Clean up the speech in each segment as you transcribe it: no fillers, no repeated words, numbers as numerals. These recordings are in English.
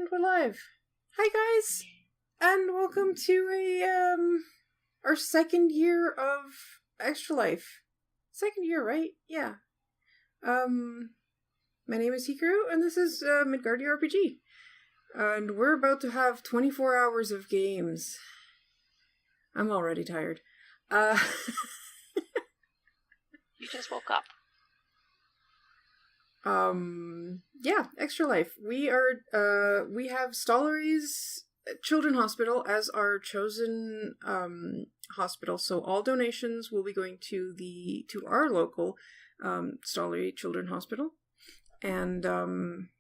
And we're live. Hi guys, and welcome to our second year of Extra Life. Second year, right? Yeah. My name is Hikaru, and this is Midgardia RPG. And we're about to have 24 hours of games. I'm already tired. You just woke up. Yeah, Extra Life. We have Stollery's Children Hospital as our chosen, hospital, so all donations will be going to our local, Stollery Children Hospital, and,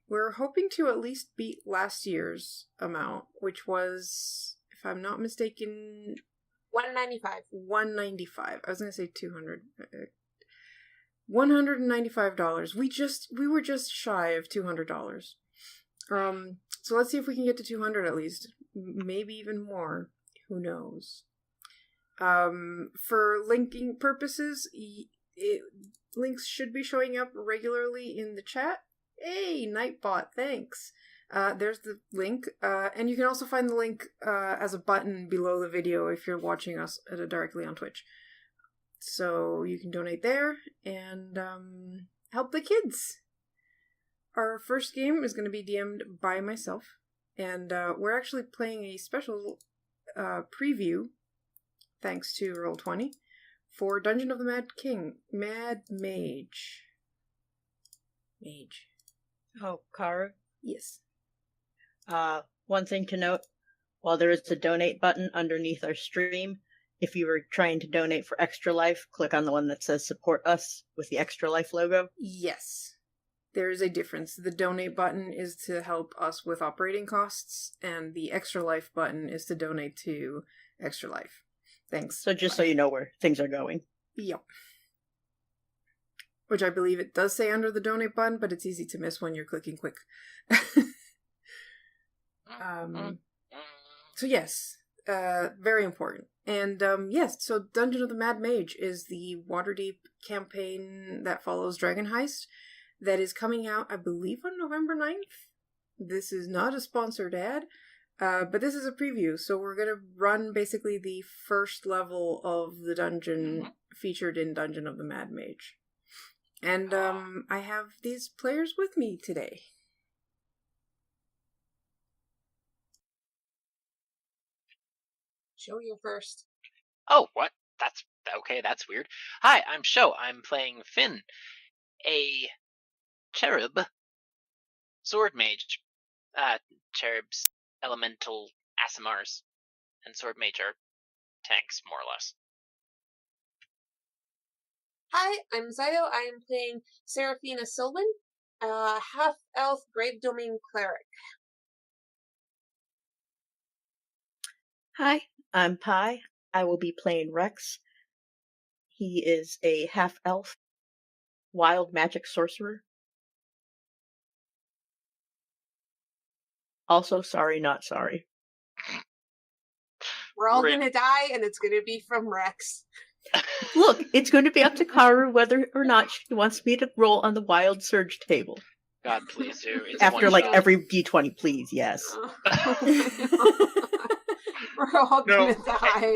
we're hoping to at least beat last year's amount, which was, if I'm not mistaken... $195. $195. I was gonna say 200. $195. We were just shy of $200. So let's see if we can get to 200 at least. Maybe even more. Who knows? For linking purposes, links should be showing up regularly in the chat. Hey, Nightbot, thanks. There's the link. And you can also find the link as a button below the video if you're watching us directly on Twitch. So you can donate there and help the kids. Our first game is going to be DM'd by myself, and we're actually playing a special preview, thanks to Roll20, for Dungeon of the Mad Mage. Oh, Karu? Yes. One thing to note, while there is a donate button underneath our stream, if you were trying to donate for Extra Life, click on the one that says Support Us with the Extra Life logo. Yes. There is a difference. The donate button is to help us with operating costs, and the Extra Life button is to donate to Extra Life. Thanks. So just so you know where things are going. Yep. Which I believe it does say under the donate button, but it's easy to miss when you're clicking quick. So yes, very important. And yes, so Dungeon of the Mad Mage is the Waterdeep campaign that follows Dragon Heist that is coming out, I believe, on November 9th. This is not a sponsored ad, but this is a preview, so we're going to run basically the first level of the dungeon featured in Dungeon of the Mad Mage. And I have these players with me today. Show you first. Oh, what? That's okay, that's weird. Hi, I'm Sho. I'm playing Finn, a cherub sword mage. Cherubs, elemental Asimars, and sword mage are tanks, more or less. Hi, I'm Zydo. I am playing Seraphina Sylvan, half-elf Grave Domain Cleric. Hi, I'm Pi. I will be playing Rex. He is a half-elf, wild magic sorcerer. Also, sorry, not sorry. We're all gonna die, and it's gonna be from Rex. Look, it's going to be up to Karu whether or not she wants me to roll on the wild surge table. God, please do. It's After, like, every d20, please, yes. We're all gonna die.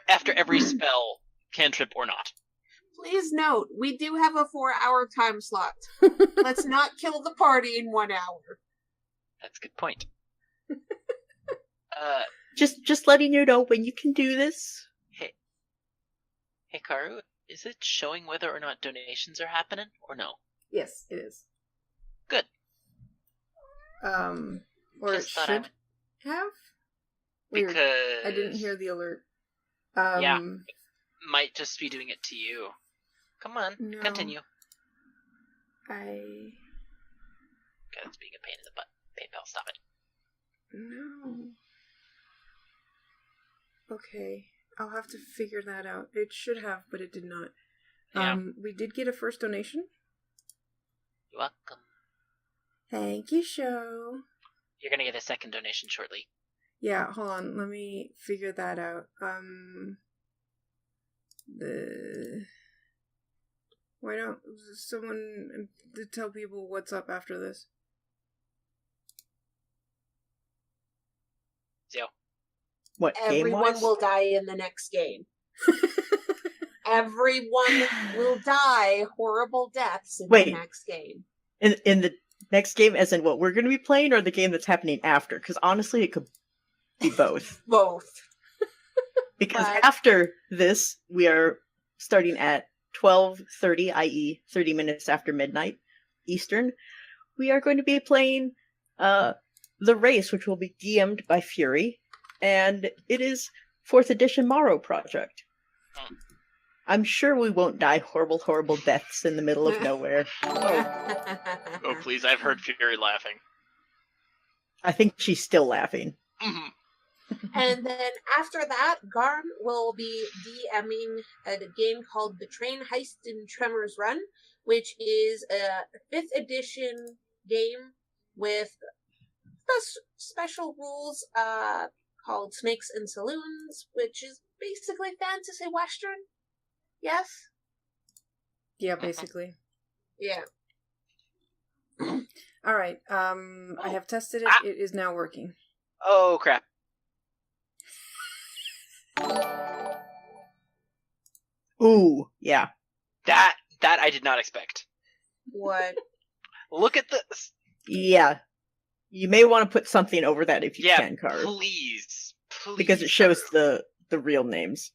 After every spell, cantrip or not. Please note, we do have a 4-hour time slot. Let's not kill the party in 1 hour. That's a good point. Just letting you know when you can do this. Hey, Karu, is it showing whether or not donations are happening, or no? Yes, it is. Good. Or it should have? Weird. Because... I didn't hear the alert. Yeah, might just be doing it to you. Come on, no. Continue. God, it's being a pain in the butt. PayPal, stop it. No. Okay. I'll have to figure that out. It should have, but it did not. Yeah. We did get a first donation. You're welcome. Thank you, Sho. You're gonna get a second donation shortly. Yeah, hold on. Let me figure that out. Why don't someone tell people what's up after this? So, What, Everyone game-wise? will die in the next game. Everyone will die horrible deaths in the Wait. next game. In the next game, as in what we're going to be playing, or the game that's happening after? Because honestly, it could be both. Both. Because But- after this, we are starting at 12:30, i.e. 30 minutes after midnight Eastern. We are going to be playing The Race, which will be DM'd by Fury, and it is 4th edition Morrow Project. I'm sure we won't die horrible, horrible deaths in the middle of nowhere. oh please, I've heard Fury laughing. I think she's still laughing. Mhm. And then after that, Garm will be DMing a game called The Train Heist in Tremors Run, which is a 5th edition game with special rules called Snakes and Saloons, which is basically fantasy western. Yes? Yeah, basically. Yeah. All right. I have tested it. Ah. It is now working. Oh crap. Ooh, yeah. That I did not expect. What? Look at this. Yeah. You may want to put something over that if you Yeah, can, Karu. please. Because it shows the real names.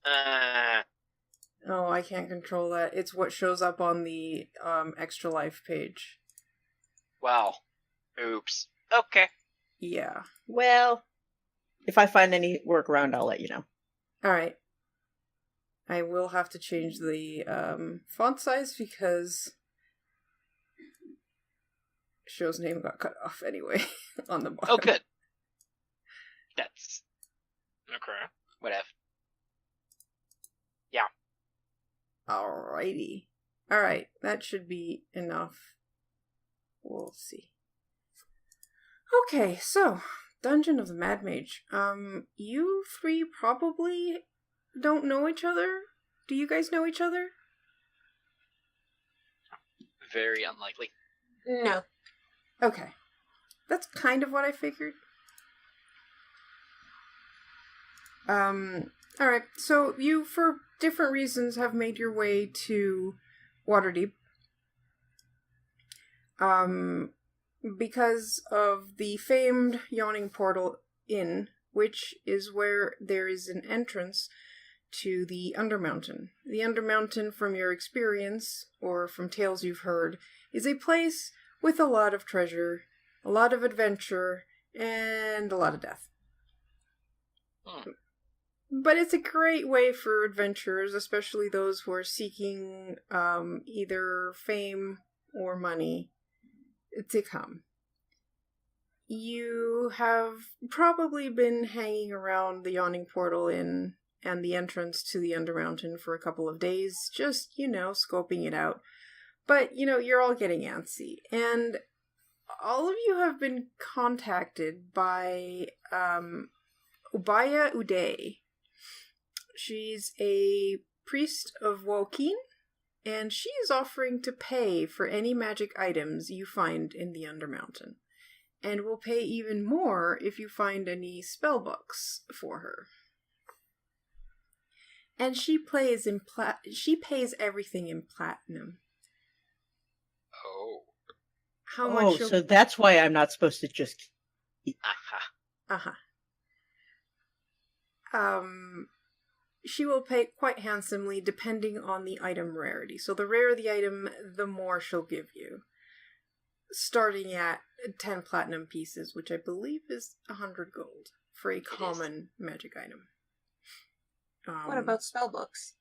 Oh, I can't control that. It's what shows up on the extra life page. Wow. Oops. Okay. Yeah. Well, if I find any workaround, I'll let you know. All right. I will have to change the font size because show's name got cut off anyway on the bottom. Oh, good. That's okay. Whatever. Alrighty. Alright, that should be enough. We'll see. Okay, so, Dungeon of the Mad Mage. You three probably don't know each other? Do you guys know each other? Very unlikely. No. Okay. That's kind of what I figured. Alright, so you, for different reasons, have made your way to Waterdeep. Because of the famed Yawning Portal Inn, which is where there is an entrance to the Undermountain. The Undermountain, from your experience, or from tales you've heard, is a place with a lot of treasure, a lot of adventure, and a lot of death. But it's a great way for adventurers, especially those who are seeking either fame or money, to come. You have probably been hanging around the Yawning Portal Inn and the entrance to the Undermountain for a couple of days, just, scoping it out. But, you're all getting antsy. And all of you have been contacted by Ubaya Uday. She's a priest of Wokin, and she is offering to pay for any magic items you find in the Undermountain, and will pay even more if you find any spellbooks for her. And she pays everything in platinum. Oh. How much? So that's why I'm not supposed to just... Aha. She will pay quite handsomely depending on the item rarity. So the rarer the item, the more she'll give you. Starting at 10 platinum pieces, which I believe is 100 gold for a common magic item. What about spellbooks?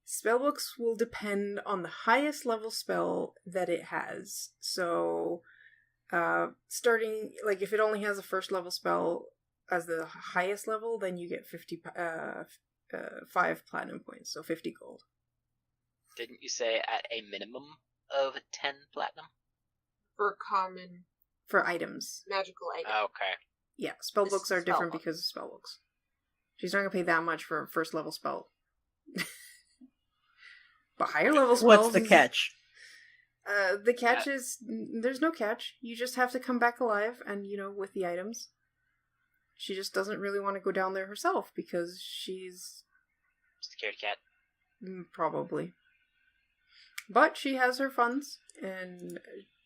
Spellbooks will depend on the highest level spell that it has. So, starting, if it only has a first level spell as the highest level, then you get 5 platinum points, so 50 gold. Didn't you say at a minimum of 10 platinum? For common For items. magical items. Okay. Yeah, spellbooks are different spellbook. because of spellbooks. She's not going to pay that much for a first level spell. But higher level spells... What's the catch? The catch is... There's no catch. You just have to come back alive and, with the items. she just doesn't really want to go down there herself because she's... Scared cat. Probably. But she has her funds, and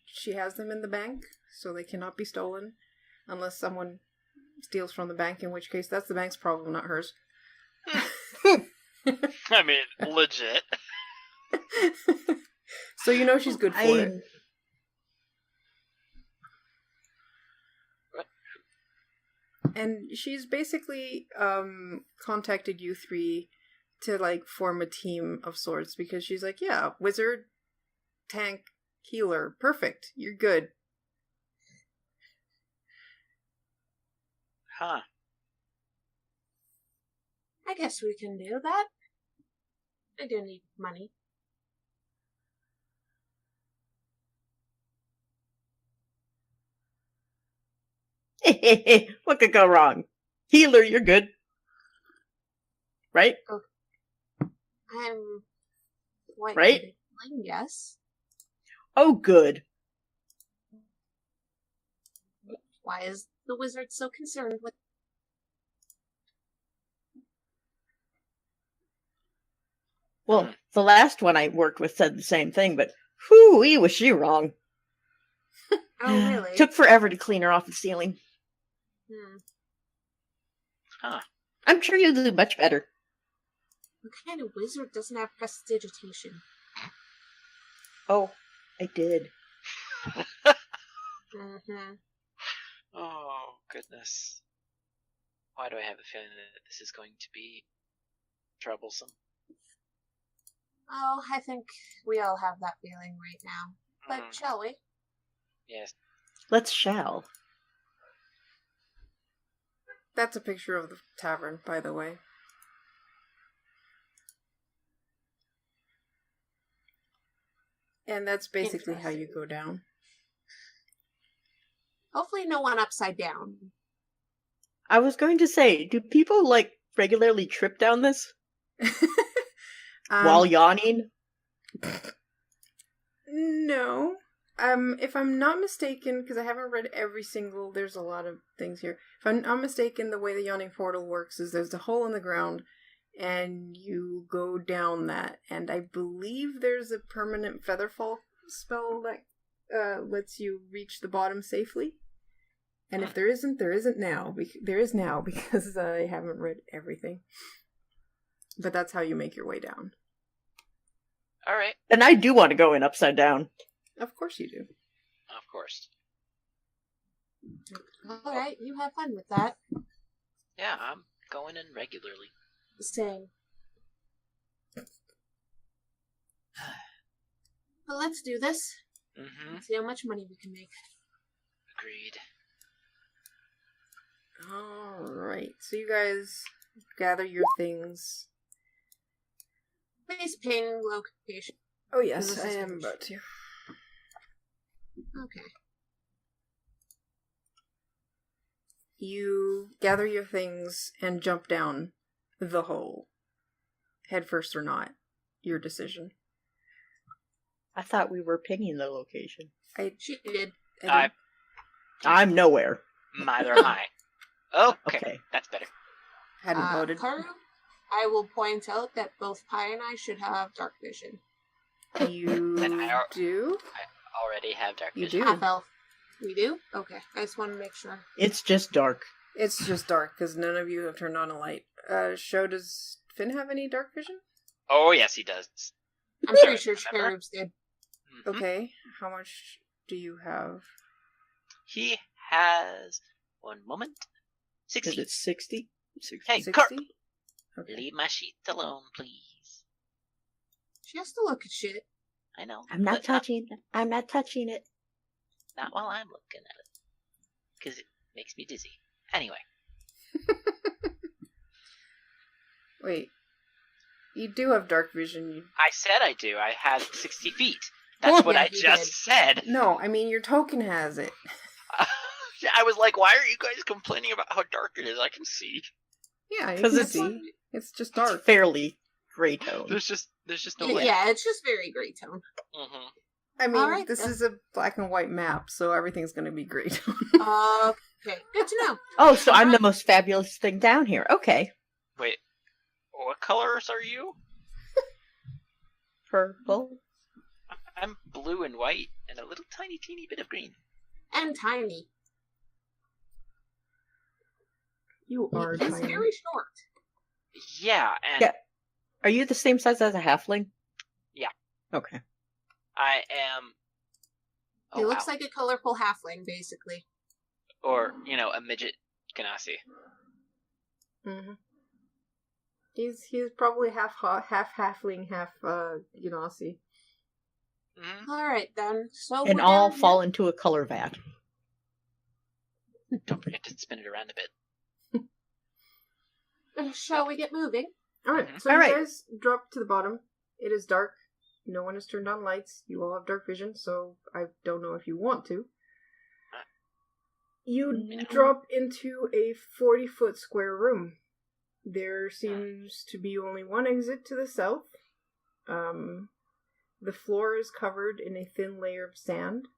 she has them in the bank, so they cannot be stolen unless someone steals from the bank, in which case that's the bank's problem, not hers. I mean, legit. So you know she's good for it. What? And she's basically contacted you three to, like, form a team of sorts, because she's like, yeah, wizard, tank, healer, perfect, you're good. Huh. I guess we can do that. I do need money. What could go wrong? Healer, you're good. Right? I'm quite Right? good at healing, yes. Oh, good. Why is the wizard so concerned with... Well, the last one I worked with said the same thing, but whoo-wee, was she wrong. Oh, really? Took forever to clean her off the ceiling. Huh. I'm sure you'll do much better. What kind of wizard doesn't have prestidigitation? Oh, I did. Mm-hmm. Oh, goodness. Why do I have a feeling that this is going to be troublesome? Oh, I think we all have that feeling right now. But shall we? Yes. Let's shall. That's a picture of the tavern, by the way. And that's basically how you go down. Hopefully no one upside down. I was going to say, do people, like, regularly trip down this? While yawning? No. If I'm not mistaken, because I haven't read every single, there's a lot of things here. If I'm not mistaken, the way the Yawning Portal works is there's a hole in the ground, and you go down that. And I believe there's a permanent Featherfall spell that lets you reach the bottom safely. And if there isn't, there isn't now. There is now, because I haven't read everything. But that's how you make your way down. Alright. And I do want to go in upside down. Of course you do. Of course. Alright, you have fun with that. Yeah, I'm going in regularly. Same. But let's do this. Mm-hmm. Let's see how much money we can make. Agreed. Alright, so you guys gather your things. Please ping location. Oh yes, This I is am finished. about to. Okay. You gather your things and jump down the hole. Head first or not. Your decision. I thought we were pinging the location. She did. I'm nowhere. Neither am I. Okay, that's better. Hadn't voted. Karu, I will point out that both Pi and I should have dark vision. You Then I do? I already have dark You vision. do. Half elf. We do? Okay. I just want to make sure. It's just dark. It's just dark because none of you have turned on a light. Does Finn have any dark vision? Oh, yes, he does. I'm pretty sure Remember? Cherubs did. Mhm. Okay. How much do you have? He has... One moment. Is 60. it 60? Hey, 60? Kirk! Okay. Leave my sheet alone, please. She has to look at shit. I know. I'm not but touching it. I'm not touching it. Not while I'm looking at it. Because it makes me dizzy. Anyway. Wait. You do have dark vision. I said I do. I have 60 feet. That's what Yeah, I you just did. said. No, I mean your token has it. Yeah, I was like, why are you guys complaining about how dark it is? I can see. Yeah, you 'Cause can it's- see. It's just It's dark. fairly gray tone. There's just no way. Yeah, it's just very gray tone. Mm-hmm. I mean, Alright, this then. is a black and white map, so everything's going to be gray tone. Okay, good to know. Oh, so I'm the most fabulous thing down here. Okay. Wait, what colors are you? Purple. I'm blue and white, and a little tiny, teeny bit of green. And tiny. You are He's tiny. very short. Yeah, and Yeah. Are you the same size as a halfling? Yeah. Okay. I am. He looks like a colorful halfling, basically. Or, a midget Ganassi. Mm-hmm. He's probably half halfling, half Ganassi. Mm-hmm. All right, then. So And we're all down fall into a color vat. Don't forget to spin it around a bit. here. Shall we get moving? All right, Mhm. so All you right. guys drop to the bottom. It is dark. No one has turned on lights. You all have dark vision, so I don't know if you want to. You drop into a 40-foot square room. There seems to be only one exit to the south. The floor is covered in a thin layer of sand.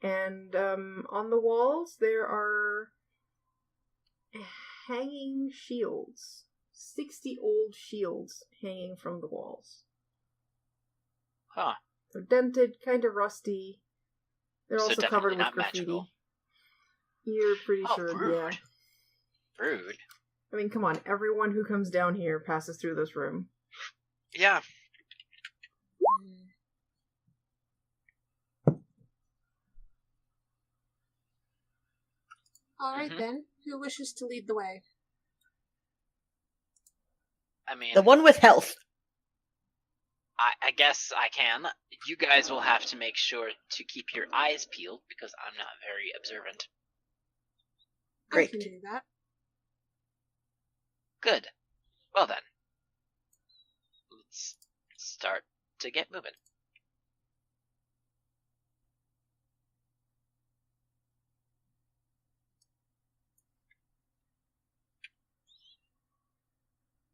And on the walls there are hanging shields. 60 old shields hanging from the walls. Huh. They're dented, kind of rusty. They're So also definitely covered with not graffiti. magical. You're pretty Oh, sure, rude. yeah. Rude. I mean, come on, everyone who comes down here passes through this room. Yeah. All right, Mhm. then. Who wishes to lead the way? I mean, The one with health. I guess I can. You guys will have to make sure to keep your eyes peeled because I'm not very observant. I can Great. do that. Good. Well then. Let's start to get moving.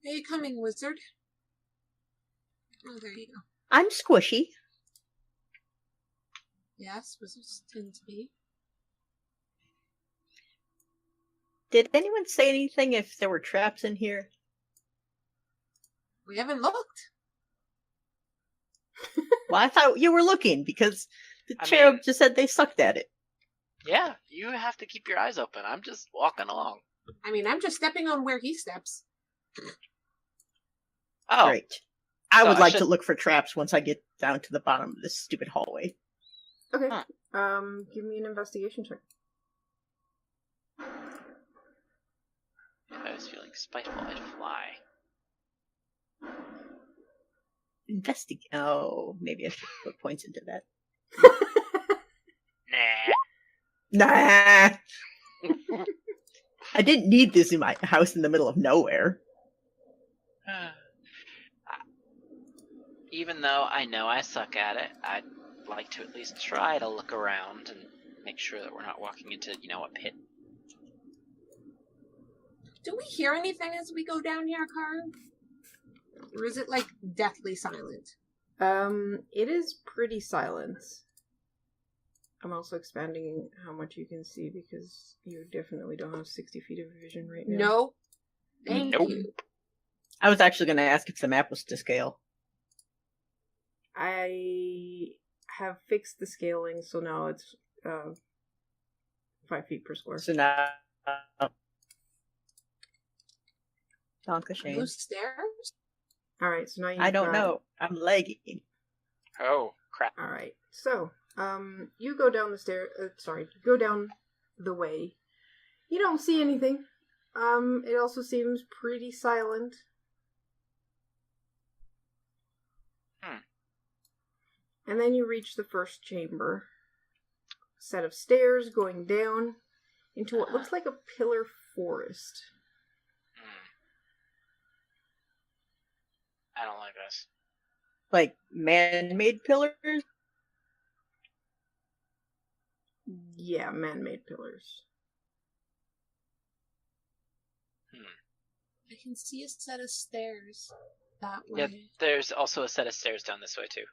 Are you coming, wizard? Oh, there you go. I'm squishy. Yes, wizards tend to be. Did anyone say anything if there were traps in here? We haven't looked. Well, I thought you were looking because the I cherub mean- just said they sucked at it. Yeah, you have to keep your eyes open. I'm just walking along. I mean, I'm just stepping on where he steps. Oh, Great. I So would I like should- to look for traps once I get down to the bottom of this stupid hallway. Okay. Huh. Give me an investigation check. if I was feeling spiteful, I'd fly. Investigate. Oh, maybe I should put points into that. Nah. Nah. I didn't need this in my house in the middle of nowhere. Even though I know I suck at it, I'd like to at least try to look around and make sure that we're not walking into, a pit. Do we hear anything as we go down here, Karu? Or is it, like, deathly silent? It is pretty silent. I'm also expanding how much you can see because you definitely don't have 60 feet of vision right now. No. Thank Nope. you. I was actually going to ask if the map was to scale. I have fixed the scaling, so now it's 5 feet per square. So now... Donka Shane. Those stairs? Alright, so now you've I don't got- know. I'm lagging. Oh, crap. Alright, so, you go down the go down the way. You don't see anything. It also seems pretty silent. And then you reach the first chamber. A set of stairs going down into what looks like a pillar forest. I don't like this. Like, man-made pillars? Yeah, man-made pillars. I can see a set of stairs that Yeah, way. there's also a set of stairs down this way, too.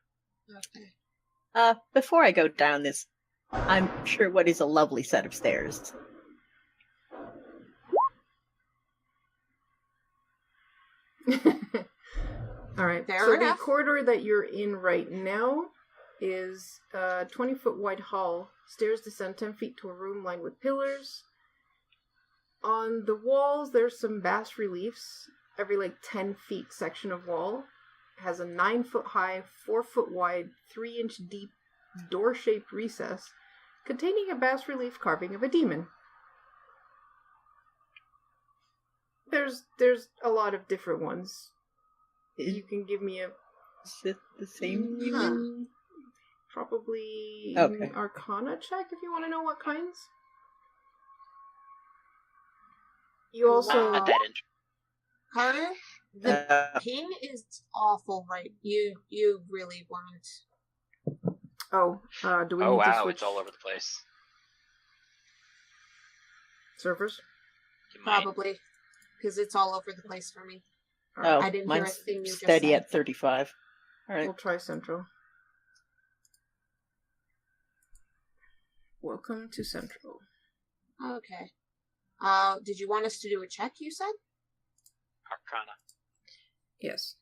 Okay. Before I go down this, I'm sure what is a lovely set of stairs. Alright, Fair so enough. the corridor that you're in right now is a 20-foot wide hall. Stairs descend 10 feet to a room lined with pillars. On the walls, there's some bas reliefs. Every 10 feet section of wall has a 9-foot high, 4-foot wide, 3-inch deep door-shaped recess containing a bas relief carving of a demon. There's a lot of different ones. You can give me a... Is it the same? Probably Okay. Arcana check if you want to know what kinds. You also... Not that Carter, the ping is awful, right? You really weren't. Oh, do we Oh need to wow, switch it's all over the place. servers? You might. Probably. Because it's all over the place for me. Oh, I didn't hear a mine's thing you just steady said. at 35. Alright. We'll try Central. Welcome to Central. Okay. Did you want us to do a check, you said? Arcana. Yes.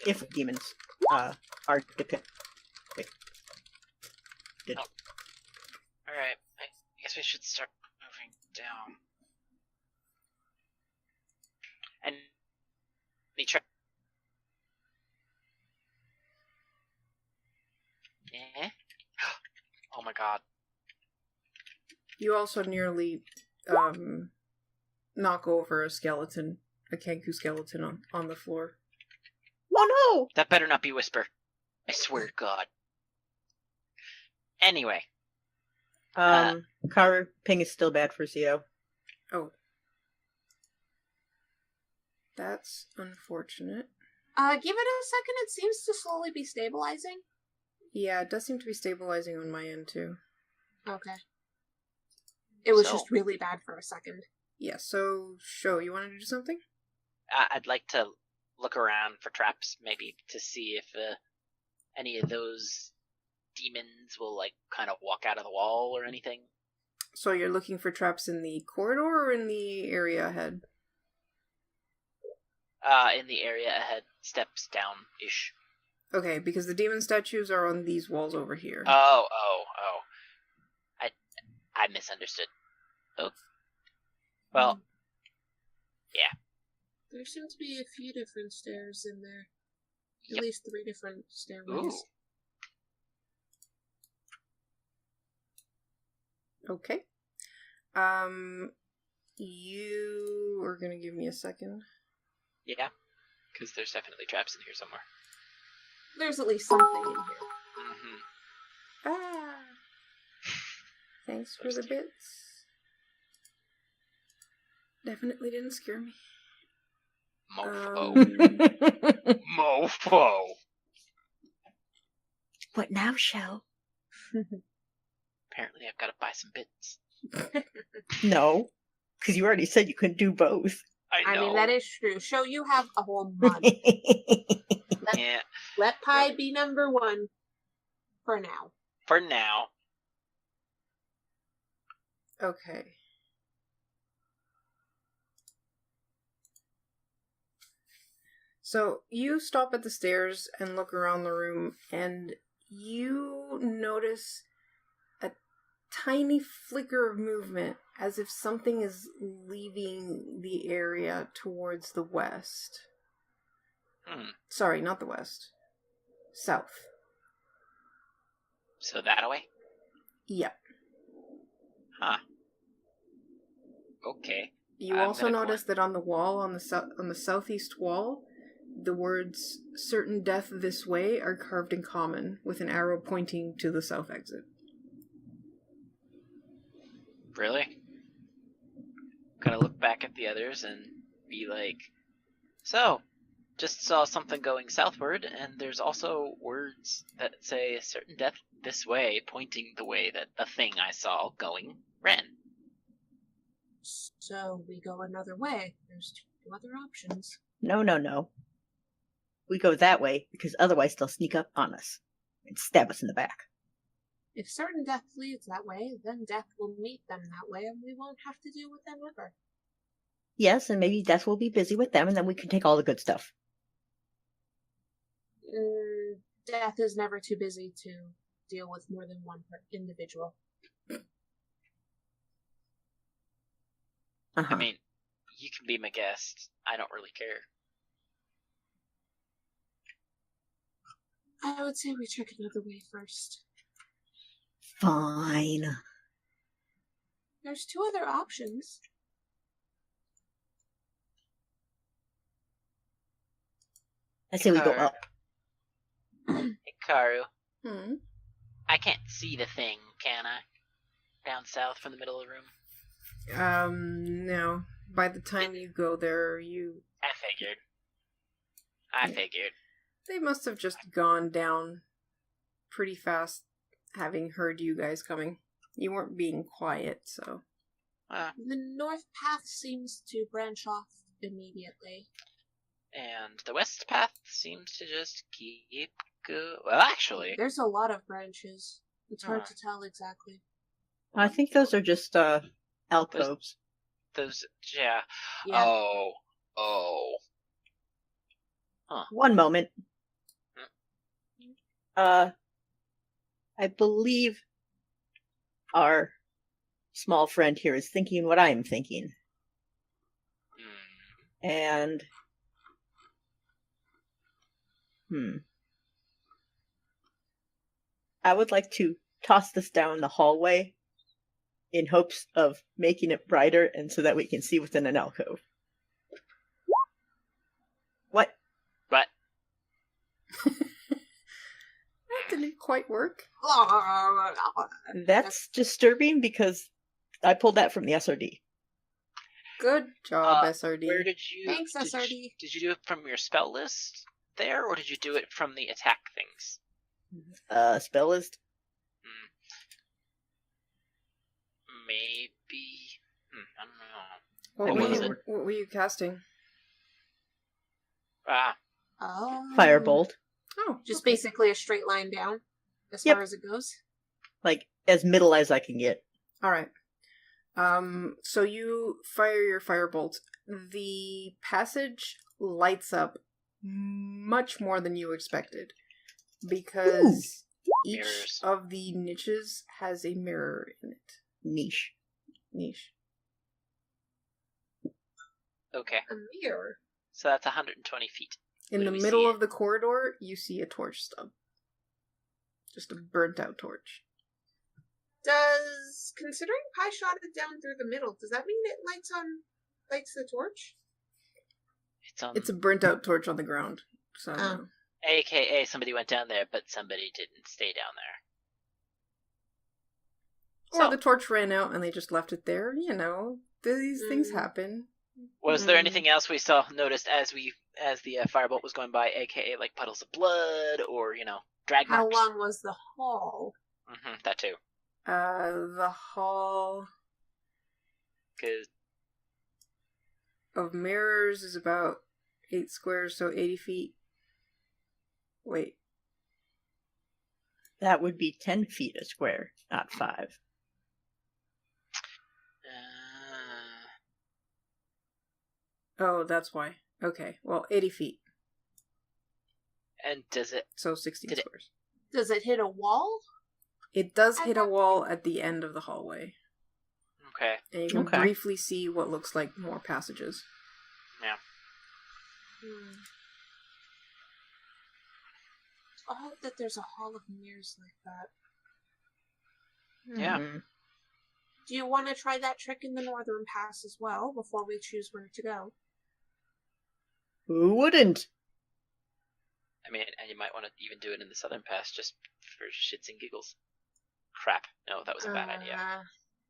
If demons are depicted. Alright, I guess we should start moving down. And Eh? Oh my god. You also nearly knock over a skeleton, a Kenku skeleton on the floor. Oh That better not be Whisper. I swear to God. Anyway. no! Karu, ping is still bad for Zio. Oh. That's unfortunate. Give it a second. It seems to slowly be stabilizing. Yeah, it does seem to be stabilizing on my end too. Okay. It was So- just really bad for a second. Yeah, so Sho, you want to do something? I'd like to look around for traps, maybe, to see if any of those demons will, kind of walk out of the wall or anything. So you're looking for traps in the corridor or in the area ahead? In the area ahead, steps down-ish. Okay, because the demon statues are on these walls over here. Oh. I misunderstood. Oh. Well, There seem to be a few different stairs in there. At Yep. least 3 different stairways. ooh. Okay. You are gonna give me a second. Yeah, because there's definitely traps in here somewhere. There's at least something in here. Mm-hmm. Ah! Thanks for the bits. Definitely didn't scare me. Mofo. Um, Mofo. What now, Shell? Apparently I've got to buy some bits. No, because you already said you couldn't do both. I know. I mean, that is true. Show you have a whole month. Yeah, Let pie be number 1 for now. for now. Okay. So you stop at the stairs and look around the room, and you notice a tiny flicker of movement as if something is leaving the area towards the west. Sorry, not the west. South. So that away? Yeah. Huh. Okay. You I'm also gonna go notice that on the wall, on the southeast wall, the words "certain death this way" are carved in common, with an arrow pointing to the south exit. Really? Gonna look back at the others and be like, so, just saw something going southward, and there's also words that say certain death this way, pointing the way that the thing I saw going ran. So we go another way. There's 2 other options. No. We go that way because otherwise they'll sneak up on us and stab us in the back. If certain death leads that way, then death will meet them that way, and we won't have to deal with them ever. Yes, and maybe Death will be busy with them, and then we can take all the good stuff. Death is never too busy to deal with more than one individual. Uh-huh. I mean, you can be my guest. I don't really care. I would say we check another way first. Fine. There's 2 other options. I say we go Karu. up. Hey, Karu. Hmm. I can't see the thing, can I? Down south from the middle of the room? No. By the time you go there, I figured. they must have just gone down pretty fast, having heard you guys coming. You weren't being quiet, so. The north path seems to branch off immediately. And the west path seems to just keep go. Well, actually, There's a lot of branches. It's hard Huh. to tell exactly. I think those are just alcoves. those, yeah. Yeah. Oh. One moment. I believe our small friend here is thinking what I am thinking. And I would like to toss this down the hallway in hopes of making it brighter and so that we can see within an alcove. What? But That didn't quite work. That's disturbing because I pulled that from the SRD. Good job, SRD. where did you? Thanks, did SRD. You, did you do it from your spell list there, or did you do it from the attack things? Spell list? Maybe. I don't know. What What was it? What were you casting? Oh. Firebolt. Oh, Just okay. basically a straight line down, as Yep. far as it goes. Like, as middle as I can get. All right. So you fire your firebolt. The passage lights up much more than you expected because each Mirrors. of the niches has a mirror in it. Niche. Okay, A mirror. so that's 120 feet. In What the do we middle see? of the corridor, you see a torch stub. Just a burnt out torch. Considering Pi shot it down through the middle, does that mean it lights the torch? It's a burnt out torch on the ground. So Oh. AKA somebody went down there, but somebody didn't stay down there. or So, the torch ran out and they just left it there. You know, these things happen. was there anything else we noticed as the firebolt was going by, AKA like puddles of blood or drag How marks? long was the hall? That too, The hall because of mirrors is about 8 squares, so 80 feet. Wait. That would be 10 feet a square, not 5. Oh, that's why. Okay, well, 80 feet, and does it? so 16 Did it- squares. Does it hit a wall? It does hit a wall at the end of the hallway, Okay, and you can Okay. briefly see what looks like more passages. yeah. Odd that there's a hall of mirrors like that. Yeah. Do you want to try that trick in the northern pass as well before we choose where to go? Who wouldn't? I mean, and you might want to even do it in the southern pass just for shits and giggles. Crap. No, that was a bad idea.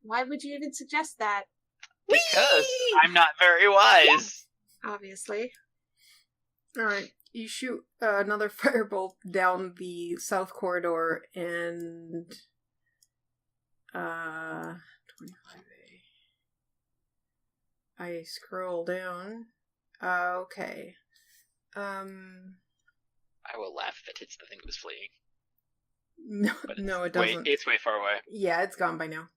Why would you even suggest that? Because I'm not very wise. Obviously. Alright, you shoot another firebolt down the south corridor and 25A. I scroll down. Okay. I will laugh if it hits the thing that was fleeing. No, But no, it Wait, doesn't. it's way far away. Yeah, it's gone by now.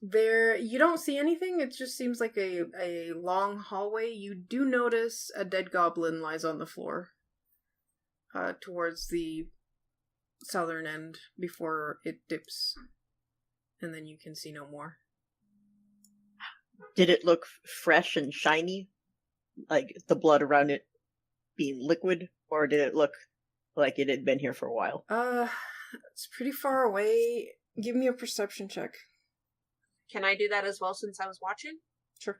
There, you don't see anything. It just seems like a long hallway. You do notice a dead goblin lies on the floor, towards the southern end before it dips, and then you can see no more. Did it look fresh and shiny, like the blood around it being liquid, or did it look like it had been here for a while? It's pretty far away. Give me a perception check. Can I do that as well since I was watching? Sure.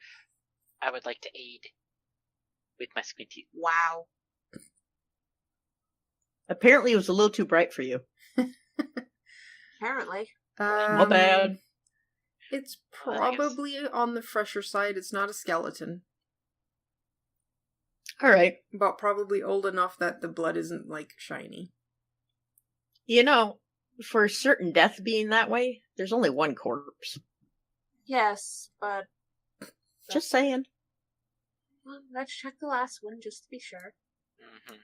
I would like to aid with my squinty. Wow. Apparently it was a little too bright for you. Apparently. My bad. It's Well, I guess- probably on the fresher side. It's not a skeleton, Alright. but probably old enough that the blood isn't, like, shiny. You know, for certain death being that way, there's only one corpse. Yes, but Just saying. well, let's check the last one just to be sure. Mm-hmm.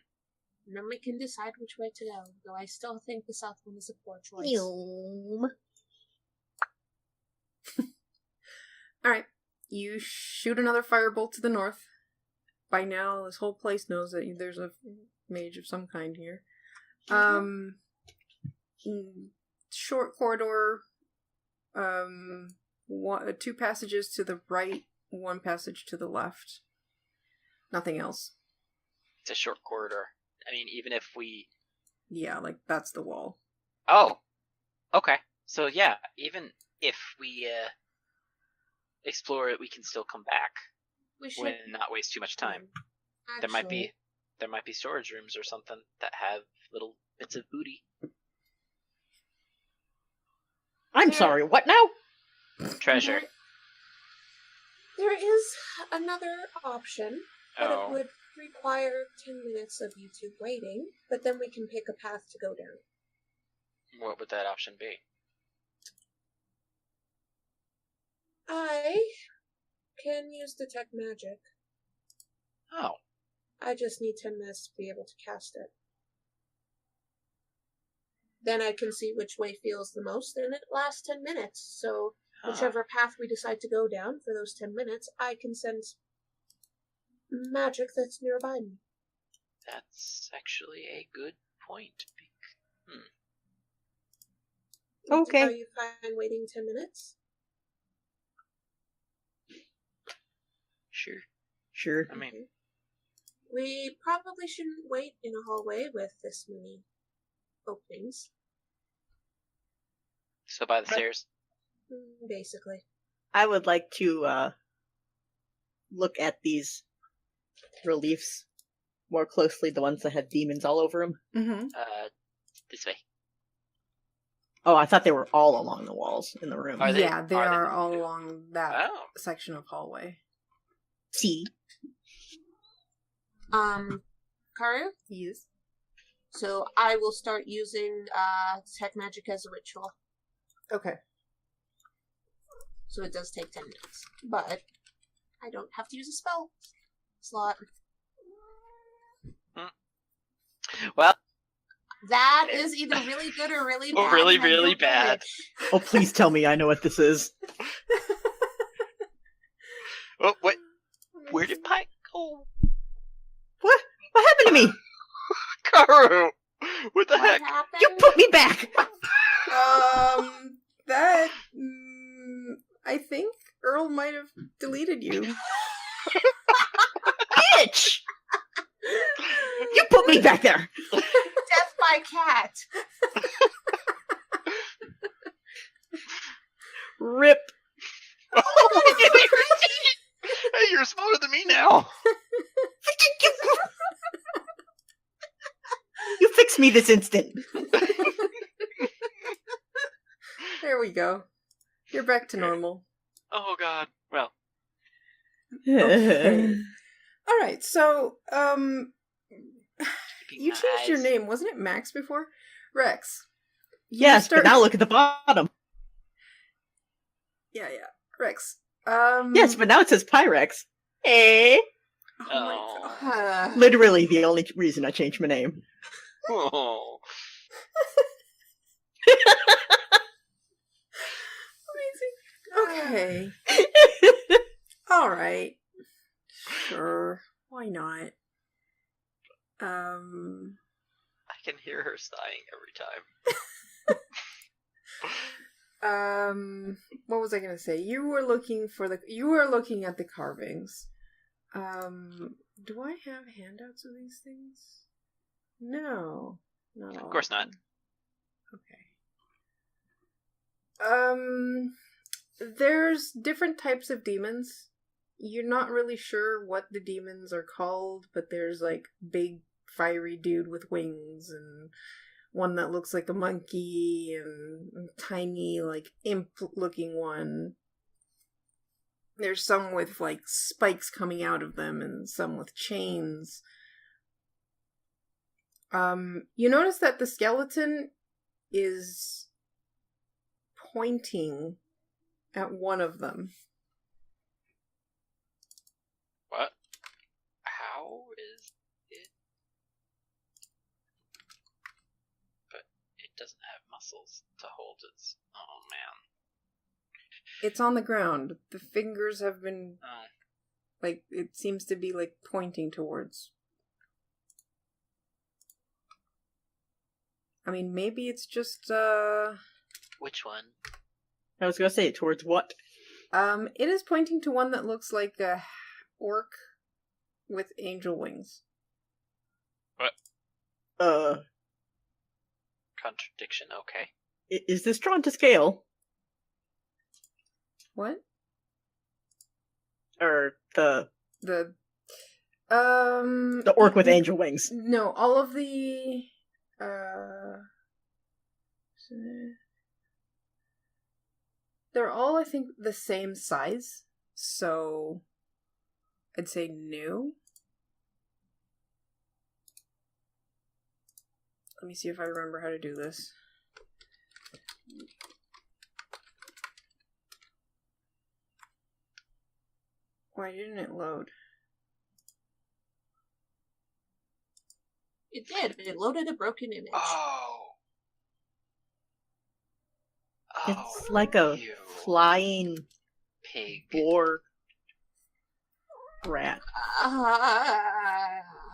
And then we can decide which way to go, though I still think the south one is a poor choice. Yum. Alright, you shoot another firebolt to the north. By now, this whole place knows that there's a mage of some kind here. Short corridor, two passages to the right, one passage to the left. Nothing else. It's a short corridor. I mean, even if we... Yeah, like, that's the wall. Oh! Okay. So yeah, even if we explore it, we can still come back. We should And not waste too much time. There might be storage rooms or something that have little bits of booty. I'm sorry, what now? Treasure. There is another option, but Oh. it would require 10 minutes of you two waiting, but then we can pick a path to go down. What would that option be? I can use detect magic. Oh. I just need 10 minutes to be able to cast it. Then I can see which way feels the most, and it lasts 10 minutes. So Huh. whichever path we decide to go down for those 10 minutes, I can sense magic that's nearby me. That's actually a good point. Okay. Are you fine waiting 10 minutes? Sure. Sure. I mean, Okay. We probably shouldn't wait in a hallway with this many openings. so by the stairs. Basically. I would like to look at these reliefs more closely, the ones that have demons all over them. Mm-hmm. This way. Oh, I thought they were all along the walls in the room. Are they- Yeah, they are they are the all two? along that Oh. section of hallway. See? Karu? Yes. So I will start using tech magic as a ritual. Okay. So it does take 10 minutes. But I don't have to use a spell slot. Well, That is either really good or really Or bad. really, and I really don't know bad. which. Oh, please tell me I know what this is. oh, wait. Where did Pike go? What? What happened to me? Karu! What the What heck? happened? You put me back! That... I think Earl might have deleted you. Bitch! You put me back there! Death by cat. Rip. Hey, you're smaller than me now. You fix me this instant. There we go. You're back to normal. Oh god. Well, Okay. Alright, so, keeping you my changed your eyes- name, wasn't it Max before? Rex. You Yes, start- but now look at the bottom. Yeah, Rex. Yes, but now it says Pyrex. Eh? Oh Oh. my god. Literally the only reason I changed my name. Oh. Amazing. Okay. All right. Sure. Why not? I can hear her sighing every time. What was I gonna say? You were looking at the carvings. Do I have handouts of these things? No. Not all. Of course not. Okay. There's different types of demons. You're not really sure what the demons are called, but there's like big fiery dude with wings and one that looks like a monkey and tiny like imp looking one. There's some with like spikes coming out of them and some with chains. You notice that the skeleton is pointing at one of them. What? How is it? But it doesn't have muscles to hold its... Oh, man. It's on the ground. The fingers have been... Oh. Like, it seems to be, like, pointing towards... I mean, maybe it's just, Which one? I was gonna say, towards what? It is pointing to one that looks like a orc with angel wings. What? Contradiction, okay. Is this drawn to scale? What? Or the orc with angel wings? No, all of the, they're all, I think, the same size, so I'd say new. Let me see if I remember how to do this. Why didn't it load? It did. It loaded a broken image. Oh. It's like a you flying pig. boar rat.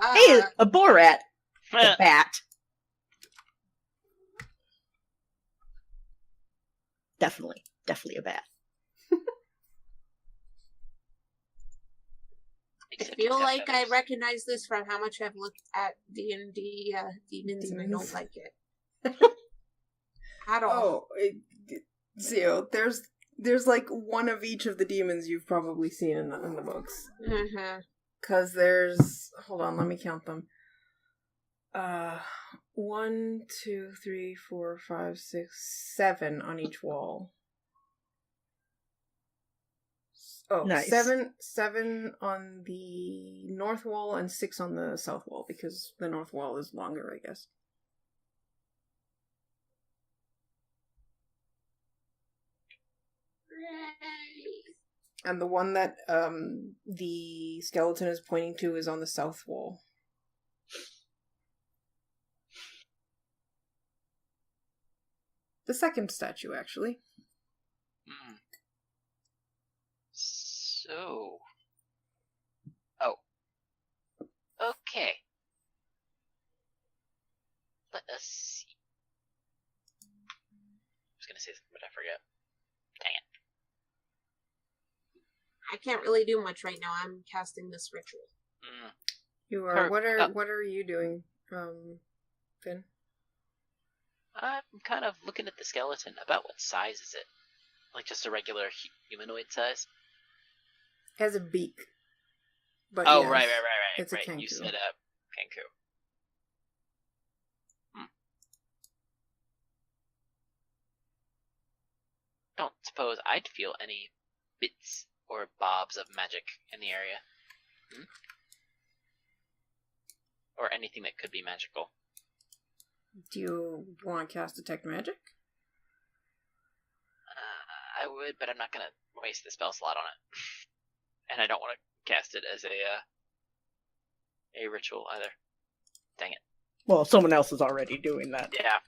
Hey, Hey, a boar rat! A bat. Definitely a bat. I feel like I recognize this from how much I've looked at D&D demons, and I don't like it. At all. Zio, there's like one of each of the demons you've probably seen in the books. Mm-hmm. Because there's... Hold on, let me count them. 1, 2, 3, 4, 5, 6, 7 on each wall. Oh, Nice. 7 on the north wall and 6 on the south wall, because the north wall is longer, I guess. And the one that the skeleton is pointing to is on the south wall. The second statue, actually. Mm. So... Oh. Okay. Let us see. I was gonna say something, but I forgot. Dang it. I can't really do much right now. I'm casting this ritual. Mm. You are. What are you doing, Finn? I'm kind of looking at the skeleton. About what size is it? Like just a regular humanoid size? It has a beak. But Oh, yes, right. It's a Right. Kenku. You said Kenku. Don't suppose I'd feel any bits or bobs of magic in the area. Or anything that could be magical. Do you want to cast Detect Magic? I would, but I'm not going to waste the spell slot on it. And I don't want to cast it as a ritual either. Dang it. Well, someone else is already doing that. Yeah.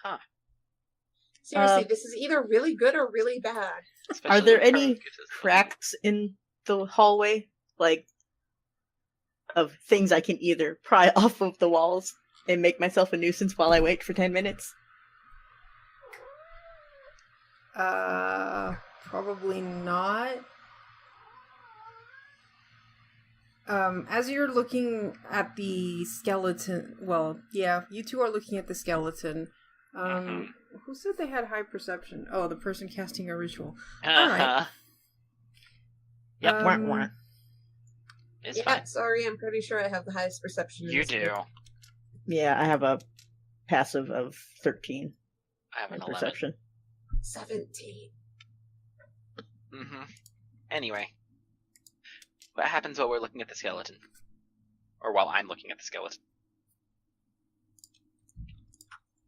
Huh. Seriously, this is either really good or really bad. Especially Are there when any Karu gives us the- cracks in the hallway? Like, of things I can either pry off of the walls and make myself a nuisance while I wait for 10 minutes? Probably not. As you're looking at the skeleton, well, yeah, you two are looking at the skeleton. Who said they had high perception? Oh, the person casting a ritual. Alright. Yep. It's Yeah, fine. sorry, I'm pretty sure I have the highest perception. in You this do. group. Yeah, I have a passive of 13 I have an in 11. perception. 17. Anyway. What happens while we're looking at the skeleton? Or while I'm looking at the skeleton?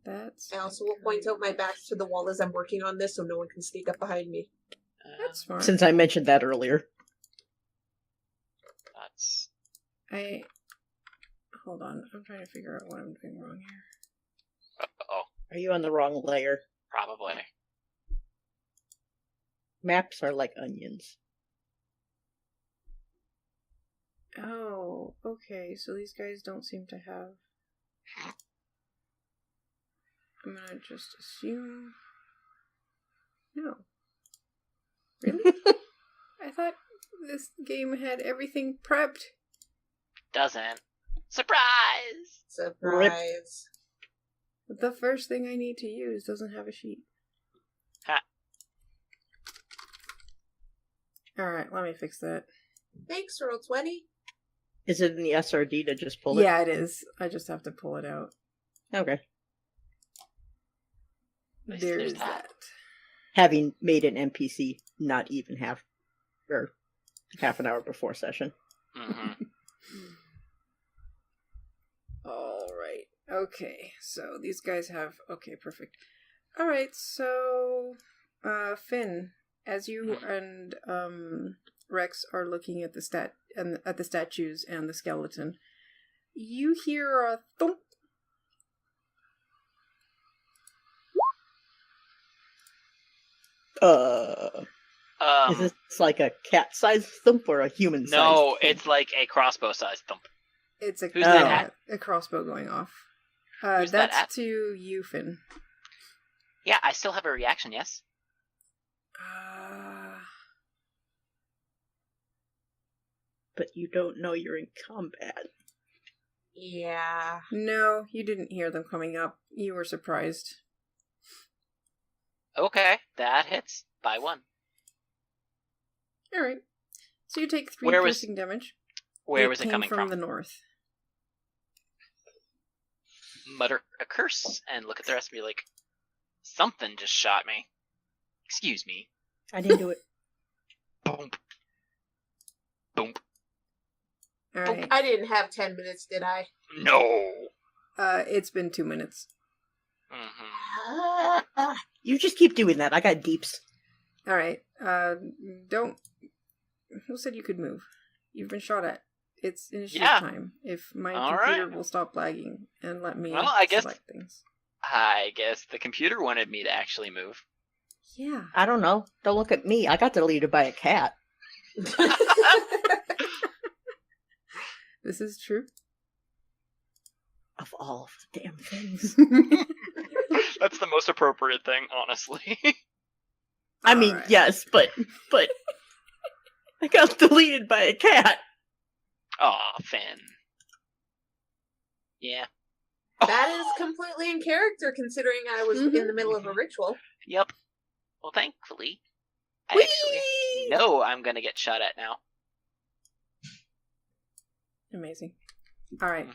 That's I also will point out my back to the wall as I'm working on this so no one can sneak up behind me. That's fine. Since I mentioned that earlier. That's... Hold on, I'm trying to figure out what I'm doing wrong here. Uh-oh. Are you on the wrong layer? Probably. Maps are like onions. Oh, okay, so these guys don't seem to have... I'm gonna just assume... No. Really? I thought this game had everything prepped. Doesn't. Surprise! Surprise. But the first thing I need to use doesn't have a sheet. Ha. Alright, let me fix that. Thanks, Roll20. Is it in the SRD to just pull it? Yeah, it is. I just have to pull it out. Okay. There's that. Having made an NPC not even half an hour before session. Alright. Okay, so these guys have... Okay, perfect. Alright, so... Finn, as you and Rex are looking at the at the statues and the skeleton, you hear a thump. Is this like a cat-sized thump or a human-sized No, thump? it's like a crossbow-sized thump. It's Who's that at? a crossbow going off. Who's that That's at? to you, Finn. Yeah, I still have a reaction, yes? But you don't know you're in combat. Yeah. No, you didn't hear them coming up. You were surprised. Okay, that hits by 1. Alright. So you take 3 Where was- piercing damage. Where was it came coming from? from? The north. Mutter a curse and look at the rest and be like, something just shot me. Excuse me. I didn't do it. Boom. Boom. Alright. I didn't have 10 minutes, did I? No. It's been 2 minutes. You just keep doing that. I got deeps. Alright. Don't... Who said you could move? You've been shot at. It's initiative time. If my computer will stop lagging and let me select things. I guess the computer wanted me to actually move. Yeah. I don't know. Don't look at me. I got deleted by a cat. This is true. Of all of the damn things. That's the most appropriate thing, honestly. I mean, Alright. yes, but I got deleted by a cat. Aw, Finn. Yeah. That is completely in character, considering I was in the middle of a ritual. Yep. Well, thankfully, I Whee! actually know I'm gonna get shot at now. Amazing. Alright.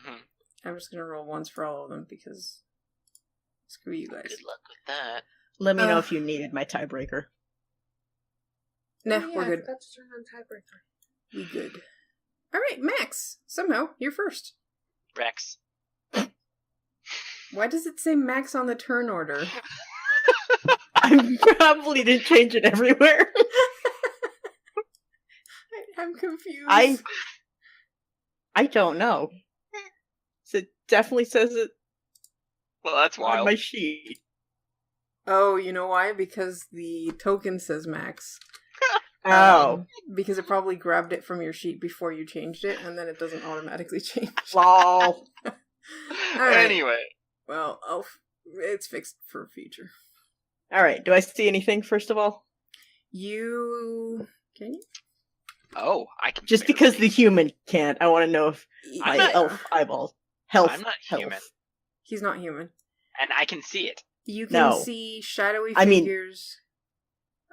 I'm just gonna roll once for all of them because screw you guys. Good luck with that. Let me know if you needed my tiebreaker. Nah, Oh, yeah, we're I good. forgot to turn on tiebreaker. We good. Alright, Max. Somehow, you're first. Rex. Why does it say Max on the turn order? I probably didn't change it everywhere. I'm confused. I don't know. It definitely says it Well, that's on wild. my sheet. Oh, you know why? Because the token says max. Because it probably grabbed it from your sheet before you changed it, and then it doesn't automatically change. Lol. Alright. Anyway. Well, it's fixed for future. Alright, do I see anything, first of all? Can you? Oh, I can. Just because the human can't, I want to know if I'm my not- elf eyeball. Health. I'm not health. human. He's not human. And I can see it. You can No. see shadowy I mean, figures.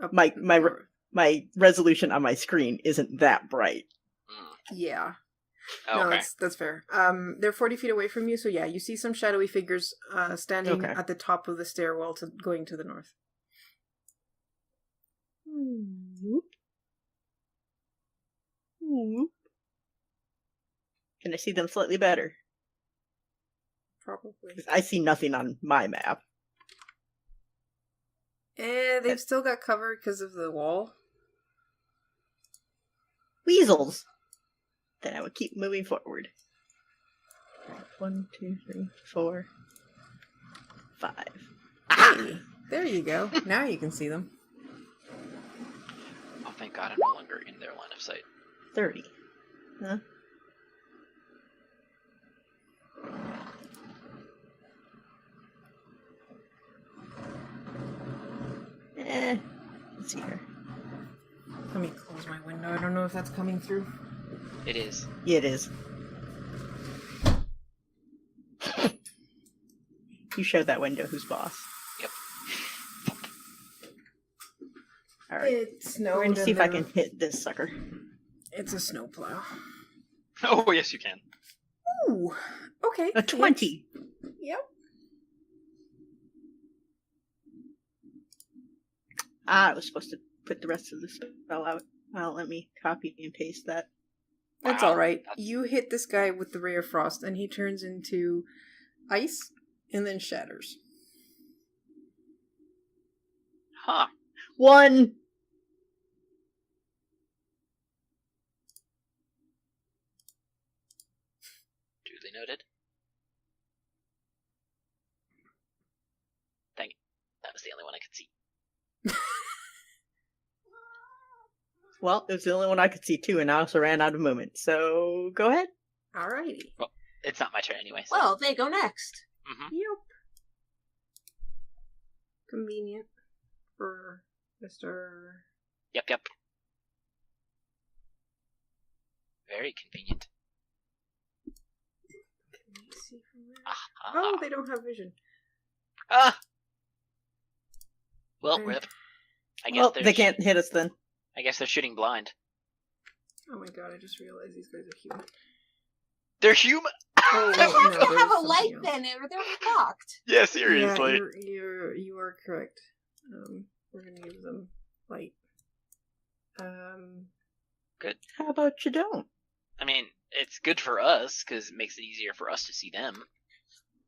up my north. my resolution on my screen isn't that bright. Yeah. Okay. No, that's fair. They're 40 feet away from you, so yeah, you see some shadowy figures standing Okay. at the top of the stairwell going to the north. Can I see them slightly better? Probably. 'Cause I see nothing on my map. They've still got cover because of the wall. Weasels! Then I would keep moving forward. 1, 2, 3, 4, 5. Hey, there you go. Now you can see them. Oh, thank God I'm no longer in their line of sight. 30. Huh? Let's see here. Let me close my window. I don't know if that's coming through. It is. Yeah, it is. You showed that window who's boss. Yep. Alright. It snowed. We're gonna see if I can hit this sucker. It's a snowplow. Oh, yes, you can. Ooh. Okay. A 20! Yep. I was supposed to put the rest of the spell out. Well, let me copy and paste that. That's Wow, alright. that's- You hit this guy with the ray of frost, and he turns into ice and then shatters. Huh. 1! Duly noted. Dang it. That was the only one I could see. Well, it was the only one I could see too, and I also ran out of movement. So, go ahead. Alrighty. It's not my turn anyway. So. Well, they go next. Mm-hmm. Yep. Convenient for Mr. Yep. Very convenient. Can you see from there? Ah. Oh, they don't have vision. Ah. Well, Mm. rip. I guess Well, they're they can't hit us then. I guess they're shooting blind. Oh my god, I just realized these guys are human. They're human. Oh, They wait, have no, to there's have a something light else. then, or they're fucked. Yeah, seriously. Yeah, you are correct. We're gonna give them light. Good. How about you don't? I mean, it's good for us because it makes it easier for us to see them.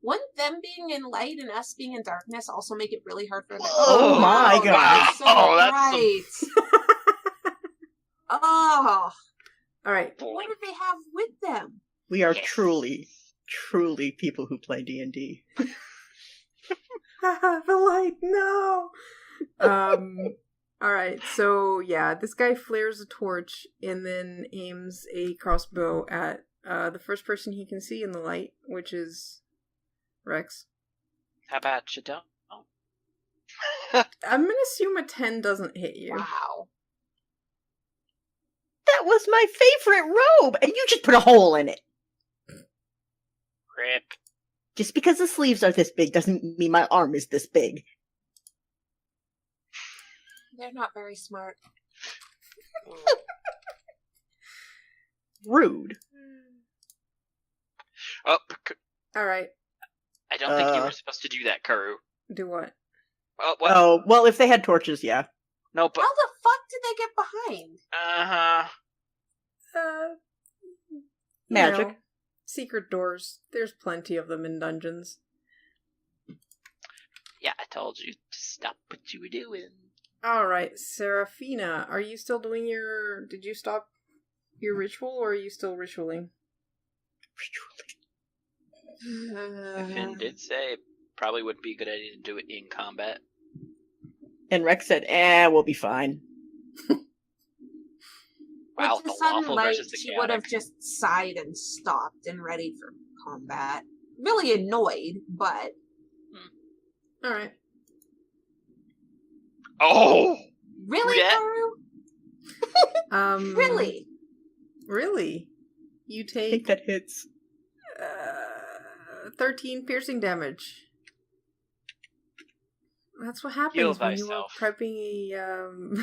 Wouldn't them being in light and us being in darkness also make it really hard for them? Oh my God. So Oh, that's right. Oh, Alright. what did they have with them? We are Yes. truly people who play D&D. The light, no! Alright, so yeah, this guy flares a torch and then aims a crossbow at the first person he can see in the light, which is Rex. How about you don't? I'm gonna assume a 10 doesn't hit you. Wow. That was my favorite robe, and you just put a hole in it. Rip. Just because the sleeves are this big doesn't mean my arm is this big. They're not very smart. Rude. Oh, Alright, I don't think you were supposed to do that, Karu. do what? Oh, what? Oh, well, if they had torches, yeah. No, but How the fuck did they get behind? You Magic. know, secret doors. There's plenty of them in dungeons. Yeah, I told you to stop what you were doing. Alright, Serafina, are you still doing did you stop your ritual, or are you still ritualing? Finn did say it probably would be a good idea to do it in combat. And Rex said, we'll be fine. Wow, With the the lawful sunlight, versus the she would have chaotic. just sighed and stopped and ready for combat. Really annoyed, but... Alright. Oh! Really, Karu? Really? Really? You I think take that hits. 13 piercing damage. That's what happens Heal when you are thyself. prepping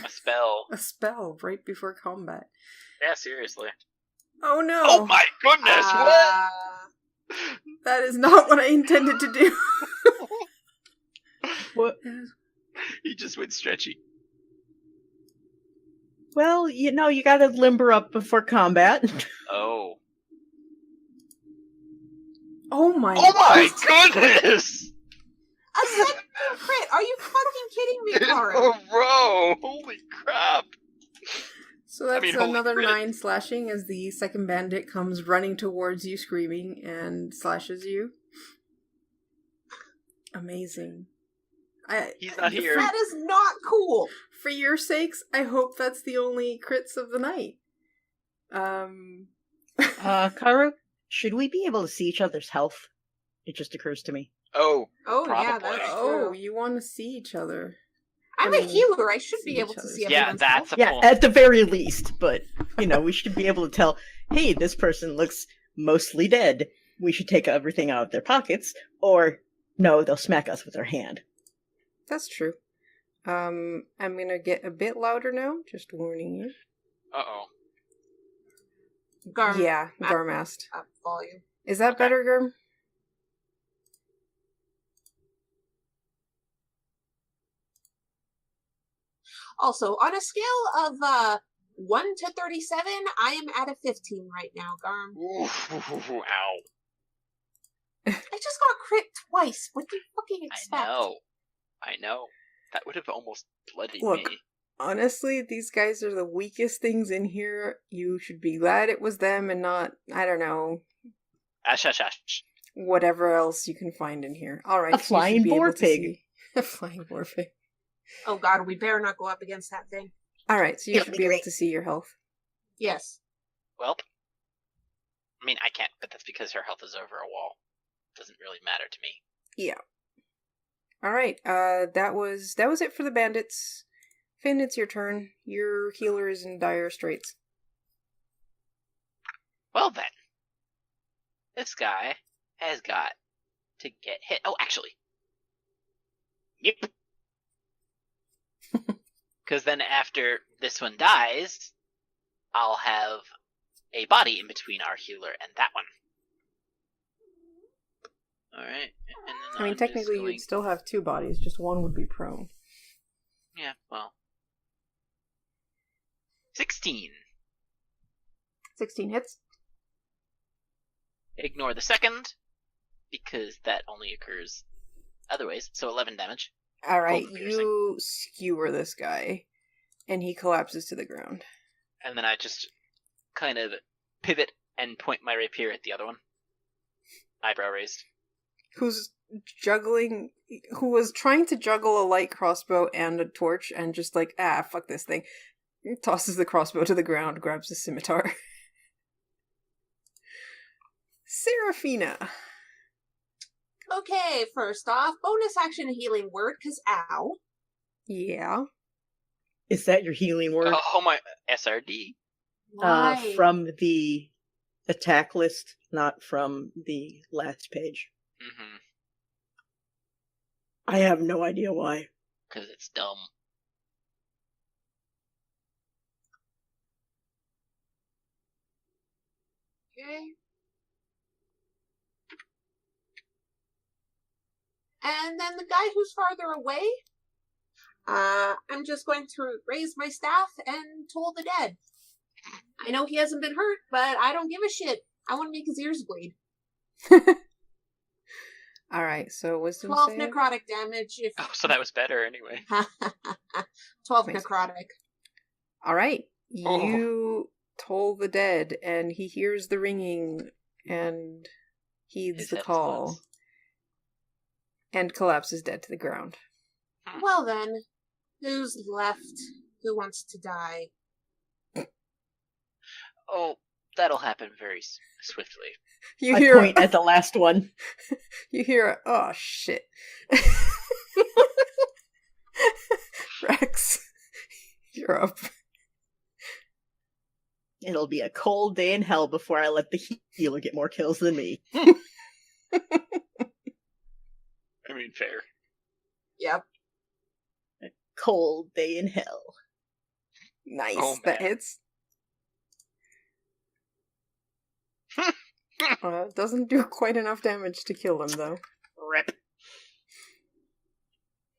A spell. a spell right before combat. Yeah, seriously. Oh no! Oh my goodness, what? That is not what I intended to do. What? He just went stretchy. Well, you gotta limber up before combat. Oh. Oh my Oh my goodness! A second crit! Are you fucking kidding me, In Karu? a row! Holy crap! So that's holy another crit. 9 slashing as the second bandit comes running towards you screaming and slashes you. Amazing. He's not here. That is not cool! For your sakes, I hope that's the only crits of the night. Karu, should we be able to see each other's health? It just occurs to me. Oh, Oh, yeah, Probably. that's Oh, true. you want to see each other. I'm I a mean, healer. I should see be able each to other's see yeah, everyone's that's health. a Yeah, point. at the very least, but, we should be able to tell, hey, this person looks mostly dead. We should take everything out of their pockets, or, no, they'll smack us with their hand. That's true. I'm gonna get a bit louder now, just warning you. Uh-oh. Garm, Yeah, Garmast. up volume. Is that Okay. better, Garm? Also, on a scale of 1 to 37, I am at a 15 right now, Garm. Ooh, ow. I just got crit twice. What do you fucking expect? I know. That would have almost bloodied Look. me. Honestly, these guys are the weakest things in here. You should be glad it was them and not, I don't know, Ash, ash, ash. whatever else you can find in here. Alright, A flying you should be boar able to pig. see- A flying boar pig. Oh god, we better not go up against that thing. Alright, so you It'll should be be able great. to see your health. Yes. Welp. I mean, I can't, but that's because her health is over a wall. Doesn't really matter to me. Yeah. Alright, that was it for the bandits. Finn, it's your turn. Your healer is in dire straits. Well then. This guy has got to get hit. Oh, actually. Yep. Because then after this one dies, I'll have a body in between our healer and that one. Alright. And then I mean, I'm just technically going... you'd still have 2 bodies, just one would be prone. Yeah, well. 16. 16 hits. Ignore the second, because that only occurs other ways. So 11 damage. Alright, Cold piercing. you skewer this guy, and he collapses to the ground. And then I just kind of pivot and point my rapier at the other one. Eyebrow raised. Who was trying to juggle a light crossbow and a torch, and just like, fuck this thing. Tosses the crossbow to the ground, grabs the scimitar. Seraphina. Okay, first off, bonus action healing word, because ow. Yeah. Is that your healing word? Oh my SRD. Why? From the attack list, not from the last page. Mm-hmm. I have no idea why. Because it's dumb. Okay. And then the guy who's farther away, I'm just going to raise my staff and toll the dead. I know he hasn't been hurt, but I don't give a shit. I want to make his ears bleed. Alright, so wisdom 12 save. necrotic damage if... Oh, so that was better anyway. 12 Nice. necrotic. Alright, Oh. you toll the dead, and he hears the ringing, and heeds His the head call, explodes. and collapses dead to the ground. Well then, Who's left? Who wants to die? Oh, that'll happen very swiftly. You I hear point at the last one. You hear oh shit. Rex, you're up. It'll be a cold day in hell before I let the healer get more kills than me. I mean, fair. Yep. Cold day in hell. Nice. Oh, that man. hits. Doesn't do quite enough damage to kill him, though. Rip.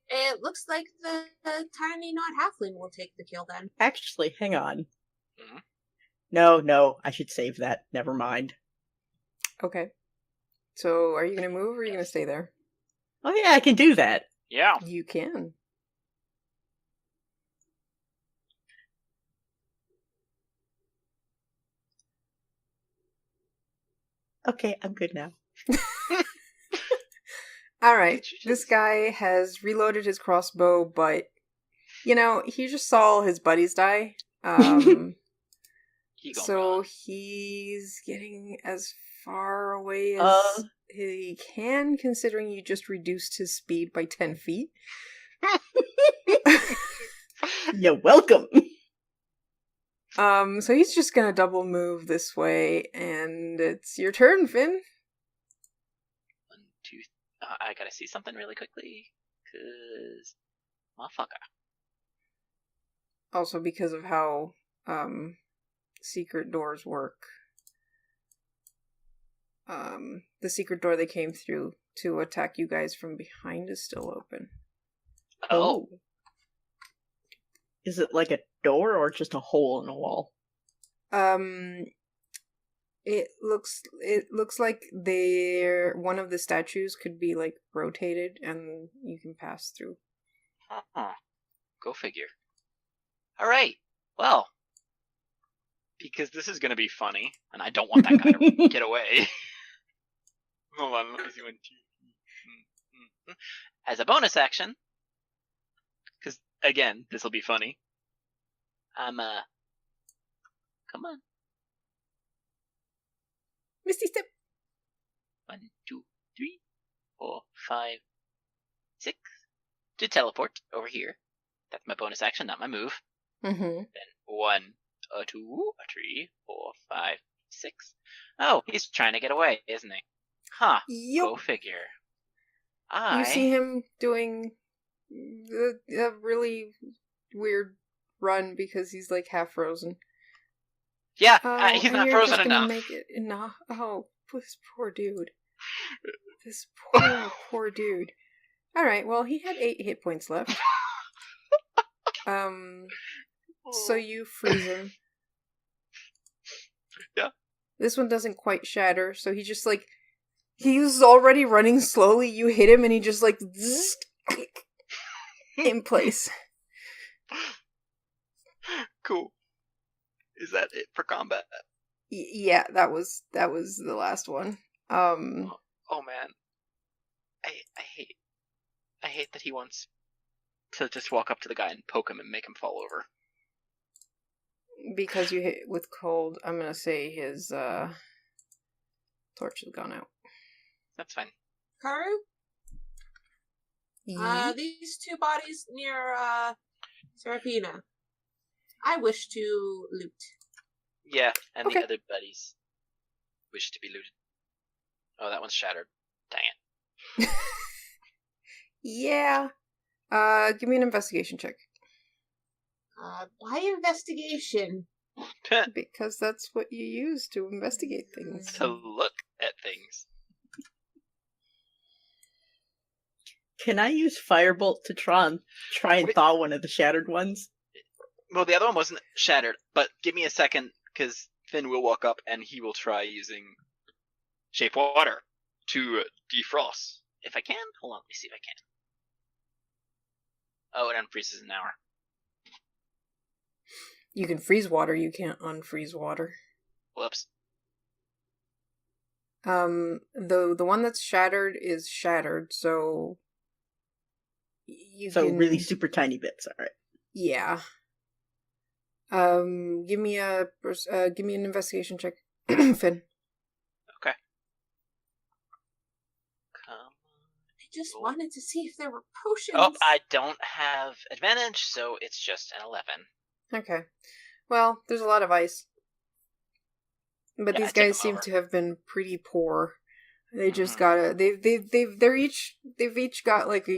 It looks like the tiny not halfling will take the kill then. Actually, hang on. Mhm. No, I should save that. Never mind. Okay. So, are you going to move or are you going to stay there? Oh yeah, I can do that. Yeah. You can. Okay, I'm good now. Alright, this guy has reloaded his crossbow, but, he just saw his buddies die. He gonna So run. he's getting as far away as he can, considering you just reduced his speed by 10 feet. You're welcome. So he's just gonna double move this way, and it's your turn, Finn. 1, 2. I gotta see something really quickly, cause motherfucker. Also because of how, secret doors work. The secret door they came through to attack you guys from behind is still open. Oh, Is it like a door or just a hole in a wall? It looks like one of the statues could be like rotated and you can pass through. Go figure. All right. Well, because this is gonna be funny, and I don't want that guy to get away. Hold on, let me see 1, 2. As a bonus action, because again, this will be funny. Come on. Misty Step! 1, 2, 3, 4, 5, 6. To teleport over here. That's my bonus action, not my move. Mm-hmm. Then 1, 2, 3, 4, 5, 6. Oh, he's trying to get away, isn't he? Huh. Yup. Go figure. You see him doing a really weird run because he's like half frozen. Yeah, and he's not you're frozen just gonna enough. Make it enough. Oh, this poor dude. This poor dude. Alright, well, he had 8 hit points left. So you freeze him. Yeah. This one doesn't quite shatter, so he just like... He's already running slowly, you hit him, and he just like... zzz, in place. Cool. Is that it for combat? Yeah, that was the last one. Oh man. I hate that he wants to just walk up to the guy and poke him and make him fall over. Because you hit with cold, I'm gonna say his torch has gone out. That's fine. Karu? These two bodies near Serafina. I wish to loot. Yeah, and Okay. the other buddies wish to be looted. Oh, that one's shattered. Dang it. Yeah. Give me an investigation check. Why investigation? Because that's what you use to investigate things. To look at things. Can I use Firebolt to try and Wait. thaw one of the shattered ones? Well, the other one wasn't shattered, but give me a second, because Finn will walk up and he will try using Shape Water to defrost. If I can? Hold on, let me see if I can. Oh, it unfreezes an hour. You can freeze water, you can't unfreeze water. Whoops. The one that's shattered is shattered, so you So can... really super tiny bits, alright. Yeah. Give me an investigation check, Finn. Okay. Come. I just wanted to see if there were potions. Oh, I don't have advantage, so it's just an 11. Okay. Well, there's a lot of ice. But Yeah, these I tip guys 'em seem over. to have been pretty poor. They just Mhm. gotta... They've each got like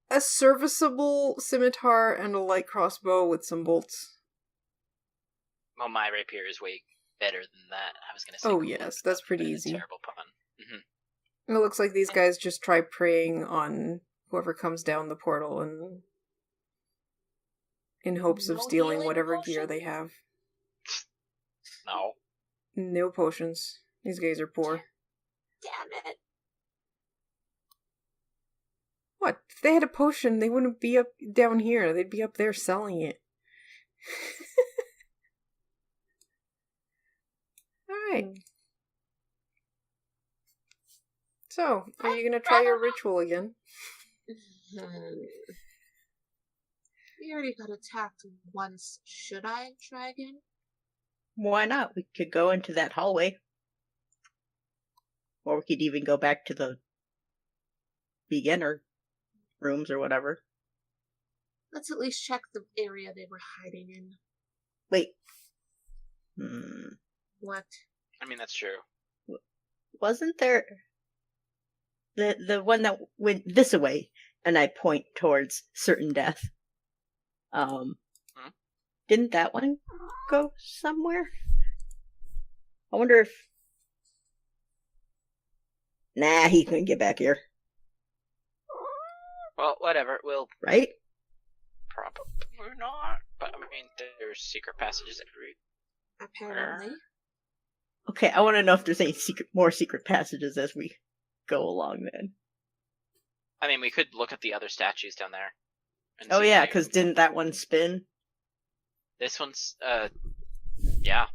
a serviceable scimitar and a light crossbow with some bolts. Well, my rapier is way better than that. I was going to say Oh, cool, yes, but that's pretty a easy. terrible pun. It looks like these guys just try preying on whoever comes down the portal and in hopes of No stealing healing whatever gear potions? they have. No. No potions. These guys are poor. Damn it. What? If they had a potion, they wouldn't be up down here. They'd be up there selling it. Alright. So, are you gonna try your ritual again? We already got attacked once. Should I try again? Why not? We could go into that hallway. Or we could even go back to the beginner rooms or whatever. Let's at least check the area they were hiding in. Wait. What? I mean, that's true. Wasn't there the one that went this way, and I point towards certain death. Didn't that one go somewhere? I wonder if... Nah, he couldn't get back here. Well, whatever. We'll Right? probably not. But, I mean, there's secret passages everywhere. Apparently. Okay, I want to know if there's any more secret passages as we go along then. I mean, we could look at the other statues down there. and Oh see if yeah, they- because didn't that one spin? This one's, yeah.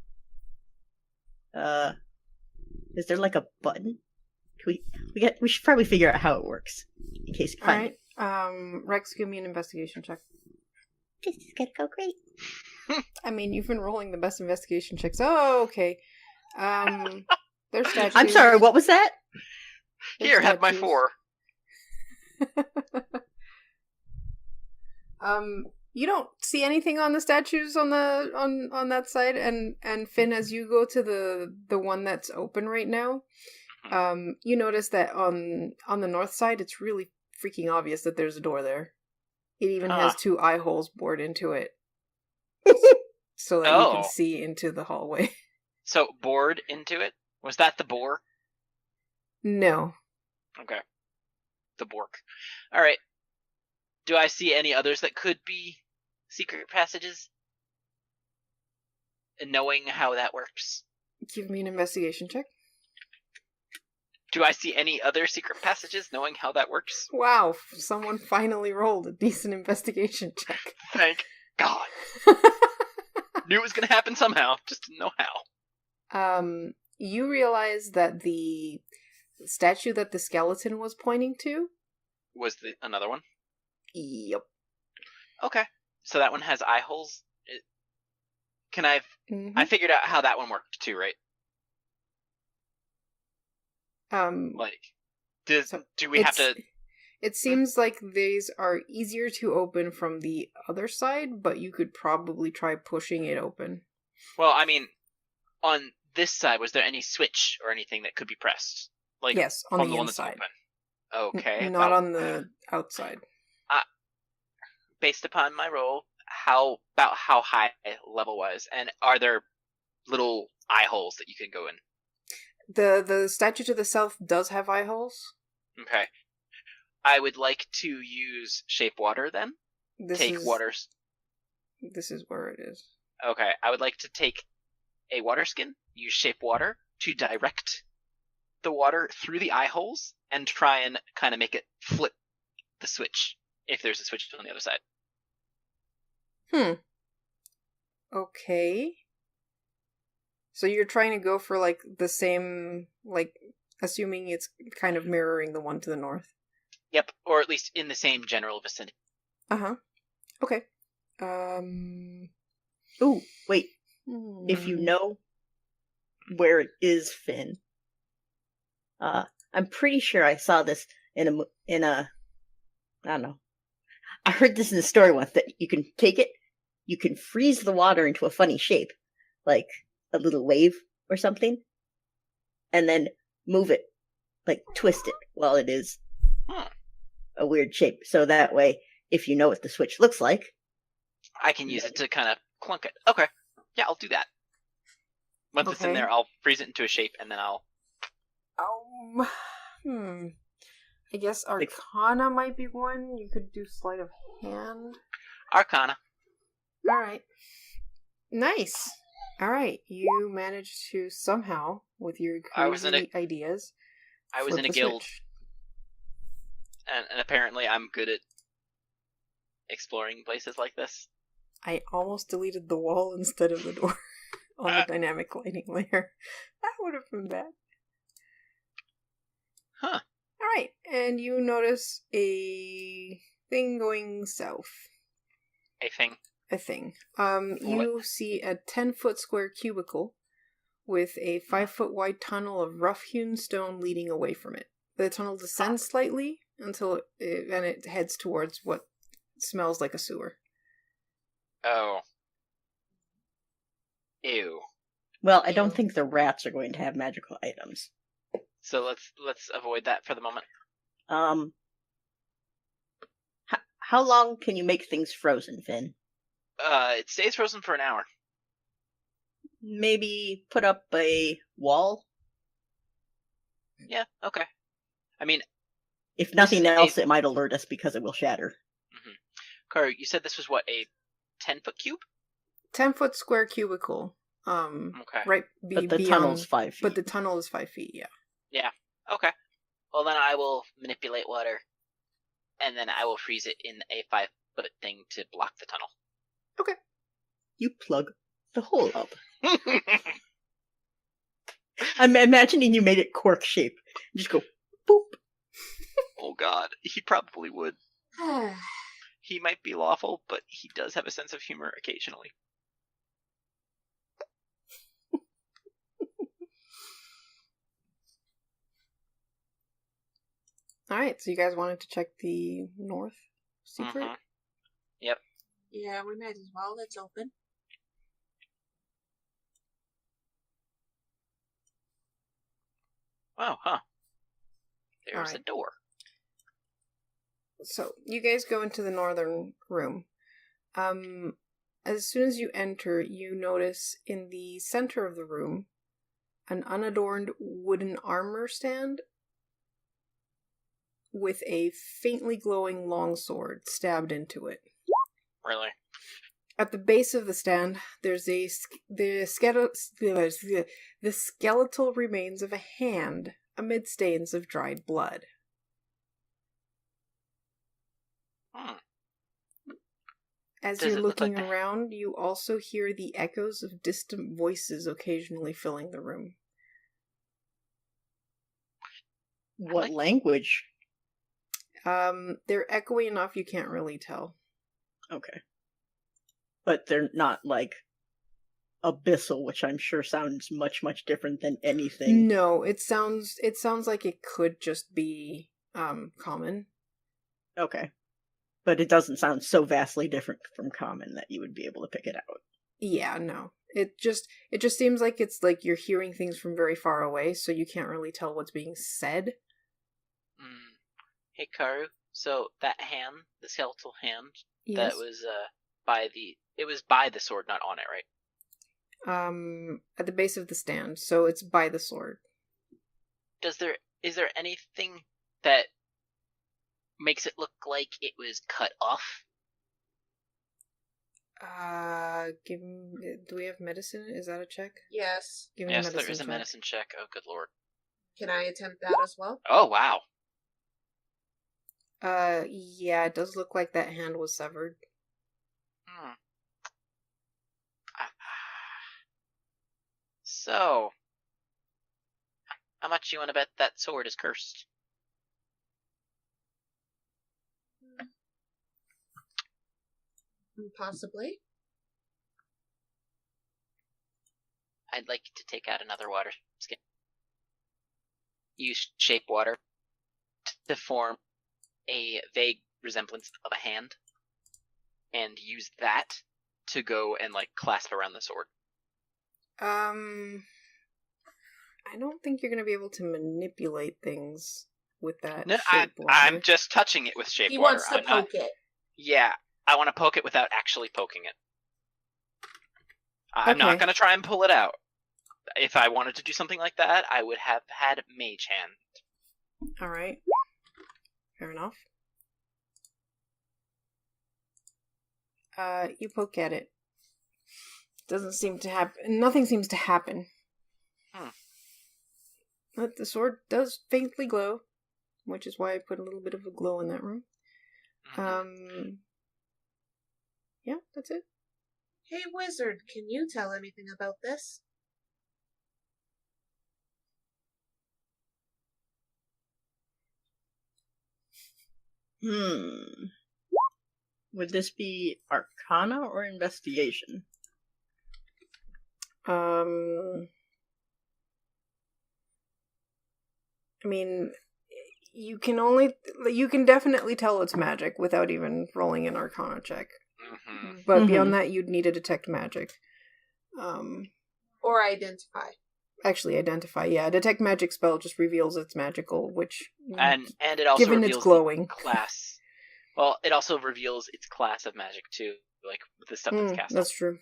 Is there like a button? We should probably figure out how it works in case you find it. Alright, Rex, give me an investigation check. This is gonna go great. I mean, you've been rolling the best investigation checks. Oh, okay. There's statues. I'm sorry, what was that? There's Here, have my statues. 4. You don't see anything on the statues on the on that side, and Finn, as you go to the one that's open right now, you notice that on the north side, it's really freaking obvious that there's a door there. It even has 2 eye holes bored into it, so that you can see into the hallway. So, bored into it? Was that the boar? No. Okay. The bork. Alright. Do I see any others that could be secret passages? And knowing how that works. Give me an investigation check. Do I see any other secret passages knowing how that works? Wow, someone finally rolled a decent investigation check. Thank God. Knew it was going to happen somehow, just didn't know how. You realize that the statue that the skeleton was pointing to? Was another one? Yep. Okay. So that one has eye holes? Can I... Mm-hmm. I figured out how that one worked too, right? Like, do we have to... It seems like these are easier to open from the other side, but you could probably try pushing it open. Well, I mean, on this side, was there any switch or anything that could be pressed? Like, yes, on from the one that's inside. open. Okay. Not on the outside. Based upon my roll, how high level was, and are there little eye holes that you can go in? The statue to the south does have eye holes. Okay. I would like to use shape water then. Take waters. This is where it is. Okay, I would like to take a water skin, use shape water to direct the water through the eye holes, and try and kind of make it flip the switch, if there's a switch on the other side. Okay. So you're trying to go for, like, the same, like, assuming it's kind of mirroring the one to the north. Yep, or at least in the same general vicinity. Uh-huh. Okay. Ooh, wait. If you know where it is, Finn, I'm pretty sure I saw this in a I don't know. I heard this in a story once that you can take it, you can freeze the water into a funny shape, like a little wave or something, and then move it, like twist it while it is a weird shape. So that way, if you know what the switch looks like, I can use it to kind of clunk it. Okay. Yeah, I'll do that. Once it's in there, I'll freeze it into a shape, and then I'll... I guess Arcana might be one. You could do Sleight of Hand. Arcana. Alright. Nice. Alright, you managed to somehow, with your crazy ideas, I was in a guild. And apparently I'm good at exploring places like this. I almost deleted the wall instead of the door on the dynamic lighting layer. That would have been bad. Huh. Alright, and you notice a thing going south. A thing? A thing. You see a 10-foot square cubicle with a 5-foot wide tunnel of rough-hewn stone leading away from it. The tunnel descends slightly until it heads towards what smells like a sewer. Oh. Ew. Well, I don't think the rats are going to have magical items. So let's avoid that for the moment. How long can you make things frozen, Finn? It stays frozen for an hour. Maybe put up a wall? Yeah, okay. I mean... If nothing else, it might alert us because it will shatter. Mm-hmm. Karu, you said this was what, a 10-foot cube? 10-foot square cubicle. Okay. Right but the beyond, tunnel's 5 feet. But the tunnel is 5 feet, yeah. Yeah, okay. Well, then I will manipulate water, and then I will freeze it in a 5-foot thing to block the tunnel. Okay. You plug the hole up. I'm imagining you made it cork shape. You just go, boop. Oh god, he probably would. He might be lawful, but he does have a sense of humor occasionally. Alright, so you guys wanted to check the north secret? Mm-hmm. Yep. Yeah, we might as well. It's open. Oh, huh. There's right. a door. So, you guys go into the northern room. As soon as you enter, you notice in the center of the room an unadorned wooden armor stand with a faintly glowing longsword stabbed into it. Really? At the base of the stand, there's the skeletal remains of a hand amid stains of dried blood. As you're looking around, you also hear the echoes of distant voices occasionally filling the room. What language? They're echoey enough you can't really tell. Okay. But they're not, like, abyssal, which I'm sure sounds much, much different than anything. No, it sounds like it could just be, common. Okay. But it doesn't sound so vastly different from common that you would be able to pick it out. Yeah, no. It just seems like it's like you're hearing things from very far away, so you can't really tell what's being said. Hey, Karu, so that hand, the skeletal hand, yes. That was it was by the sword, not on it, right? At the base of the stand, so it's by the sword. Is there anything that makes it look like it was cut off? Do we have medicine? Is that a check? Yes. Yes, there is a medicine check. Oh, good lord. Can I attempt that as well? Oh, wow. Yeah, it does look like that hand was severed. So, how much you want to bet that sword is cursed? Possibly. I'd like to take out another water skin. Use shape water to form a vague resemblance of a hand, and use that to go and clasp around the sword. I don't think you're going to be able to manipulate things with that. No, shape water. I'm just touching it with shape He water. wants to poke it. Yeah, I want to poke it without actually poking it. I'm not going to try and pull it out. If I wanted to do something like that, I would have had Mage Hand. Alright. Fair enough. You poke at it. Doesn't seem to happen. Nothing seems to happen. But the sword does faintly glow, which is why I put a little bit of a glow in that room. Yeah, that's it. Hey, wizard, can you tell anything about this? Would this be Arcana or Investigation? I mean, you can definitely tell it's magic without even rolling an Arcana check. But beyond that, you'd need to detect magic. Or identify. Actually, identify. Yeah, detect magic spell just reveals it's magical, which and it also given reveals it's glowing the class. Well, it also reveals its class of magic too, with the stuff that's cast. That's true.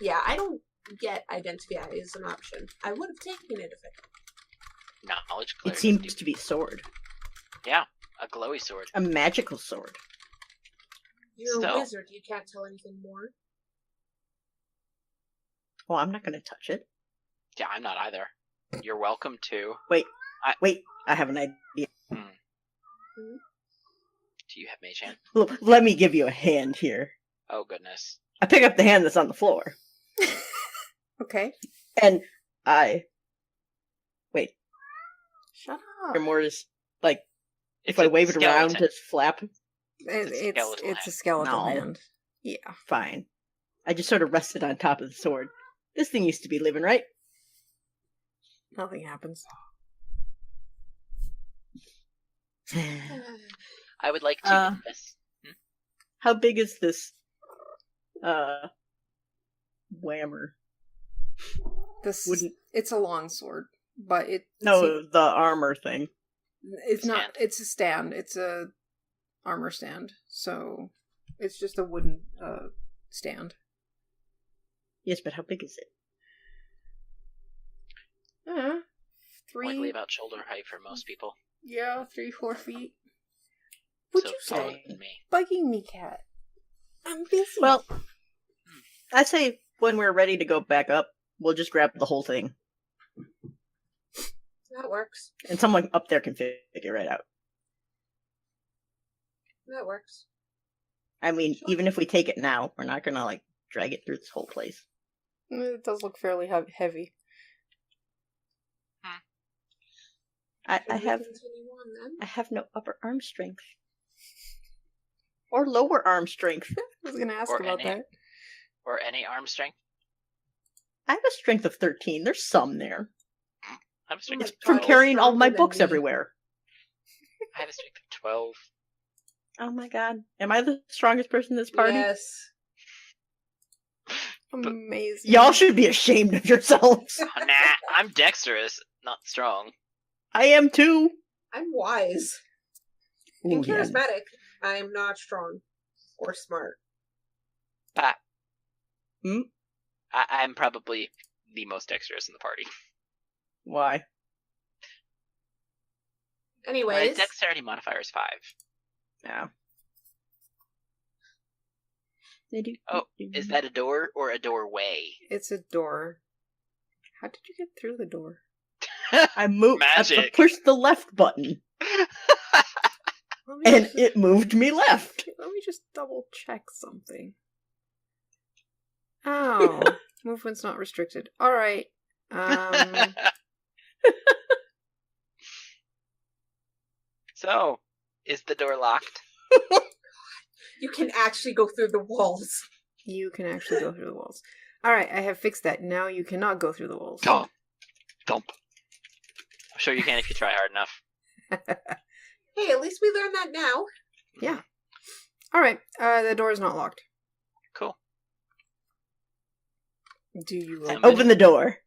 Yeah, I don't get identify as an option. I would have taken it if it. Knowledge. It seems to be sword. Yeah, a glowy sword. A magical sword. You're a wizard. You can't tell anything more. Well, I'm not going to touch it. Yeah, I'm not either. You're welcome to. Wait, I have an idea. Do you have Mage Hand? Let me give you a hand here. Oh, goodness. I pick up the hand that's on the floor. Okay. And wait. Shut up. Or more just, if I wave it around, just flap. It's a skeletal hand. Yeah. Fine. I just sort of rested on top of the sword. This thing used to be living, right? Nothing happens. I would like to this. How big is this whammer? It's a long sword, but the armor thing. It's not. It's a stand. It's a armor stand. So it's just a wooden stand. Yes, but how big is it? 3. Likely about shoulder height for most people. Yeah, 3-4 feet. What'd you say? Me. Bugging me, cat. I'm busy. Well, I'd say when we're ready to go back up, we'll just grab the whole thing. That works. And someone up there can figure it out. That works. I mean, even if we take it now, we're not gonna, drag it through this whole place. It does look fairly heavy. I have no upper arm strength. Or lower arm strength. I was gonna ask about that. Or any arm strength? I have a strength of 13. There's some there. I have a strength It's of from 12. carrying all my books everywhere. I have a strength of 12. Oh my god. Am I the strongest person in this party? Yes. Amazing. Y'all should be ashamed of yourselves. Nah, I'm dexterous, not strong. I am too. I'm wise. Ooh, And charismatic. I am not strong. Or smart. I'm probably the most dexterous in the party. Why? Anyways. My dexterity modifier is 5. Yeah. Oh, is that a door or a doorway? It's a door. How did you get through the door? I moved. Magic. I pushed the left button, and it moved me left. Let me just double check something. Oh, movement's not restricted. All right. So, Is the door locked? You can actually go through the walls. You can actually go through the walls. Alright, I have fixed that. Now you cannot go through the walls. Dump. I'm sure you can if you try hard enough. Hey, at least we learned that now. Yeah. Alright, the door is not locked. Cool. Do you Open the door.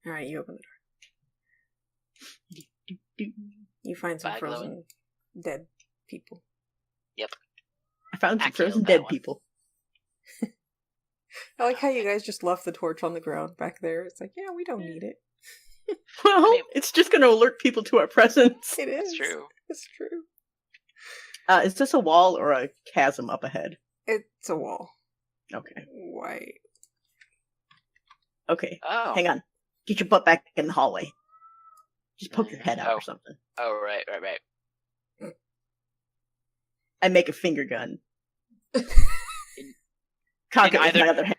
Alright, you open the door. You find some Bag frozen load. dead people. Yep. I found some I killed frozen that dead one. people. I like how you guys just left the torch on the ground back there. It's like, yeah, we don't need it. Well, I mean- it's just going to alert people to our presence. It is. It's true. It's true. Is this a wall or a chasm up ahead? It's a wall. Okay. Why? Okay. Oh. Hang on. Get your butt back in the hallway. Just poke your head out Oh. or something. Oh, right. I make a finger gun. In Cock it with either- my other hand.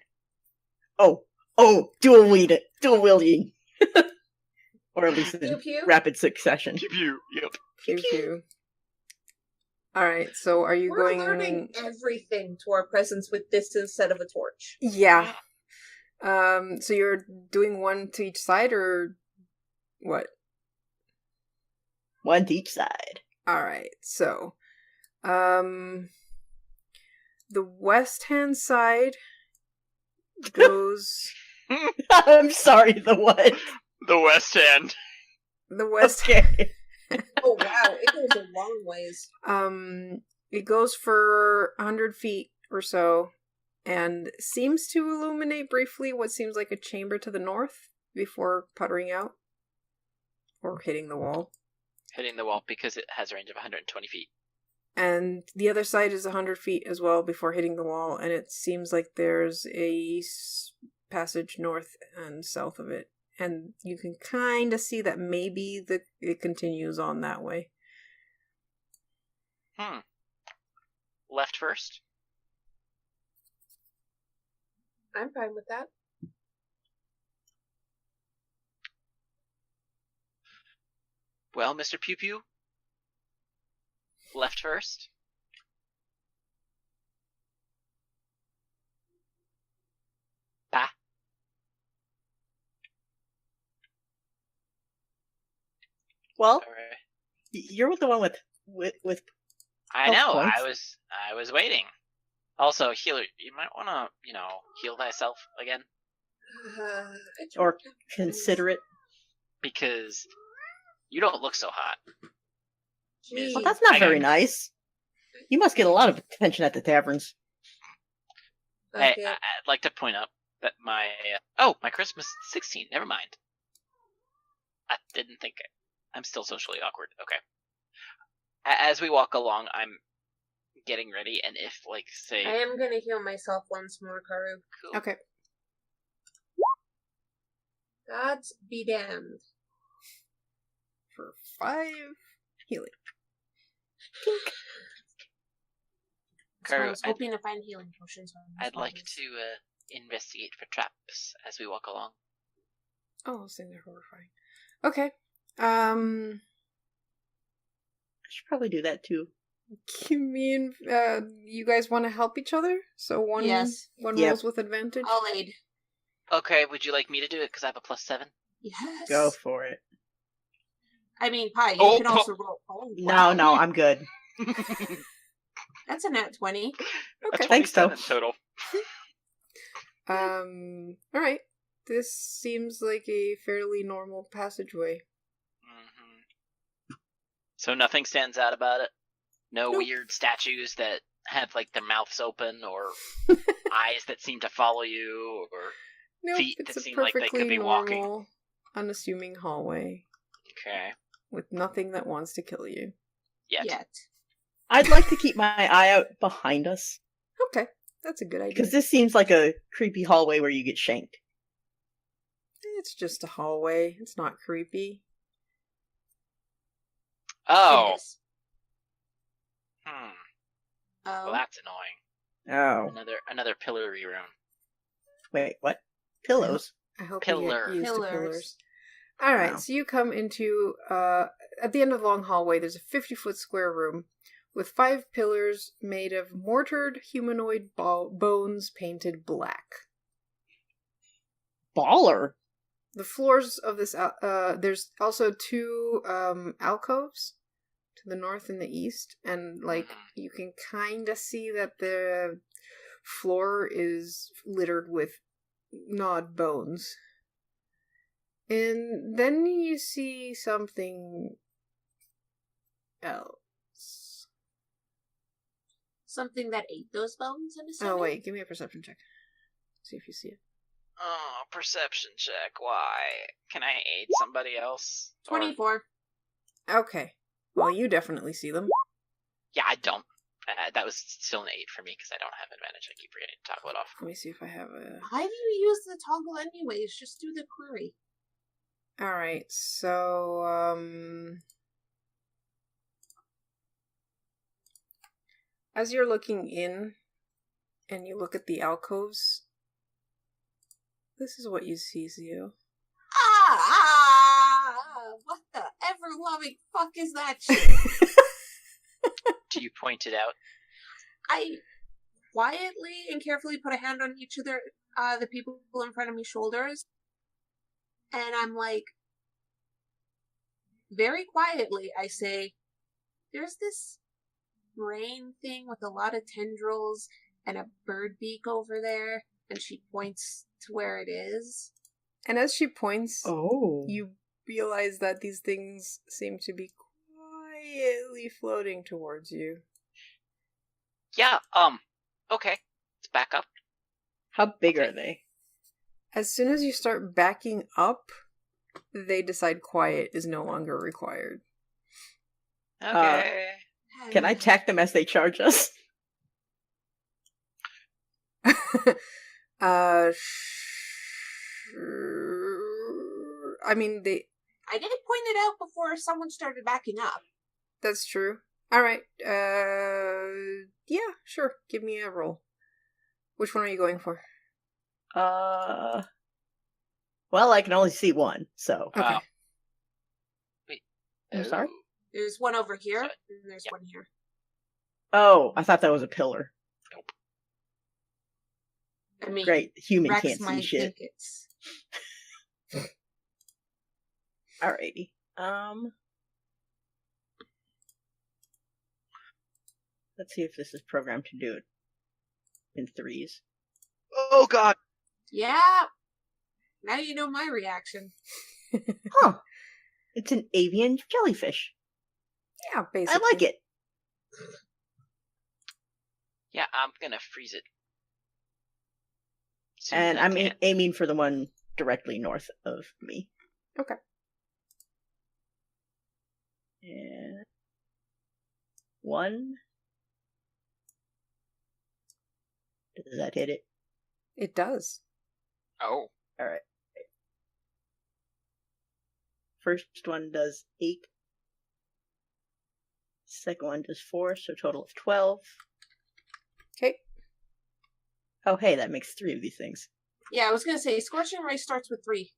Oh, dual wielding. Or at least in Pew pew. rapid succession. Yep. Pew pew. Alright, so are you We're going... learning everything to our presence with this instead of a torch. Yeah. So you're doing one to each side, or what? One to each side. Alright, so... The west-hand side goes... I'm sorry, the what? The West Hand. The west... Okay. Oh wow, it goes a long ways. It goes for 100 feet or so, and seems to illuminate briefly what seems like a chamber to the north before puttering out. Or hitting the wall. Hitting the wall because it has a range of 120 feet. And the other side is 100 feet as well before hitting the wall, and it seems like there's a passage north and south of it. And you can kind of see that maybe it continues on that way. Left first. I'm fine with that. Well, Mr. Pew Pew. Left first. Bah. Well, All right. you're the one with I Health know. points. I was waiting. Also, healer, you might want to, heal thyself again I don't or have to. consider it. because you don't look so hot. Gee. Well, that's not I got- very nice. You must get a lot of attention at the taverns. Hey, Okay. I'd like to point out that my Christmas 16. Never mind. I didn't think it. I'm still socially awkward. Okay. As we walk along, I'm getting ready, and if, say, I am gonna heal myself once more, Karu. cool. Okay. Gods be damned. For 5 healing. So I Karu, was hoping to find healing potions. I'd like to investigate for traps as we walk along. Oh, I was saying they're horrifying. Okay. I should probably do that too. You mean, you guys want to help each other? So one Yes. one Yep. rolls with advantage? I'll aid. Okay, would you like me to do it because I have a +7? Yes. Go for it. I mean, Pi, you Oh, can also roll. Oh, No, I'm good. That's a nat 20. Okay. Thanks, though. 27 total. Alright. This seems like a fairly normal passageway. So nothing stands out about it? No Nope. weird statues that have, their mouths open, or eyes that seem to follow you, or... Nope, Feet it's that a seem like they could perfectly be walking. normal, unassuming hallway Okay. with nothing that wants to kill you. Yet. I'd like to keep my eye out behind us, Okay, that's a good idea. because this seems like a creepy hallway where you get shanked. It's just a hallway. It's not creepy. Oh. It is. Hmm. Oh. Well, that's annoying. Oh. Another pillory room. Wait, what? Pillows? I hope Pillar. you get used to Pillars. pillars. Alright, Wow. so you come into a at the end of the long hallway, there's a 50-foot square room with 5 pillars made of mortared humanoid bones painted black. Baller. The floors of this, there's also 2 alcoves to the north and the east, and like you can kind of see that the floor is littered with gnawed bones. And then you see something else. Something that ate those bones, I'm assuming? Oh wait, give me a perception check. See if you see it. Oh, perception check. Why? Can I aid somebody else? 24. Okay. Well, you definitely see them. Yeah, I don't. That was still an 8 for me because I don't have advantage. I keep forgetting to toggle it off. Let me see if I have a... Why do you use the toggle anyways? Just do the query. Alright, so, as you're looking in, and you look at the alcoves, this is what you see, Zio. What the ever-loving fuck is that shit? Do you point it out? I quietly and carefully put a hand on each of the people in front of me shoulders, and I'm like, very quietly, I say, there's this brain thing with a lot of tendrils and a bird beak over there, and she points to where it is. And as she points, Oh. you realize that these things seem to be quietly floating towards you. Yeah, okay. Let's back up. How big are they? As soon as you start backing up, they decide quiet is no longer required. Okay. Can I attack them as they charge us? I mean, I did point it out before someone started backing up. that's true. Alright, yeah, sure. Give me a roll. Which one are you going for? Well, I can only see one, so. Okay. Wait. I'm sorry? There's one over here, Sorry. and there's Yep. one here. Oh, I thought that was a pillar. I mean, Great, human Rex can't see might shit. think it's... Alrighty. Let's see if this is programmed to do it in 3s. Oh god! Yeah! Now you know my reaction. Huh. It's an avian jellyfish. Yeah, basically. I like it. Yeah, I'm gonna freeze it. Soon And as I I'm can. aiming for the one directly north of me. Okay. And 1. Does that hit it? It does. Oh. Alright. First one does 8. Second one does 4, so a total of 12. Okay. Oh, hey, that makes 3 of these things. Yeah, I was gonna say, Scorching Ray starts with 3.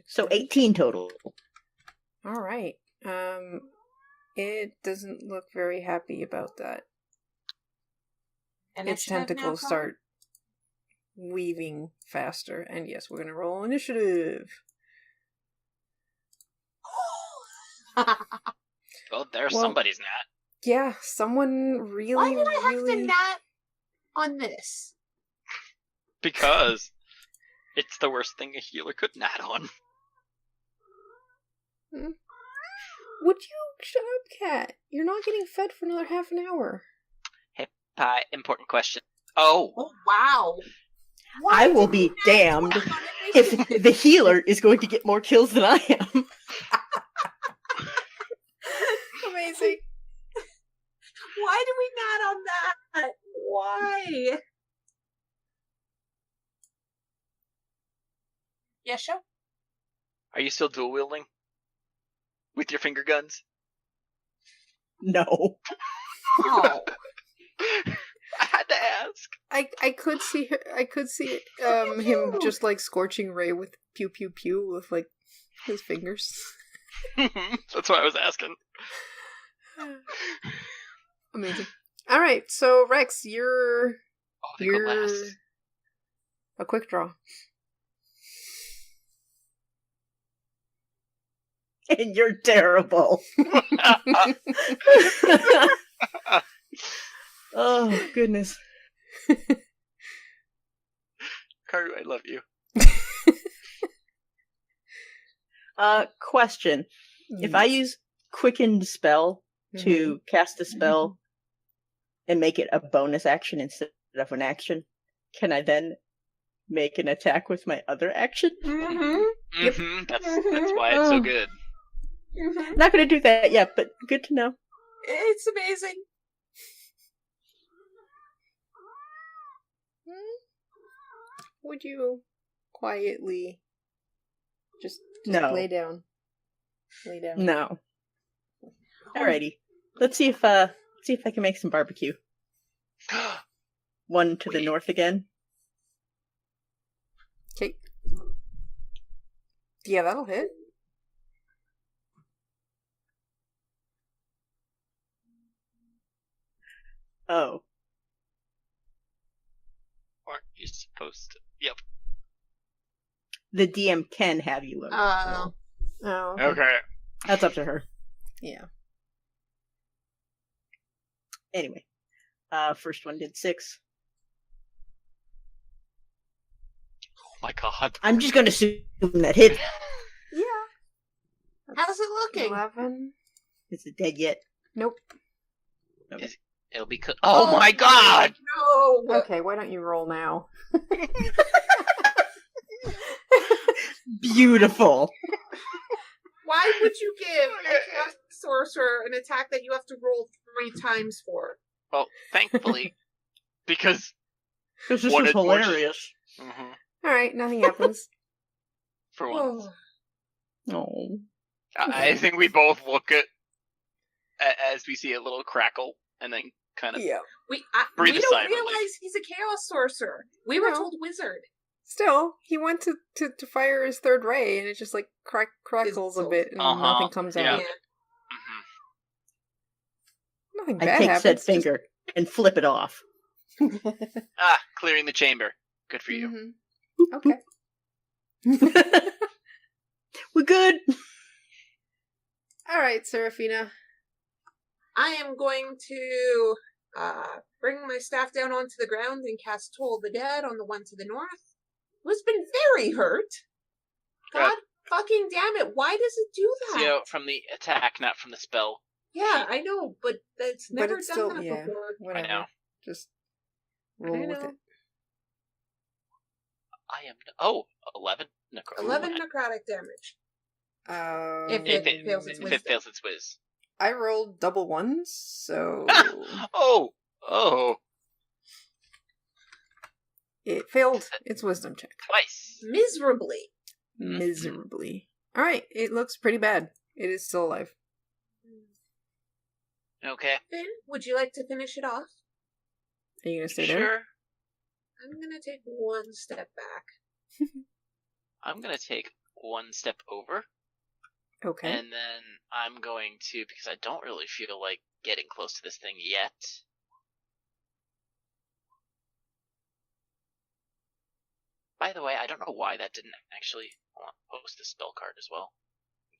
So 18 total. Alright. It doesn't look very happy about that. Its Initiative now, tentacles Connor? start weaving faster. And yes, we're gonna roll initiative. Well, there's Well- somebody's nat. Yeah, someone really, Why did I have really... to nat on this? Because it's the worst thing a healer could nat on. Would you shut up, cat? You're not getting fed for another half an hour. Hey, Pie, important question. Oh! Oh, wow. I will be damned if the healer is going to get more kills than I am. Amazing. Why do we not on that? Why? Yeah, sure. Are you still dual wielding? With your finger guns? No. Oh. I had to ask. I could see her, him just like scorching Ray with pew pew pew with like his fingers. That's why I was asking. Amazing. All right, so Rex, you're They go last. a quick draw. And you're terrible. Oh, goodness. Karu, I love you. Question. If I use Quickened Spell to cast a spell and make it a bonus action instead of an action, can I then make an attack with my other action? Mm-hmm. That's why it's so good. Not going to do that yet, but good to know. It's amazing. Would you quietly just No. lay down? Lay down. No. Alrighty. Let's see if I can make some barbecue. One to the north again. Okay. Yeah, that'll hit. Oh. Aren't you supposed to? Yep. The DM can have you load. Oh. Oh. Okay. That's up to her. Yeah. Anyway. First one did 6. Oh my god. I'm just gonna assume that hit. Yeah. How's it looking? 11. Is it dead yet? Nope. It'll be. Oh my god! No! Okay, why don't you roll now? Beautiful. Why would you give a chaos sorcerer an attack that you have to roll 3 times for? Well, thankfully, because This is Wanted more- hilarious. Alright, nothing happens. for once, Oh. I think we both look at as we see a little crackle, and then kind of. Yeah. We Breathe a sigh don't of relief. realize he's a chaos sorcerer. We were No. told wizard. Still, he went to fire his third ray, and it just like crackles a bit, and nothing comes yeah. out. Mhm. Nothing I bad take happens. said just- finger and flip it off. Clearing the chamber. Good for you. Mhm. Okay. We're good. All right, Seraphina. I am going to bring my staff down onto the ground and cast Toll the Dead on the one to the north, who's been very hurt. God fucking damn it, why does it do that? So, from the attack, not from the spell. Yeah, I know, but that's But never it's done still, that yeah, before. whatever. I know. Just roll with know. it. I am. Oh, 11 necro. 11 necrotic damage. If If it fails its if wisdom. it fails its whiz. I rolled double ones, so Oh, it failed its wisdom check twice. Miserably. miserably. All right, it looks pretty bad. It is still alive. Okay, Finn, would you like to finish it off? Are you gonna stay there? sure. I'm gonna take 1 step back. I'm gonna take 1 step over, Okay. and then I'm going to, because I don't really feel like getting close to this thing yet. By the way, I don't know why that didn't actually. I want to post this spell card as well.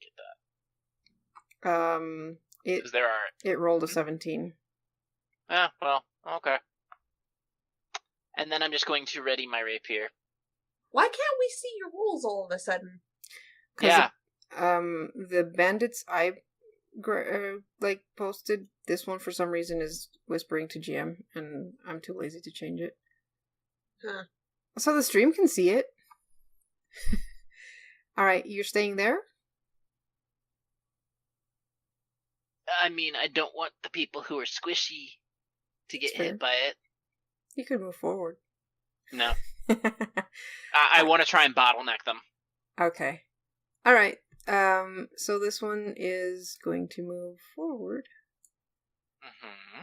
Get that. It Because there are. it rolled a 17. Well, okay. And then I'm just going to ready my rapier. Why can't we see your rolls all of a sudden? 'Cause Yeah. The bandits I posted, this one for some reason is whispering to GM, and I'm too lazy to change it. Huh. So the stream can see it. All right, you're staying there? I mean, I don't want the people who are squishy to get That's fair. hit by it. You could move forward. No. I want to try and bottleneck them. Okay. All right. So this one is going to move forward Mm-hmm.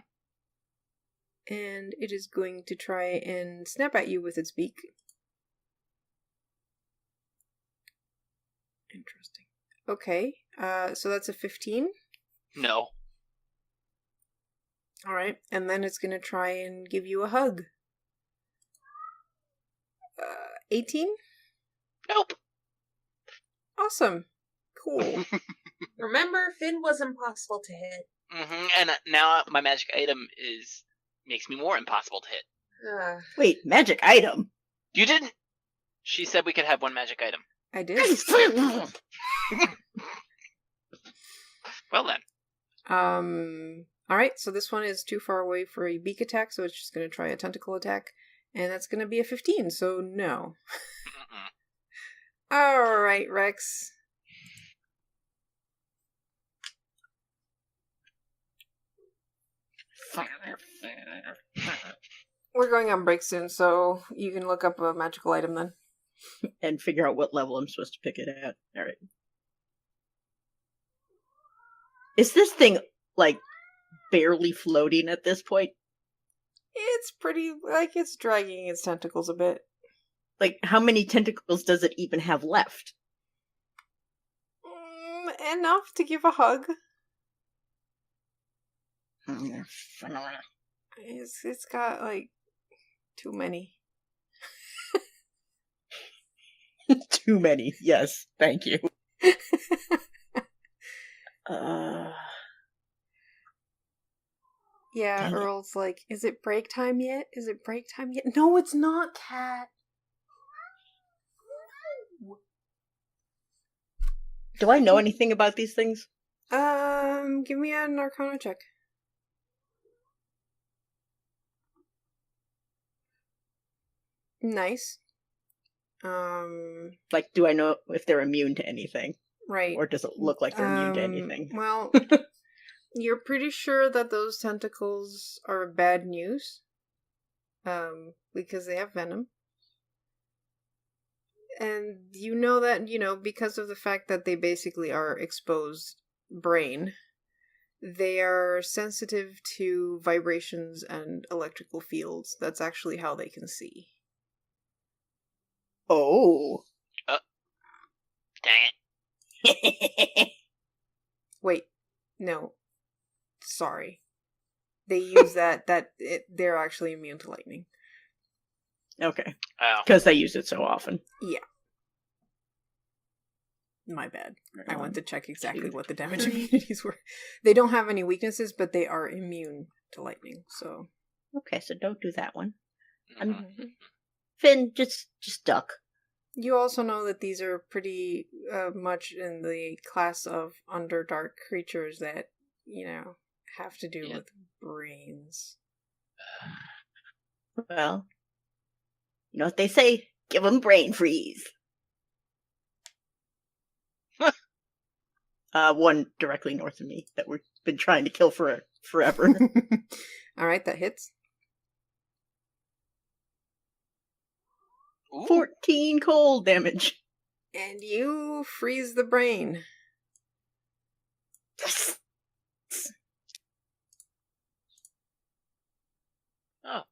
And it is going to try and snap at you with its beak. Interesting. Okay, so that's a 15. No. Alright, and then it's gonna try and give you a hug. 18? Nope. Awesome. Cool. Remember, Finn was impossible to hit. And now my magic item makes me more impossible to hit. Wait, magic item? You didn't. She said we could have one magic item. I did. Well then. Alright, so this one is too far away for a beak attack, so it's just gonna try a tentacle attack. And that's gonna be a 15, so no. Alright, Rex. We're going on break soon, so you can look up a magical item then. And figure out what level I'm supposed to pick it at. Alright. Is this thing, like, barely floating at this point? It's pretty, like, it's dragging its tentacles a bit. Like, how many tentacles does it even have left? Enough to give a hug. It's got, like, too many. Too many, yes, thank you. Yeah, Dang it. Earl's like, is it break time yet? Is it break time yet? No, it's not, Cat. Do I know anything about these things? Give me an Arcana check. Nice. Like, do I know if they're immune to anything? Right. Or does it look like they're immune to anything? Well, you're pretty sure that those tentacles are bad news. Because they have venom. And you know that, because of the fact that they basically are exposed brain, they are sensitive to vibrations and electrical fields. That's actually how they can see. Oh. Dang it. Wait, no. Sorry. They use they're actually immune to lightning. Okay. Oh. Because they use it so often. Yeah. My bad. I went to check exactly what the damage immunities were. They don't have any weaknesses, but they are immune to lightning, so... Okay, so don't do that one. Mhm. Finn, just duck. You also know that these are pretty much in the class of Underdark creatures that, have to do with brains. Well, you know what they say? Give them brain freeze. One directly north of me that we've been trying to kill for forever. Alright, that hits. Ooh. 14 cold damage. And you freeze the brain. Oh.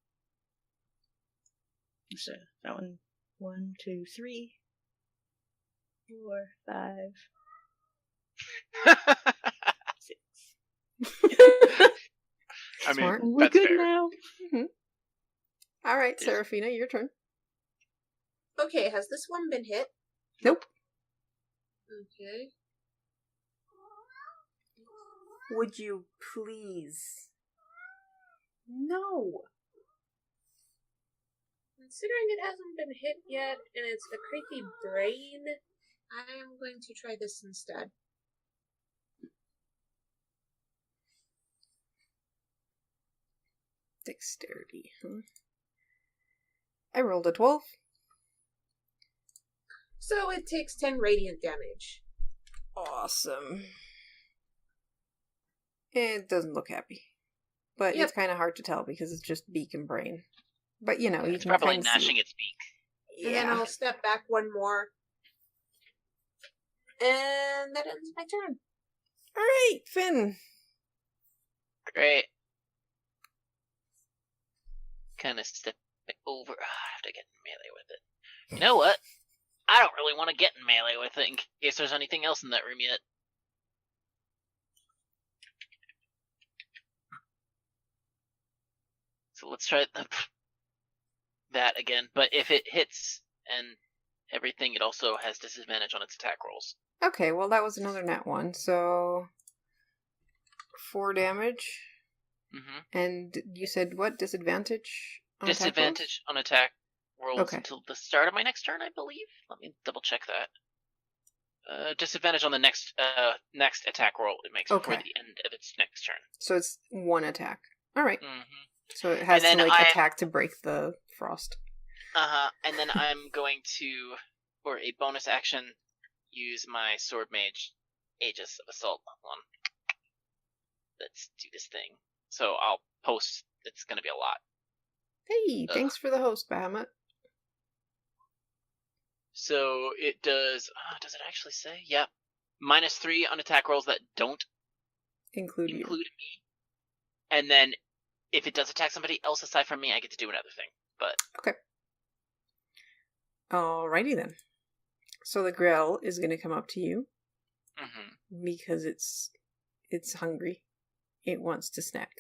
So that one, 1, 2, 3, 4, 5, 6. I mean, Smart. We're that's good fair. now. Alright, Yes. Seraphina, your turn. Okay, has this one been hit? Nope. Okay. Would you please? No. Considering it hasn't been hit yet, and it's a creepy brain, I am going to try this instead. Dexterity, huh? I rolled a 12. So it takes 10 radiant damage. Awesome. It doesn't look happy. But Yep. it's kind of hard to tell because it's just beak and brain. But you It's can probably kinda gnashing see. its beak. And then I'll step back one more. And that ends my turn. Alright, Finn. Great. kind of step over. I have to get in melee with it. You know what? I don't really want to get in melee with it in case there's anything else in that room yet. So let's try that again. But if it hits and everything, it also has disadvantage on its attack rolls. Okay, well that was another nat 1, so 4 damage. Mm-hmm. And you said what? Disadvantage? Disadvantage on attack rolls Okay. until the start of my next turn, I believe. Let me double check that. Disadvantage on the next attack roll it makes before Okay. the end of its next turn. So it's 1 attack. Alright. Mm-hmm. So it has to And then attack to break the frost. And then I'm going to, for a bonus action, use my Sword Mage Aegis of Assault one. Let's do this thing. So I'll post, it's going to be a lot. Hey, thanks for the host, Bahamut. So it does it actually say? Yep. -3 on attack rolls that don't Include include you. me. And then if it does attack somebody else aside from me, I get to do another thing. But Okay. Alrighty then. So the Grell is going to come up to you because it's hungry. It wants to snack.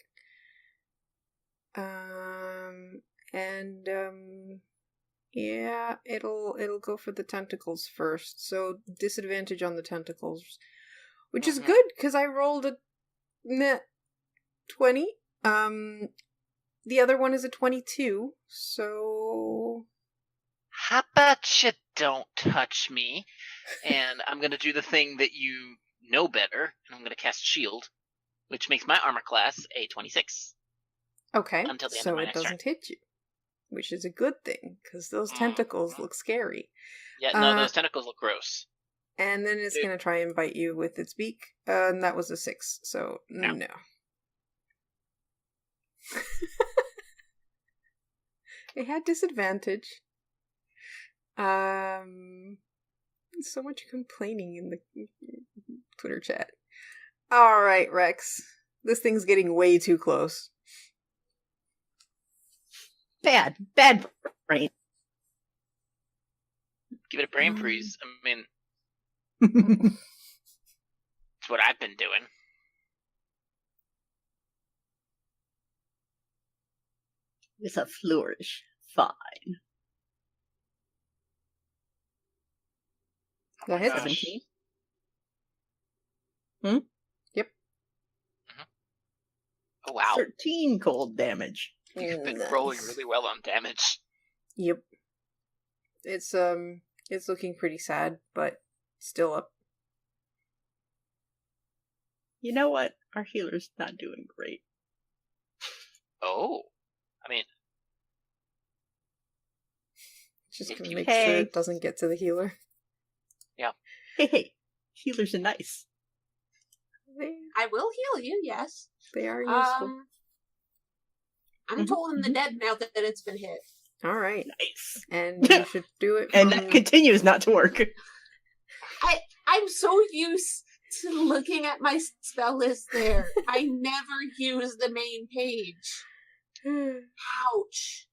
Yeah, it'll go for the tentacles first. So disadvantage on the tentacles, which is good because I rolled a net 20. The other one is a 22. So how about you don't touch me? And I'm gonna do the thing that you know better, and I'm gonna cast Shield, which makes my armor class a 26. okay, Until the end so of my it next turn. doesn't hit you, which is a good thing because those tentacles look scary. Yeah, no, those tentacles look gross. And then it's going to try and bite you with its beak, and that was a 6, so no. It had disadvantage. So much complaining in the Twitter chat. Alright, Rex. This thing's getting way too close. Bad brain. Give it a brain freeze. I mean, it's what I've been doing. With a flourish. Fine. That hits. 17. Yep. Oh, wow. 13 cold damage. You've been rolling really well on damage. Yep. It's looking pretty sad, but still up. You know what? Our healer's not doing great. Oh. I mean, Just If gonna you- make sure Hey. it doesn't get to the healer. Hey, healers are nice. I will heal you, yes. They are useful. I'm tolling the dead now that it's been hit. Alright. Nice. And you should do it And from... that continues not to work. I'm so used to looking at my spell list there. I never use the main page. Ouch.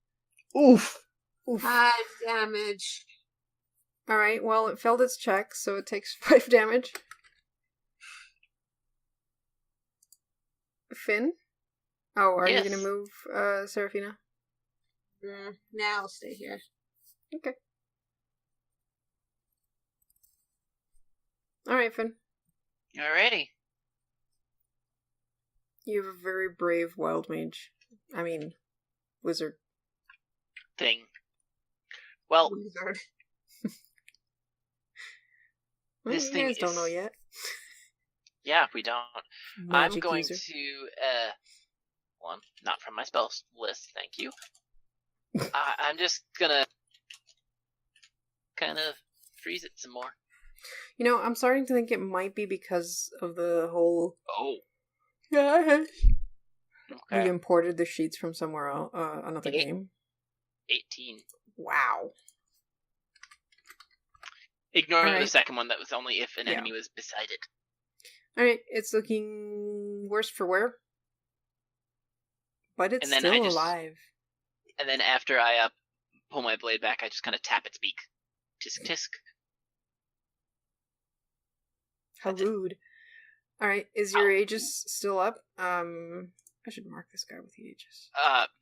Oof. 5 damage. Alright, well, it failed its check, so it takes 5 damage. Finn? Oh, are Yes. you gonna move, Seraphina? Now I'll stay here. Okay. Alright, Finn. alrighty. You have a very brave wild mage. I mean, wizard. Thing. Well, Wizard. Well, this you thing guys don't know is- yet. yeah, we don't. I'm Magic going user. to, one, not from my spell list, thank you. I'm just gonna kind of freeze it some more. You know, I'm starting to think it might be because of the whole... Oh, Yeah, we okay. imported the sheets from somewhere else, another Okay. game. 18. Wow. Ignoring the Alright. second one, that was only if an Yeah. enemy was beside it. Alright, it's looking worse for wear. But it's And then I still just- alive. And then after I pull my blade back, I just kind of tap its beak. Tisk tisk. How rude. Alright, is your Aegis still up? I should mark this guy with the Aegis.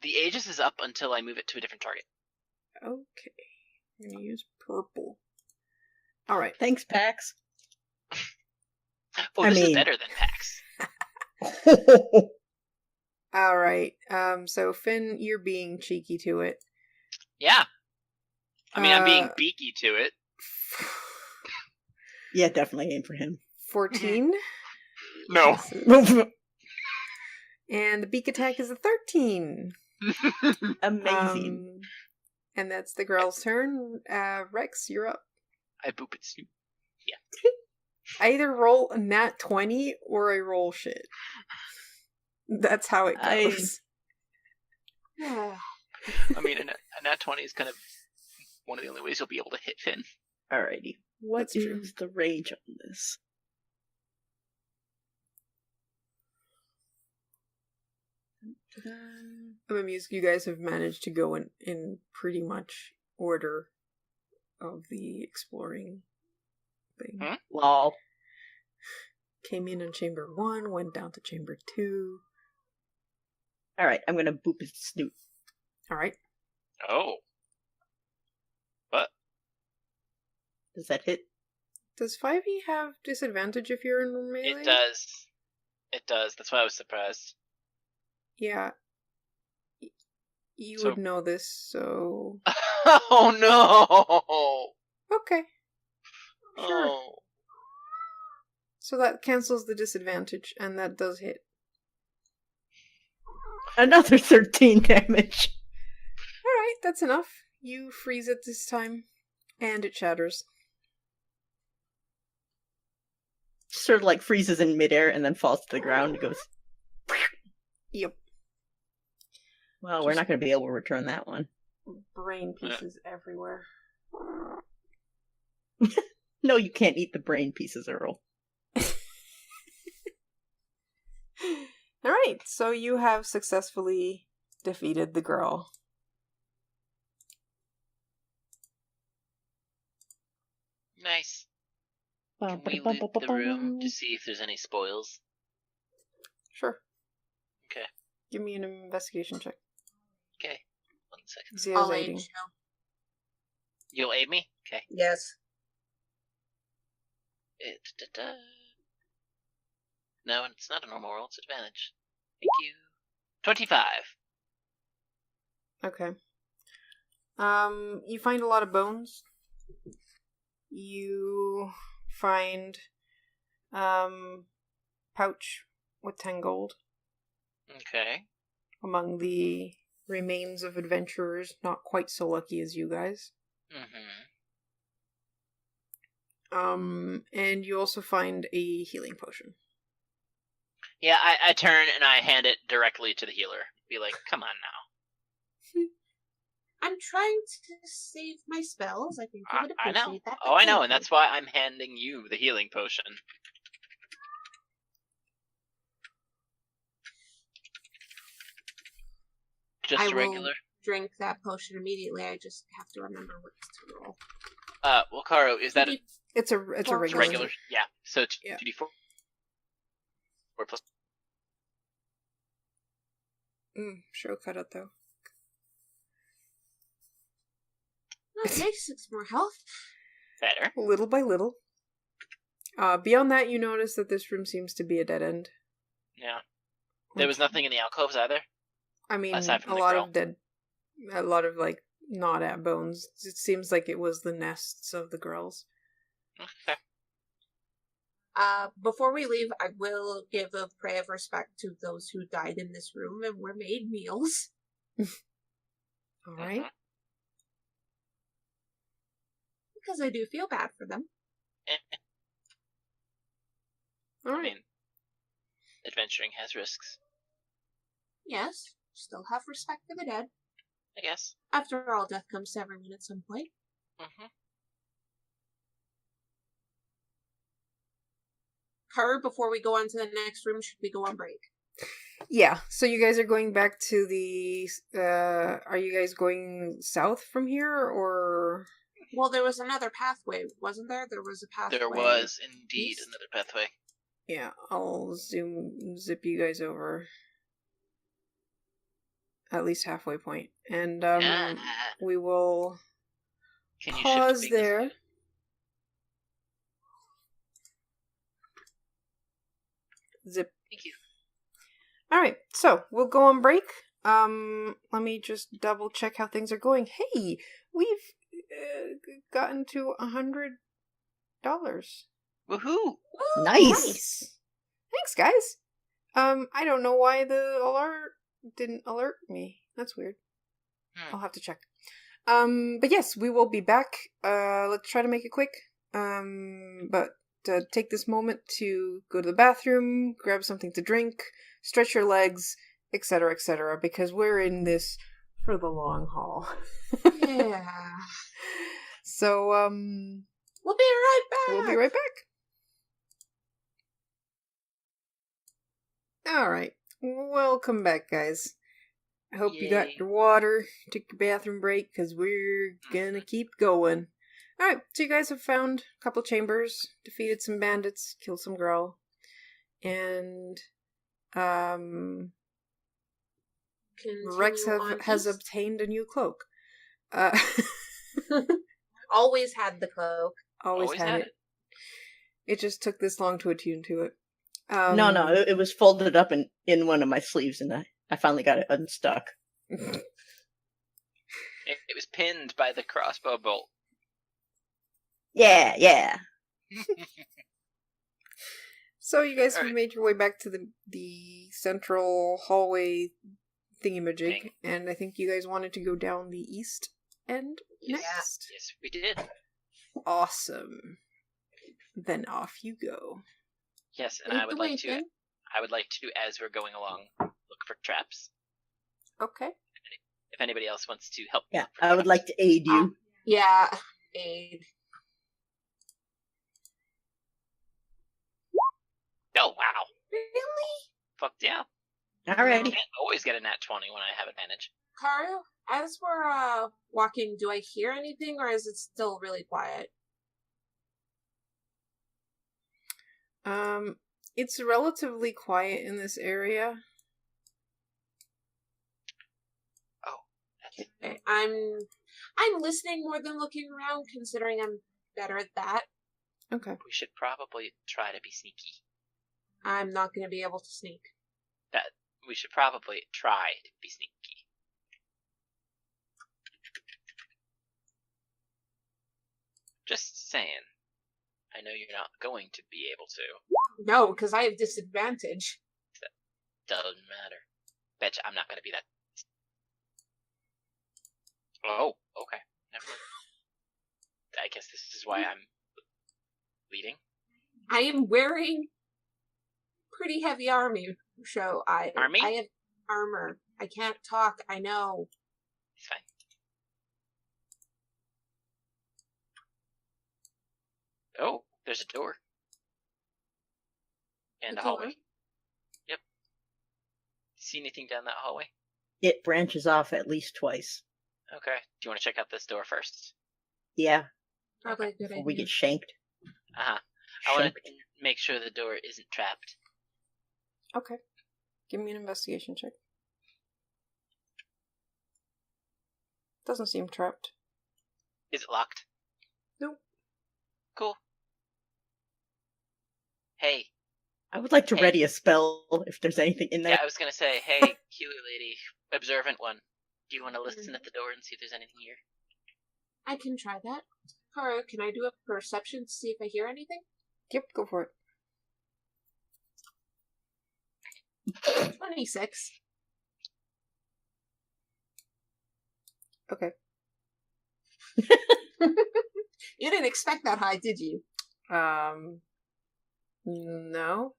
The Aegis is up until I move it to a different target. Okay. I'm gonna use purple. Alright. Thanks, Pax. Oh, this is better than Pax. Alright, so Finn, you're being cheeky to it. Yeah. I mean, I'm being beaky to it. Yeah, definitely aim for him. 14? No. And the beak attack is a 13. Amazing. And that's the girl's turn. Rex, you're up. I boop its snoot. Yeah. I either roll a nat 20 or I roll shit. That's how it goes. I mean, a nat 20 is kind of one of the only ways you'll be able to hit Finn. Alrighty. What is the range on this? I'm amused you guys have managed to go in pretty much order of the exploring thing. Hmm? Lol. Came in chamber 1, went down to chamber 2. Alright, I'm gonna boop his snoot. Alright. Oh. What? Does that hit? Does 5e have disadvantage if you're in melee? It does. It does. That's why I was surprised. Yeah. You would know this, so... Oh no! Okay. Sure. Oh. So that cancels the disadvantage, and that does hit. Another 13 damage. Alright, that's enough. You freeze it this time, and it shatters. Sort of like freezes in midair and then falls to the ground and goes... Yep. Well, we're not going to be able to return that one. Brain pieces everywhere. No, you can't eat the brain pieces, Earl. Alright, so you have successfully defeated the girl. Nice. Can we loot the room to see if there's any spoils? Sure. Okay. Give me an investigation check. Okay. 1 second. Zio's I'll aid aiding. you. You'll aid me? Okay. Yes. No, it's not a normal roll, it's advantage. Thank you. 25. Okay. You find a lot of bones. You find pouch with 10 gold Okay. among the remains of adventurers not quite so lucky as you guys. And you also find a healing potion. Yeah, I turn and I hand it directly to the healer. Be like, come on now. I'm trying to save my spells. I think you would I know. appreciate that. Oh, I know, and that's why I'm handing you the healing potion. Just I a regular. will drink that potion immediately. I just have to remember what to roll. Well, Karu, is that a It's a regular. regular? Yeah. So it's Yeah. 2d4. 4 plus. Sure, cut it though. Well, it makes 6 more health. Better. Little by little. Beyond that, you notice that this room seems to be a dead end. Yeah. There was nothing in the alcoves either? I mean, aside from a the lot girl. of dead, a lot of like not at bones. It seems like it was the nests of the girls. Okay. Before we leave, I will give a prayer of respect to those who died in this room and were made meals. All right. Because I do feel bad for them. All I right. mean, adventuring has risks, Yes, still have respect for the dead. I guess. After all, death comes to everyone at some point. Karu, before we go on to the next room, should we go on break? Yeah, so you guys are going back to the, are you guys going south from here, or? Well, there was another pathway, wasn't there? There was a pathway. There was indeed east? another pathway. Yeah, I'll zip you guys over. At least halfway point. And, we will Can you pause shift there. Zip. Thank you. Alright, so we'll go on break. Let me just double check how things are going. Hey, we've gotten to $100. Woohoo! Nice. Thanks, guys. I don't know why the alert didn't alert me. That's weird. I'll have to check. But yes, we will be back. Let's try to make it quick. But take this moment to go to the bathroom, grab something to drink, stretch your legs, etc., because we're in this for the long haul. Yeah. So, We'll be right back. we'll be right back. Alright. Welcome back, guys. I hope you got Yay. your water, took your bathroom break, because we're gonna keep going. Alright, so you guys have found a couple chambers, defeated some bandits, killed some Growl, and Rex Continue on has east. obtained a new cloak. Always had the cloak. Always had it. It just took this long to attune to it. No, it was folded up in one of my sleeves, and I finally got it unstuck. It was pinned by the crossbow bolt. Yeah. So you guys have Alright. made your way back to the central hallway thingamajig, Thing. and I think you guys wanted to go down the east end Yeah. next. Yes, we did. Awesome. Then off you go. Yes, and Lead I would the way, like to. Finn. I would like to, as we're going along, look for traps. Okay. If anybody else wants to help. Yeah, look for I would traps. like to aid you. Yeah. Aid. Oh wow! Really? Fuck yeah! I Alrighty. can't always get a nat 20 when I have advantage. Karu, as we're walking, do I hear anything or is it still really quiet? It's relatively quiet in this area. Oh, that's Okay, I'm listening more than looking around, considering I'm better at that. Okay. we should probably try to be sneaky. I'm not going to be able to sneak. We should probably try to be sneaky. Just saying. I know you're not going to be able to. No, because I have disadvantage. Doesn't matter. Betcha I'm not going to be that. Oh, okay. Never mind. I guess this is why I'm leading. I am wearing pretty heavy army, so Army? I have armor. I can't talk, I know. It's fine. Oh, there's a door. And a hallway. Yep. See anything down that hallway? It branches off at least twice. Okay. Do you want to check out this door first? Yeah, Probably a good before we idea. get shanked. Uh-huh. I want Shanked. to make sure the door isn't trapped. Okay. Give me an investigation check. Doesn't seem trapped. Is it locked? Nope. Cool. Hey. I would like to Hey. ready a spell if there's anything in there. Yeah, I was going to say, hey, Huey lady, observant one. Do you want to listen at the door and see if there's anything here? I can try that. Karu, can I do a perception to see if I hear anything? Yep, go for it. 26. Okay. You didn't expect that high, did you? No.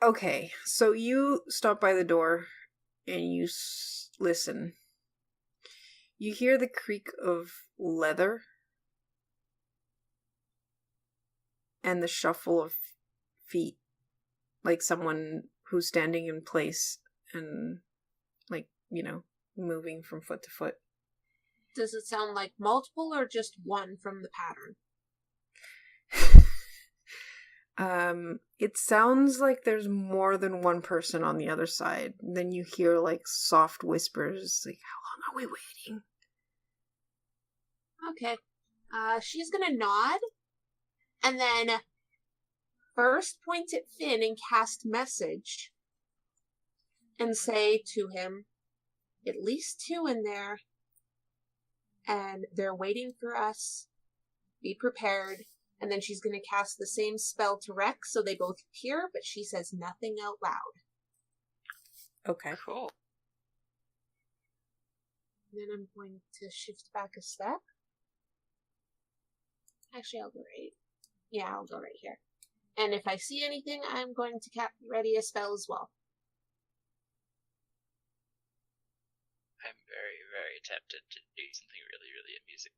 Okay, so you stop by the door and you listen. You hear the creak of leather and the shuffle of feet, like someone who's standing in place and, like, moving from foot to foot. Does it sound like multiple or just one from the pattern? It sounds like there's more than one person on the other side. Then you hear, like, soft whispers, like, how long are we waiting? Okay. She's gonna nod, and then first point at Finn and cast message, and say to him, at least 2 in there, and they're waiting for us. Be prepared. And then she's going to cast the same spell to Rex, so they both hear, but she says nothing out loud. Okay. Cool. And then I'm going to shift back a step. Actually, I'll go right. Yeah, I'll go right here. And if I see anything, I'm going to ready a spell as well. I'm very, very tempted to do something really, really amusing.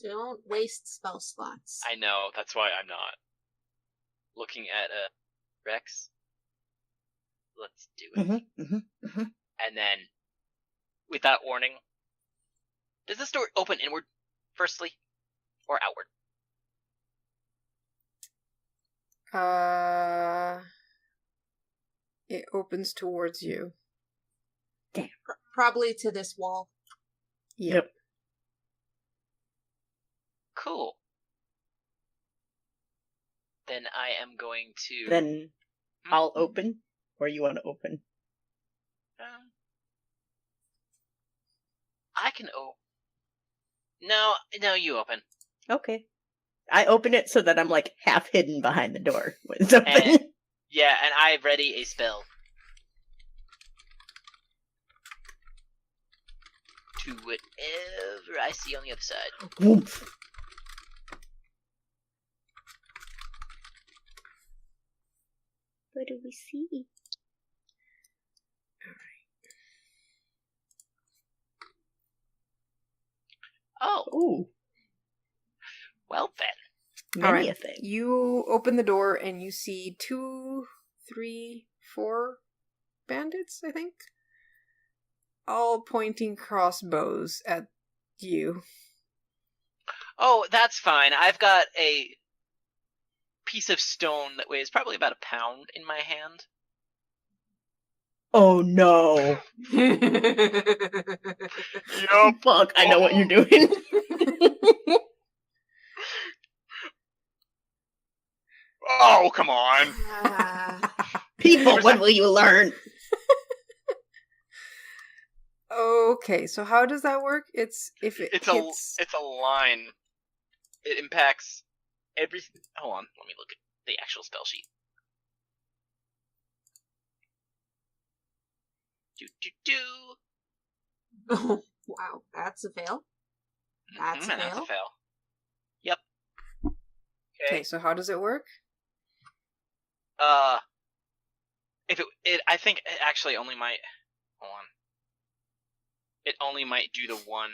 Don't waste spell slots. I know, that's why I'm not. Looking at Rex. Let's do it. And then, without warning, does this door open inward, firstly, or outward? It opens towards you. Damn. Probably to this wall. Yep. Cool. Then I am going to... Then I'll open, or you want to open? I can open. No, you open. Okay. I open it so that I'm, like, half hidden behind the door when it's open. Yeah, and I ready a spell. To whatever I see on the other side. Woof. What do we see? Oh. Ooh. Well then. Many All right. a thing. You open the door and you see 2, 3, 4 bandits, I think. All pointing crossbows at you. Oh, that's fine. I've got a piece of stone that weighs probably about a pound in my hand. Oh no. Yup. Fuck, I know what you're doing. Oh, come on. People, when will you learn? Okay, so how does that work? It's if it It's hits... a line. It impacts every... Hold on, let me look at the actual spell sheet. Oh, wow, that's a fail. That's a fail. That's a fail. Yep. Okay, so how does it work? If it I think it actually only might... Hold on. It only might do the one.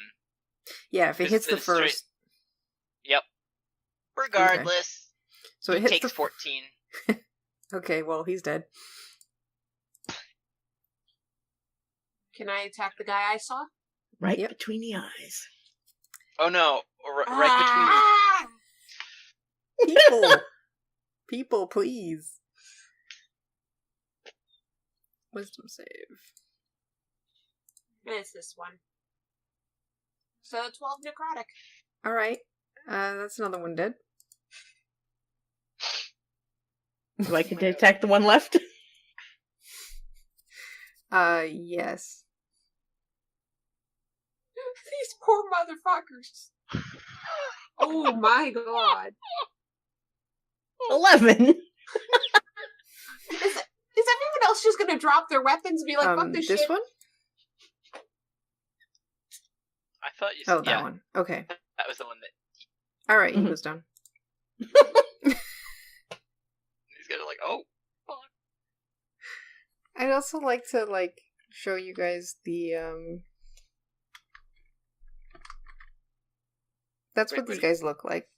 Yeah, if it hits the first... Yep. Regardless. Okay. So it hits takes the 14. Okay, well, he's dead. Can I attack the guy I saw? Right Yep. between the eyes. Oh no, right between... People! People, please. Wisdom save. It's this one. So 12 necrotic. Alright. That's another one dead. Do I get to attack the one left? Yes. These poor motherfuckers. Oh my god. 11. Is everyone else just gonna drop their weapons and be like, fuck this this shit? one? I thought you Oh, said... that one. Okay. That was the one that... Alright, he was done. These guys are like, oh, fuck. I'd also like to, show you guys the, That's what these wait. guys look like.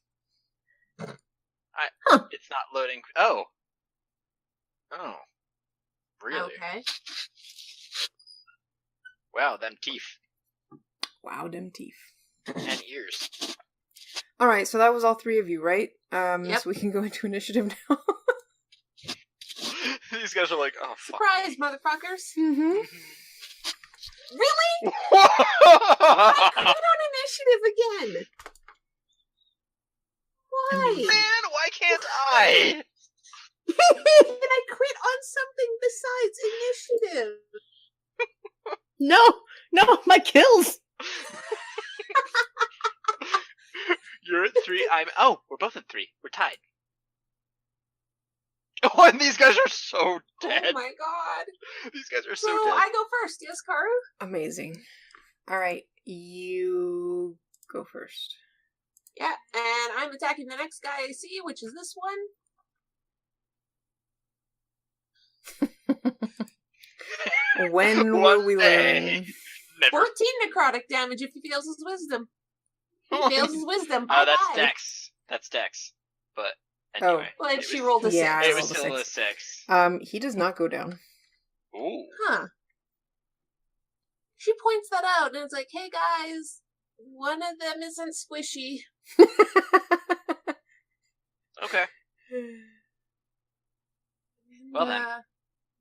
It's not loading. Oh. Oh. Really? Okay. Wow, them teeth. Wow, them teeth. And ears. Alright, so that was all three of you, right? Yep. So we can go into initiative now. These guys are like, oh, fuck. Surprise, motherfuckers! Mm-hmm. Really? I quit on initiative again! Why? Man, why can't I? And I quit on something besides initiative! No, my kills! You're at 3, oh, we're both at 3. We're tied. Oh, and these guys are so dead. Oh my god. These guys are so So dead. I go first, yes, Karu? Amazing. Alright, you go first. Yeah, and I'm attacking the next guy I see, which is this one. When will One we day. learn? Never. 14 necrotic damage if he fails his wisdom. He fails his wisdom. Bye-bye. That's Dex. That's Dex. But anyway. Well, it she was- rolled a 6. Yeah, I It rolled was a still 6. a 6. He does not go down. Ooh. Huh. She points that out, and it's like, hey guys, one of them isn't squishy. Okay. And, Well then.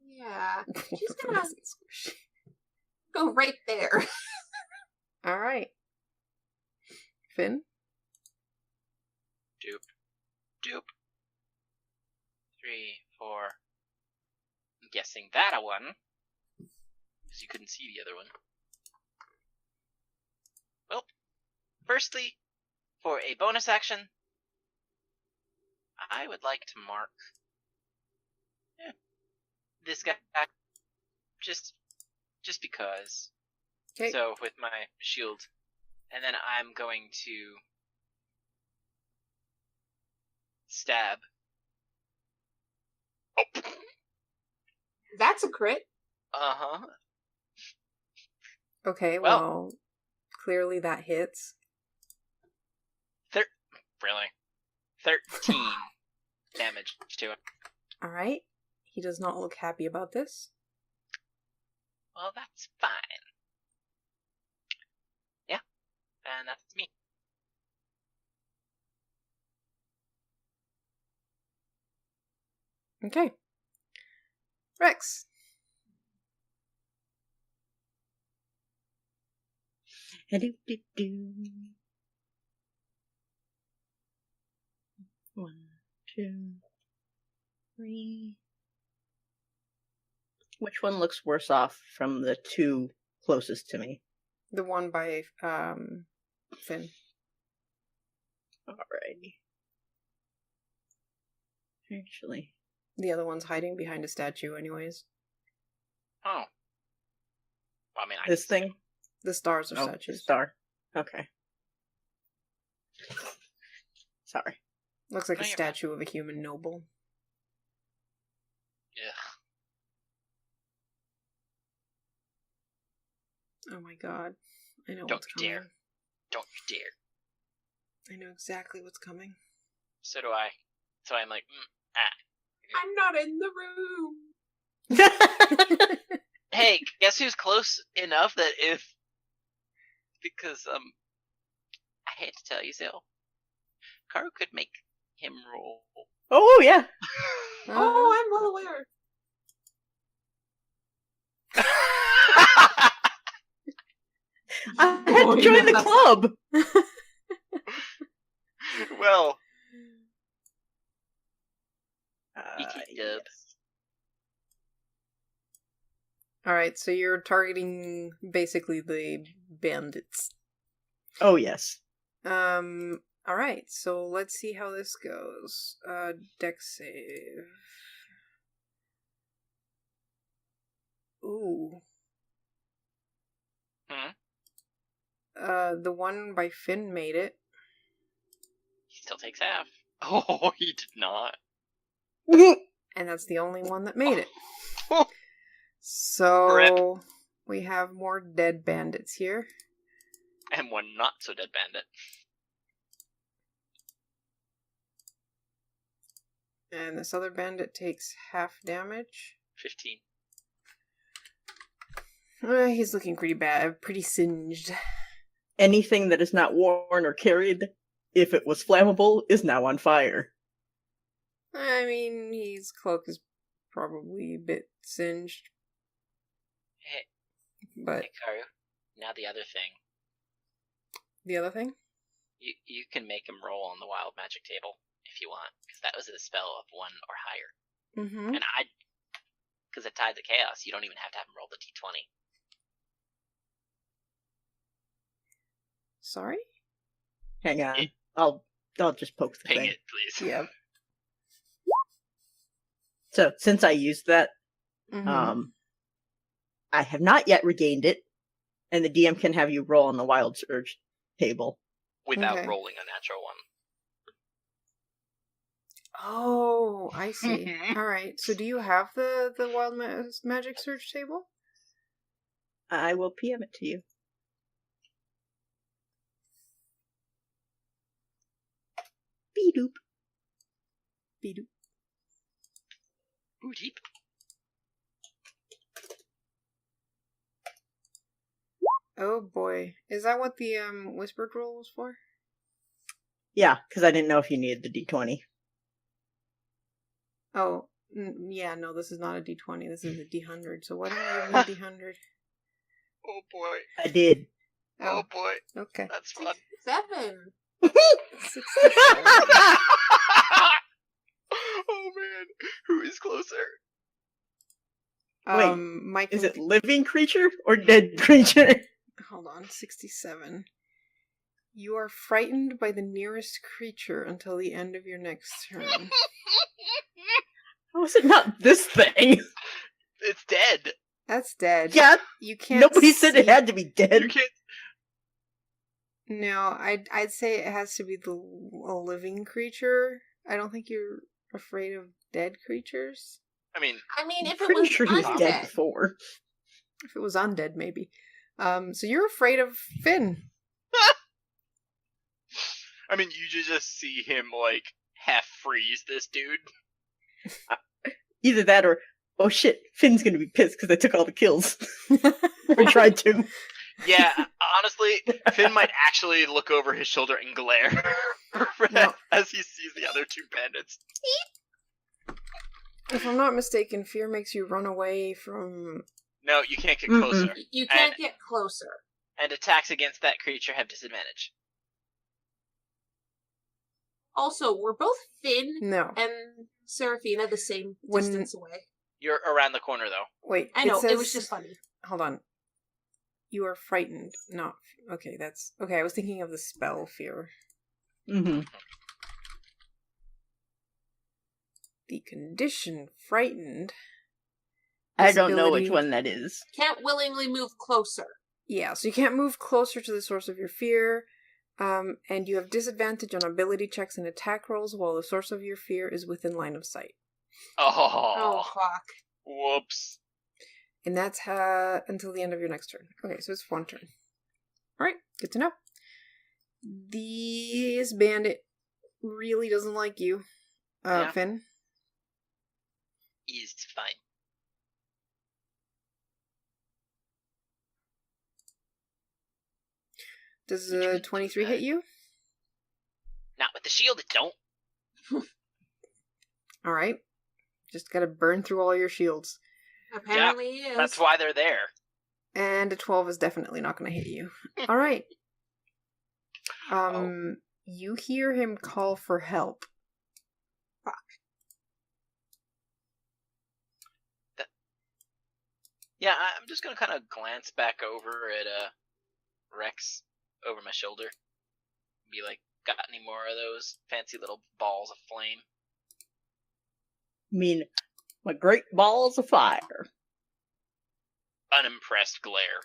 Yeah. She's gonna go right there. Alright. Finn? Doop. 3, 4. I'm guessing that a 1. Because you couldn't see the other one. Well, firstly, for a bonus action, I would like to mark this guy just because. Okay. So with my shield, and then I'm going to stab. Oh. That's a crit. Uh-huh. Okay, Well. well, clearly that hits. Really? 13 damage to him. Alright. He does not look happy about this. Well, that's fine. Yeah, and that's me. Okay. Rex. Do-do-do. 1, 2, 3. Which one looks worse off from the two closest to me? The one by, Finn. Alrighty. Actually, The other one's hiding behind a statue anyways. Oh. Well, I mean, this thing? The stars are Oh, statues. star. Okay. Sorry. Looks like No, a you're statue of a human noble. Ugh. Oh my god. I know Don't what's you coming. dare. Don't you dare. I know exactly what's coming. So do I. So I'm like, I'm not in the room. Hey, guess who's close enough that if... Because, I hate to tell you so. Karu could make him roll. Oh, yeah. Oh, I'm well aware. I had to join the club. Well, Uh, ET dub. yes. Alright, so you're targeting basically the bandits. Oh, yes. Alright, so let's see how this goes. Dex save. Ooh. The one by Finn made it. He still takes half. Oh, he did not. And that's the only one that made it. Oh. So, Rip. we have more dead bandits here. And one not so dead bandit. And this other bandit takes half damage. 15. He's looking pretty bad, pretty singed. Anything that is not worn or carried, if it was flammable, is now on fire. I mean, his cloak is probably a bit singed. Hey, But Karu, now the other thing. the other thing? You can make him roll on the wild magic table if you want, because that was a spell of 1 or higher. Mm-hmm. And because it tied to chaos, you don't even have to have him roll the d20. Sorry? Hang on. I'll just poke the Ping thing. it, please. Yeah. So, since I used that, Mm-hmm. I have not yet regained it, and the DM can have you roll on the Wild Surge table. Without Okay. rolling a natural one. Oh, I see. Alright, so do you have the Wild Magic Search table? I will PM it to you. Beedoop. Beedoop. Ooh, deep. Oh boy. Is that what the Whispered roll was for? Yeah, because I didn't know if you needed the D20. Oh, yeah, no, this is not a D20. This is a D100. So why don't I give you a D100? Oh boy. I did. Oh boy. Okay. That's fun. 7. 67. Oh man. Who is closer? Wait, Mike, Is it living creature or dead creature? hold on, 67. You are frightened by the nearest creature until the end of your next turn. How is it not this thing? It's dead. That's dead. Yeah, You can't nobody said it see- had to be dead. You can't. No, I'd say it has to be a living creature. I don't think you're afraid of dead creatures. I mean, If it Pretty was sure he was undead, dead before. If it was undead, maybe. So you're afraid of Finn. you just see him like half freeze this dude. Either that or, oh shit, Finn's gonna be pissed because I took all the kills. Or tried to. Yeah, honestly, Finn might actually look over his shoulder and glare No. as he sees the other 2 bandits. If I'm not mistaken, fear makes you run away from... No, you can't get Mm-mm. closer. you can't get closer. And attacks against that creature have disadvantage. Also, we're both Finn No. and Seraphina the same When- distance away. You're around the corner, though. Wait, I know, it says... was just funny. Hold on. You are frightened. Not... Okay, that's... Okay, I was thinking of the spell fear. Mm-hmm. The condition frightened... I don't know which Disability- one that is. Can't willingly move closer. Yeah, so you can't move closer to the source of your fear, and you have disadvantage on ability checks and attack rolls while the source of your fear is within line of sight. Oh, fuck. Whoops. And that's until the end of your next turn. Okay, so it's 1 turn. Alright, good to know. This bandit really doesn't like you, Yeah. Finn. He's fine. Does 23 hit you? Not with the shield, it don't. Alright. Just gotta burn through all your shields. Apparently he is. That's why they're there. And a 12 is definitely not gonna hit you. Alright. You hear him call for help. Yeah, I'm just gonna kind of glance back over at Rex over my shoulder. Be like, got any more of those fancy little balls of flame? I mean, my great balls of fire. Unimpressed glare.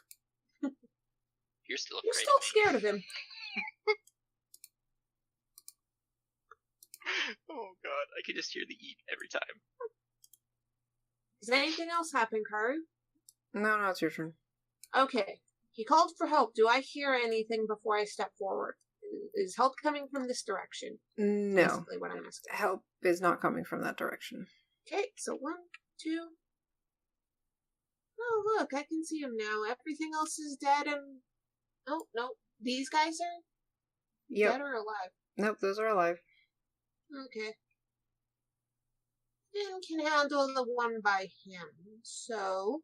You're still afraid You're still of me. scared of him. Oh god, I can just hear the eat every time. Is anything else happen, Karu? No, it's your turn. Okay. He called for help. Do I hear anything before I step forward? is help coming from this direction? No. Basically what I'm asking. Help is not coming from that direction. Okay, so 1, 2. Oh, look, I can see him now. Everything else is dead and... Oh, no. These guys are dead or alive? Nope, those are alive. Okay. Finn can handle the one by him, so...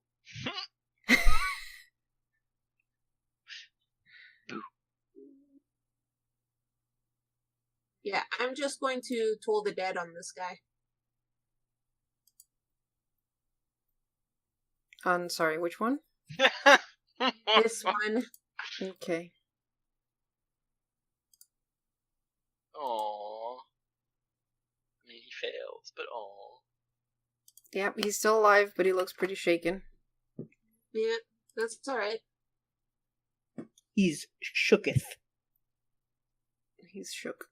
Yeah, I'm just going to toll the dead on this guy. Sorry, which one? This one. Okay. Aww. I mean, he fails, but aww. Yep, he's still alive, but he looks pretty shaken. Yeah, that's alright. He's shooketh. He's shook.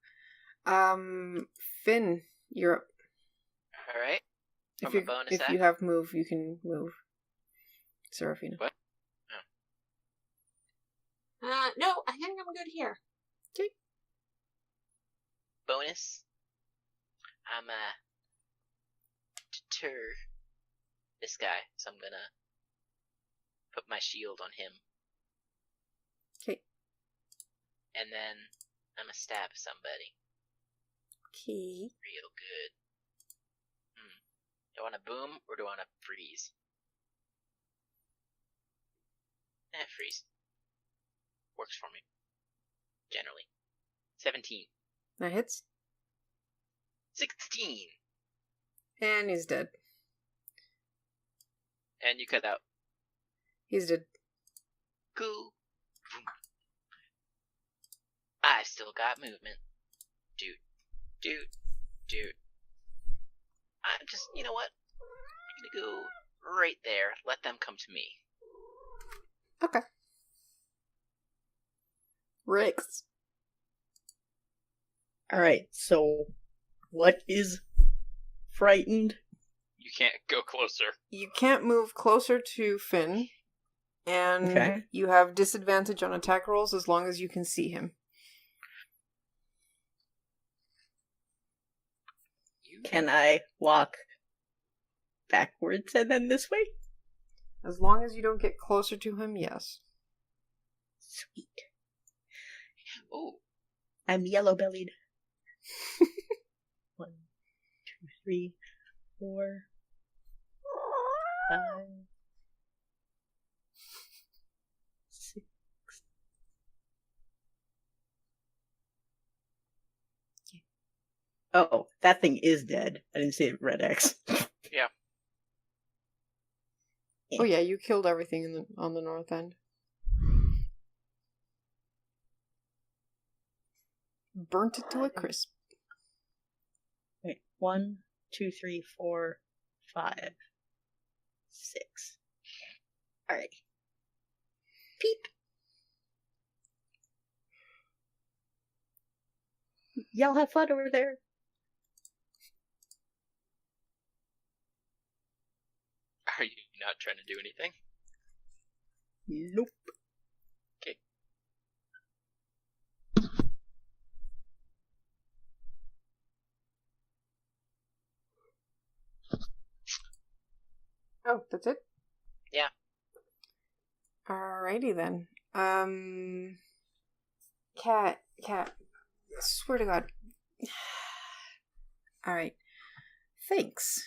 Finn, you're up. Alright. If From a bonus you action? have move, you can move. Seraphina. What? No, I think I'm good here. Okay. Bonus. I'm deter this guy, so I'm gonna put my shield on him. Okay. And then I'm gonna stab somebody. Okay. Real good. Do I want to boom or do I want to freeze? Freeze. Works for me. Generally. 17. That hits. 16! And he's dead. And you cut out. He's dead. Cool. I've still got movement. Dude. I'm just, you know what? I'm gonna go right there. Let them come to me. Okay. Rix. Alright, so what is frightened? You can't go closer. You can't move closer to Finn, and Okay. you have disadvantage on attack rolls as long as you can see him. Can I walk backwards and then this way? As long as you don't get closer to him, yes. Sweet. Ooh. I'm yellow-bellied. 1, 2, 3, 4, 5, 6. Oh, that thing is dead. I didn't see a red X. Yeah. Oh yeah, you killed everything on the north end. Burnt it to a crisp. Wait, 1, 2, 3, 4, 5, 6. Alright. Peep. Y'all have fun over there. Are you not trying to do anything? Nope. Okay. Oh, that's it? Yeah. Alrighty then. Cat. Swear to God. Alright. Thanks.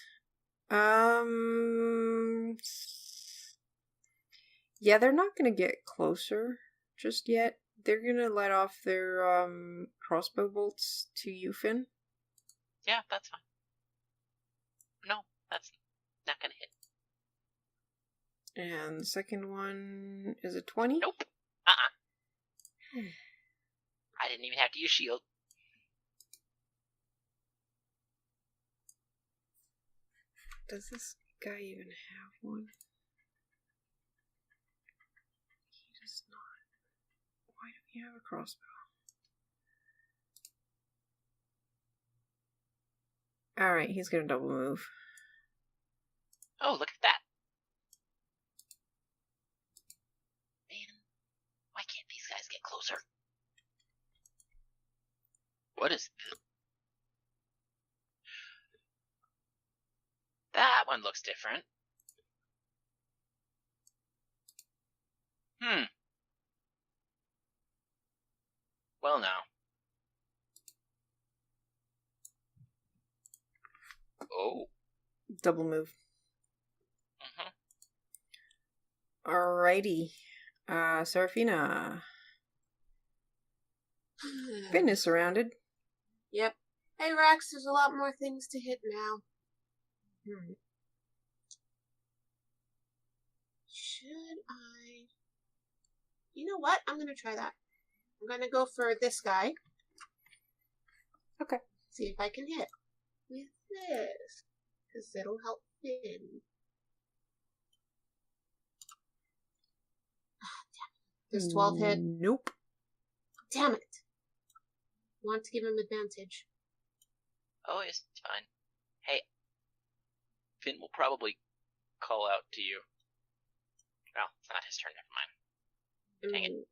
Yeah, they're not gonna get closer just yet. They're gonna let off their, crossbow bolts to you, Finn. Yeah, that's fine. No, that's not gonna hit. And the second one is a 20? Nope. I didn't even have to use shield. Does this guy even have one? He does not. Why do we have a crossbow? Alright, he's gonna double move. Oh, look at that. Man, why can't these guys get closer? What is this? That one looks different. Well, now. Oh. Double move. Mm-hmm. Alrighty. Serafina. Finn is surrounded. Yep. Hey, Rex, there's a lot more things to hit now. Should I... You know what? I'm going to try that. I'm going to go for this guy. Okay. See if I can hit with this. Because it'll help Finn. Does 12 hit? Nope. Damn it. Want to give him advantage. Oh, it's fine. Hey, Finn will probably call out to you. Well, it's not his turn, never mind. Dang it.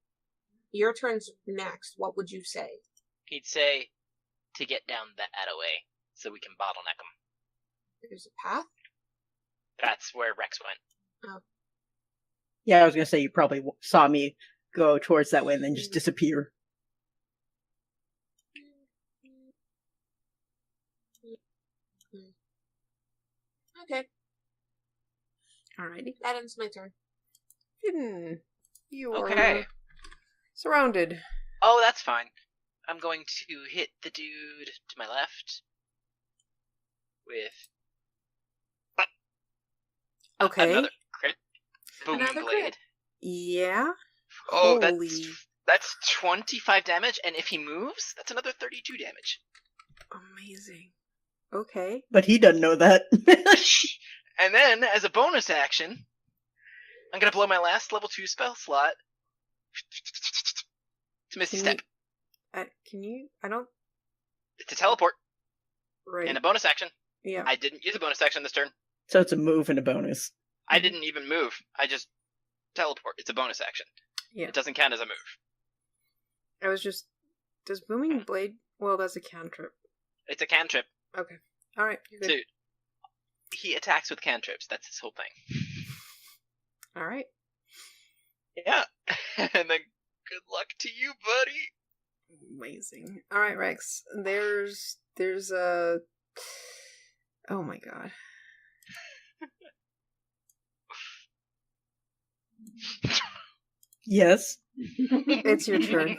Your turn's next. What would you say? He'd say to get down that way so we can bottleneck him. There's a path? That's where Rex went. Oh. Yeah, I was gonna say you probably saw me go towards that way and then just disappear. Okay. Alrighty. That ends my turn. You Okay. are surrounded. Oh, that's fine. I'm going to hit the dude to my left with Okay. another crit. Booming Another blade. crit. Yeah. Oh, Holy. that's 25 damage, and if he moves, that's another 32 damage. Amazing. Okay. But he doesn't know that. And then, as a bonus action, I'm gonna blow my last level 2 spell slot to Misty Step. Can you? I don't. It's a teleport, Right. and a bonus action. Yeah. I didn't use a bonus action this turn. So it's a move and a bonus. I didn't even move. I just teleport. It's a bonus action. Yeah. It doesn't count as a move. I was just. Does Booming Blade? Well, that's a cantrip. It's a cantrip. Okay. All right. You're good. Dude, he attacks with cantrips. That's his whole thing. All right. Yeah. And then good luck to you, buddy. Amazing. All right, Rex. There's a. Oh my god. Yes. It's your turn.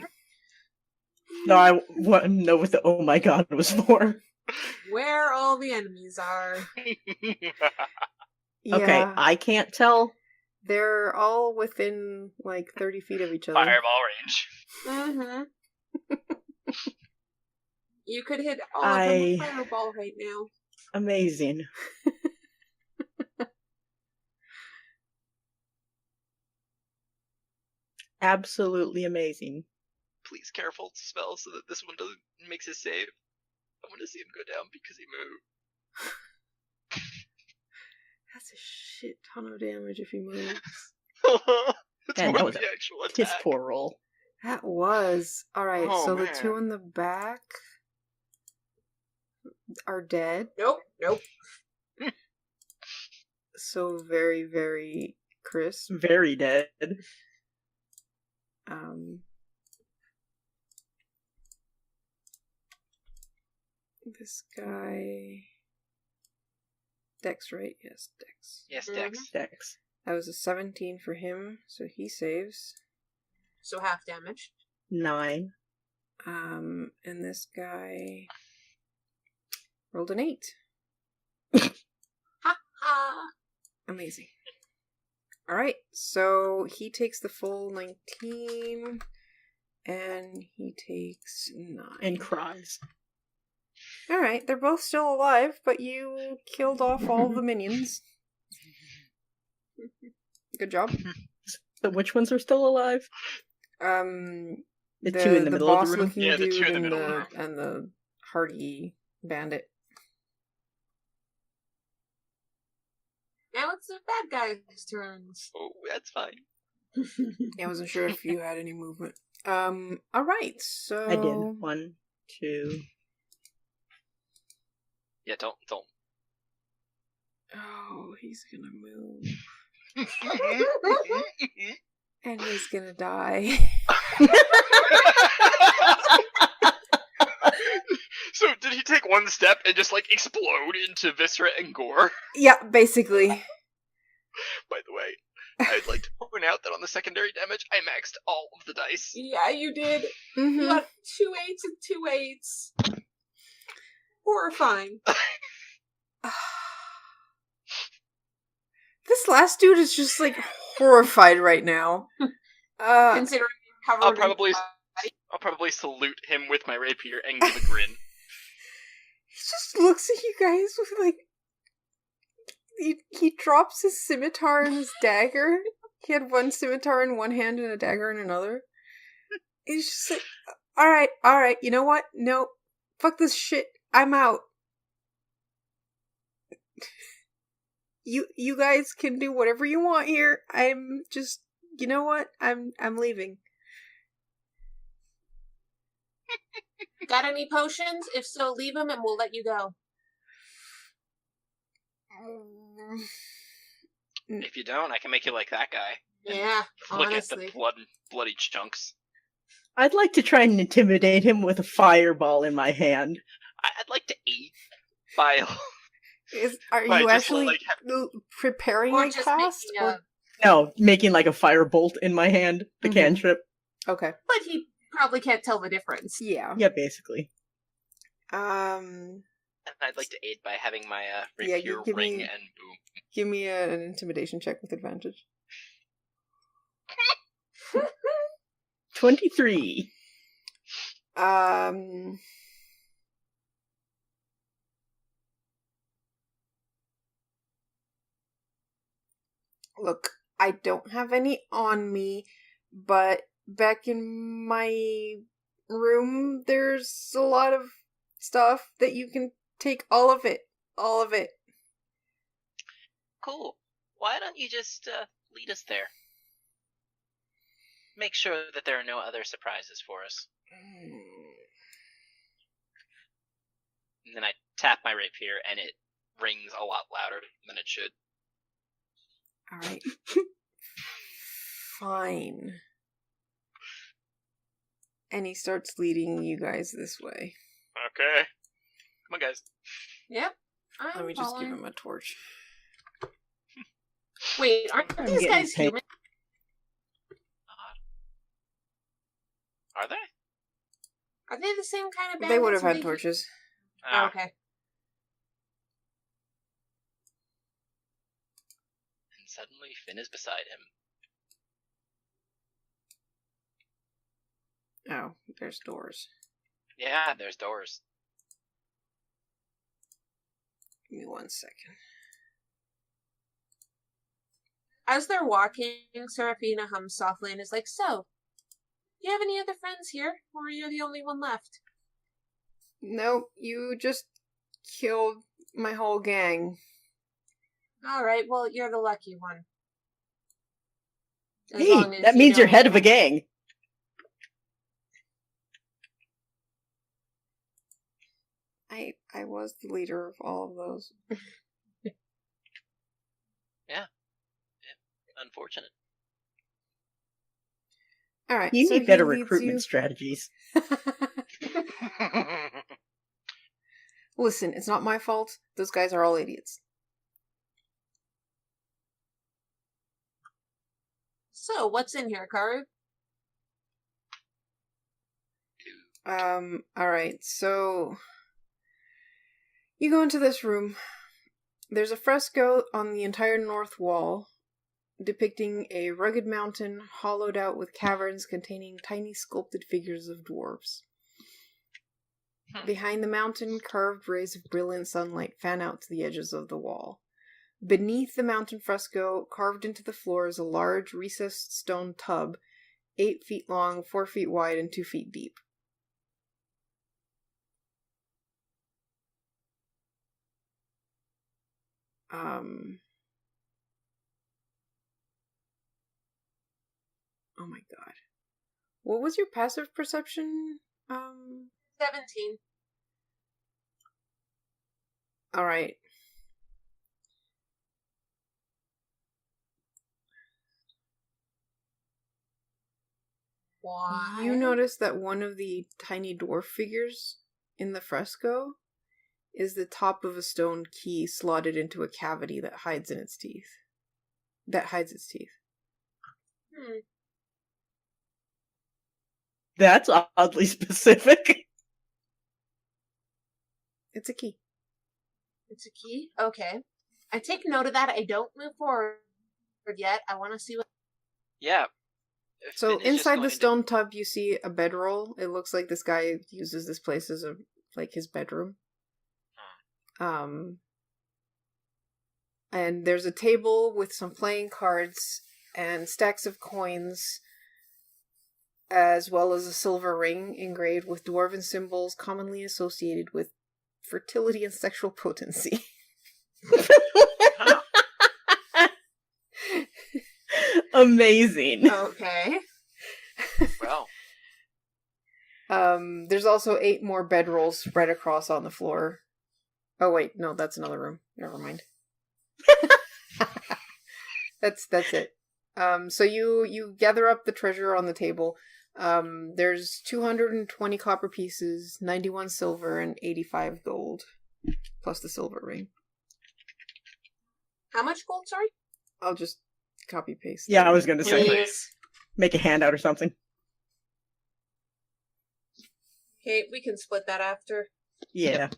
No, I want to know what the oh my god was for. Where all the enemies are. Yeah. Okay, I can't tell. They're all within like 30 feet of each other. Fireball range. Mm-hmm. You could hit all of them with fireball right now. Amazing. Absolutely amazing. Please careful spell so that this one doesn't makes his save. I want to see him go down because he moved. That's a shit ton of damage if he moves. That's Man, more that than was the actual His attack. poor roll. That was. Alright, Oh, so the man. two in the back are dead. Nope. So very, very crisp. Very dead. This guy. Dex, right? Yes, Dex. Yes, Dex. Dex. That was a 17 for him, so he saves. So half damage. 9. And this guy rolled an 8. Ha ha! Amazing. Alright, so he takes the full 19, and he takes 9. And cries. Alright, they're both still alive, but you killed off all the minions. Good job. So which ones are still alive? The two in the middle of the room? boss-looking Yeah, the dude two in the middle of the room. and the hardy bandit. Now it's the bad guy's turns. Oh, that's fine. I wasn't sure if you had any movement. Alright, so... I did. 1, 2. Yeah, don't. Oh, he's gonna move. And he's gonna die. So, did he take one step and just, like, explode into viscera and gore? Yeah, basically. By the way, I'd like to point out that on the secondary damage, I maxed all of the dice. Yeah, you did. Mm-hmm. You got 2 8s and 2 8s. Horrifying. This last dude is just, like, horrified right now. Considering covered I'll probably salute him with my rapier and give a grin. He just looks at you guys with, like... He drops his scimitar and his dagger. He had one scimitar in one hand and a dagger in another. He's just like, alright, you know what? No, fuck this shit. I'm out. You guys can do whatever you want here. I'm just, you know what? I'm leaving. Got any potions? If so, leave them and we'll let you go. If you don't, I can make you like that guy. Yeah, Look honestly. at the bloody chunks. I'd like to try and intimidate him with a fireball in my hand. I'd like to eat by... Are Right, you just actually like preparing Or a just cast? making a... No, making like a firebolt in my hand, the Mhm. cantrip. Okay. But he probably can't tell the difference. Yeah. Yeah, basically. And I'd like to aid by having my Yeah, rapier give ring me- and boom. Give me an intimidation check with advantage. 23. Look, I don't have any on me, but back in my room, there's a lot of stuff that you can take. All of it. All of it. Cool. Why don't you just lead us there? Make sure that there are no other surprises for us. And then I tap my rapier, and it rings a lot louder than it should. Alright. Fine. And he starts leading you guys this way. Okay. Come on, guys. Yep. Let me just give him a torch. Wait, aren't I'm these getting guys paid. human? Are they? Are they the same kind of bandits? They would have Are had they- torches. Oh, okay. And suddenly, Finn is beside him. Oh, there's doors. Yeah, there's doors. Give me 1 second. As they're walking, Serafina hums softly and is like, "So, do you have any other friends here, or are you the only one left?" Nope, you just killed my whole gang. Alright, well, you're the lucky one. As Hey, long as that you means you're don't- head of a gang. I was the leader of all of those. Unfortunate. Alright, You so need better he leads recruitment you- strategies. Listen, it's not my fault. Those guys are all idiots. So, what's in here, Karu? Alright, so you go into this room. There's a fresco on the entire north wall depicting a rugged mountain hollowed out with caverns containing tiny sculpted figures of dwarves. Behind the mountain, carved rays of brilliant sunlight fan out to the edges of the wall. Beneath the mountain fresco, carved into the floor, is a large recessed stone tub, 8 feet long, 4 feet wide, and 2 feet deep. Oh my god. What was your passive perception? 17. All right. Why? You notice that one of the tiny dwarf figures in the fresco is the top of a stone key slotted into a cavity that hides its teeth. That's oddly specific. It's a key. It's a key? Okay. I take note of that. I don't move forward yet. I want to see what... Yeah. So Finn is just inside going the to- stone tub, you see a bedroll. It looks like this guy uses this place as his bedroom. And there's a table with some playing cards and stacks of coins, as well as a silver ring engraved with dwarven symbols commonly associated with fertility and sexual potency. Huh. Amazing. Okay. Well, There's also 8 more bedrolls spread across on the floor. Oh wait, no, that's another room. Never mind. That's it. So you gather up the treasure on the table. There's 220 copper pieces, 91 silver, and 85 gold, plus the silver ring. How much gold, sorry? I'll just copy paste. Yeah, that. I was gonna say, Please. make a handout or something. Okay, we can split that after. Yeah.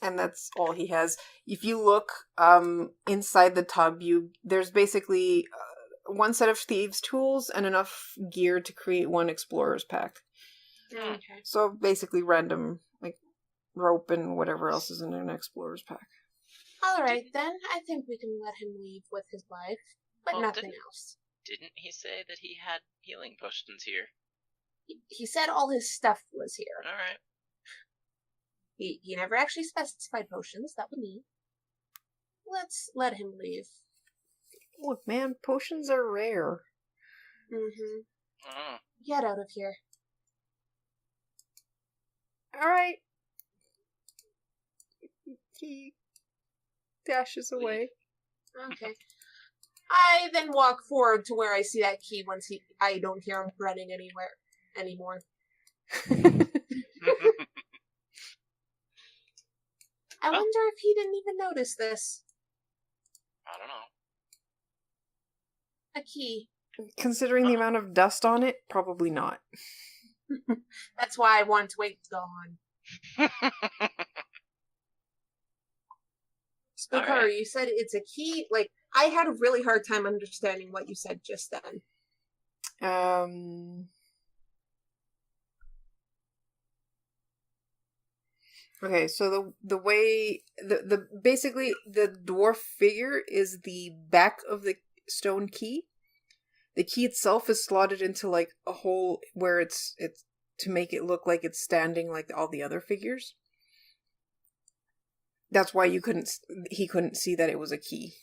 And that's all he has. If you look inside the tub, there's basically one set of thieves' tools and enough gear to create one explorer's pack. Okay. So basically random, like, rope and whatever else is in an explorer's pack. Alright then, I think we can let him leave with his life, but Well, nothing didn't- else. didn't he say that he had healing potions here? He said all his stuff was here. All right. He never actually specified potions, that was me. Let's let him leave. Look, man, potions are rare. Mm-hmm. Mm. Get out of here. Alright. He dashes away. Okay. I then walk forward to where I see that key once I don't hear him running anymore. I wonder if he didn't even notice this. I don't know. A key. Considering the amount of dust on it, probably not. That's why I want to wait to go on. So, All Karu, right. you said it's a key. Like, I had a really hard time understanding what you said just then. Okay, so the way the basically the dwarf figure is the back of the stone key. The key itself is slotted into like a hole where it's to make it look like it's standing like all the other figures. That's why he couldn't see that it was a key.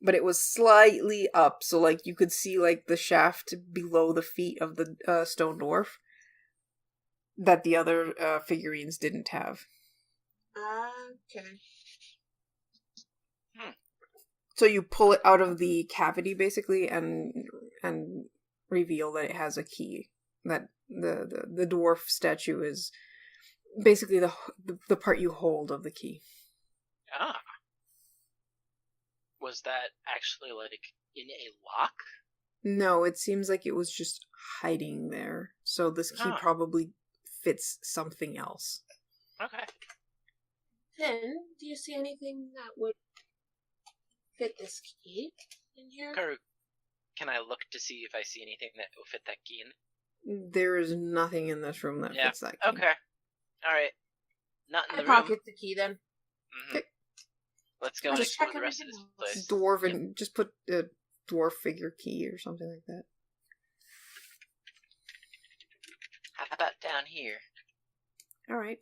But it was slightly up, so like you could see like the shaft below the feet of the stone dwarf that the other figurines didn't have. Okay. So you pull it out of the cavity basically and reveal that it has a key. That the dwarf statue is basically the part you hold of the key. Ah. Was that actually, like, in a lock? No, it seems like it was just hiding there. So this key probably fits something else. Okay. Finn, do you see anything that would fit this key in here? Karu, can I look to see if I see anything that will fit that key in? There is nothing in this room that fits that key. Okay. Alright. Not in I the room. pocket the key then. Mhm. Let's go and Just explore check the rest of this everything place. Dwarven, just put a dwarf figure key or something like that. How about down here? Alright,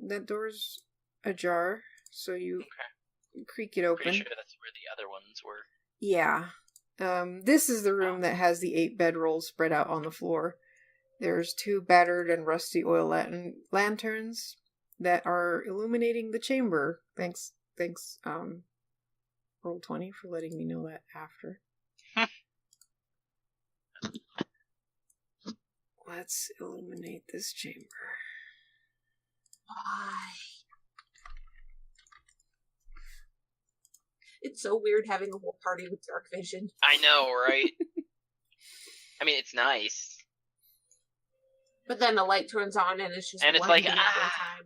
that door's ajar, so you Okay. creak it open. Pretty sure that's where the other ones were. Yeah. This is the room that has the 8 bedrolls spread out on the floor. There's 2 battered and rusty oil lanterns that are illuminating the chamber. Thanks, Roll20 for letting me know that after. Let's illuminate this chamber. Why? It's so weird having a whole party with dark vision. I know, right? I mean, it's nice. But then the light turns on and it's just And it's blinding like, every time.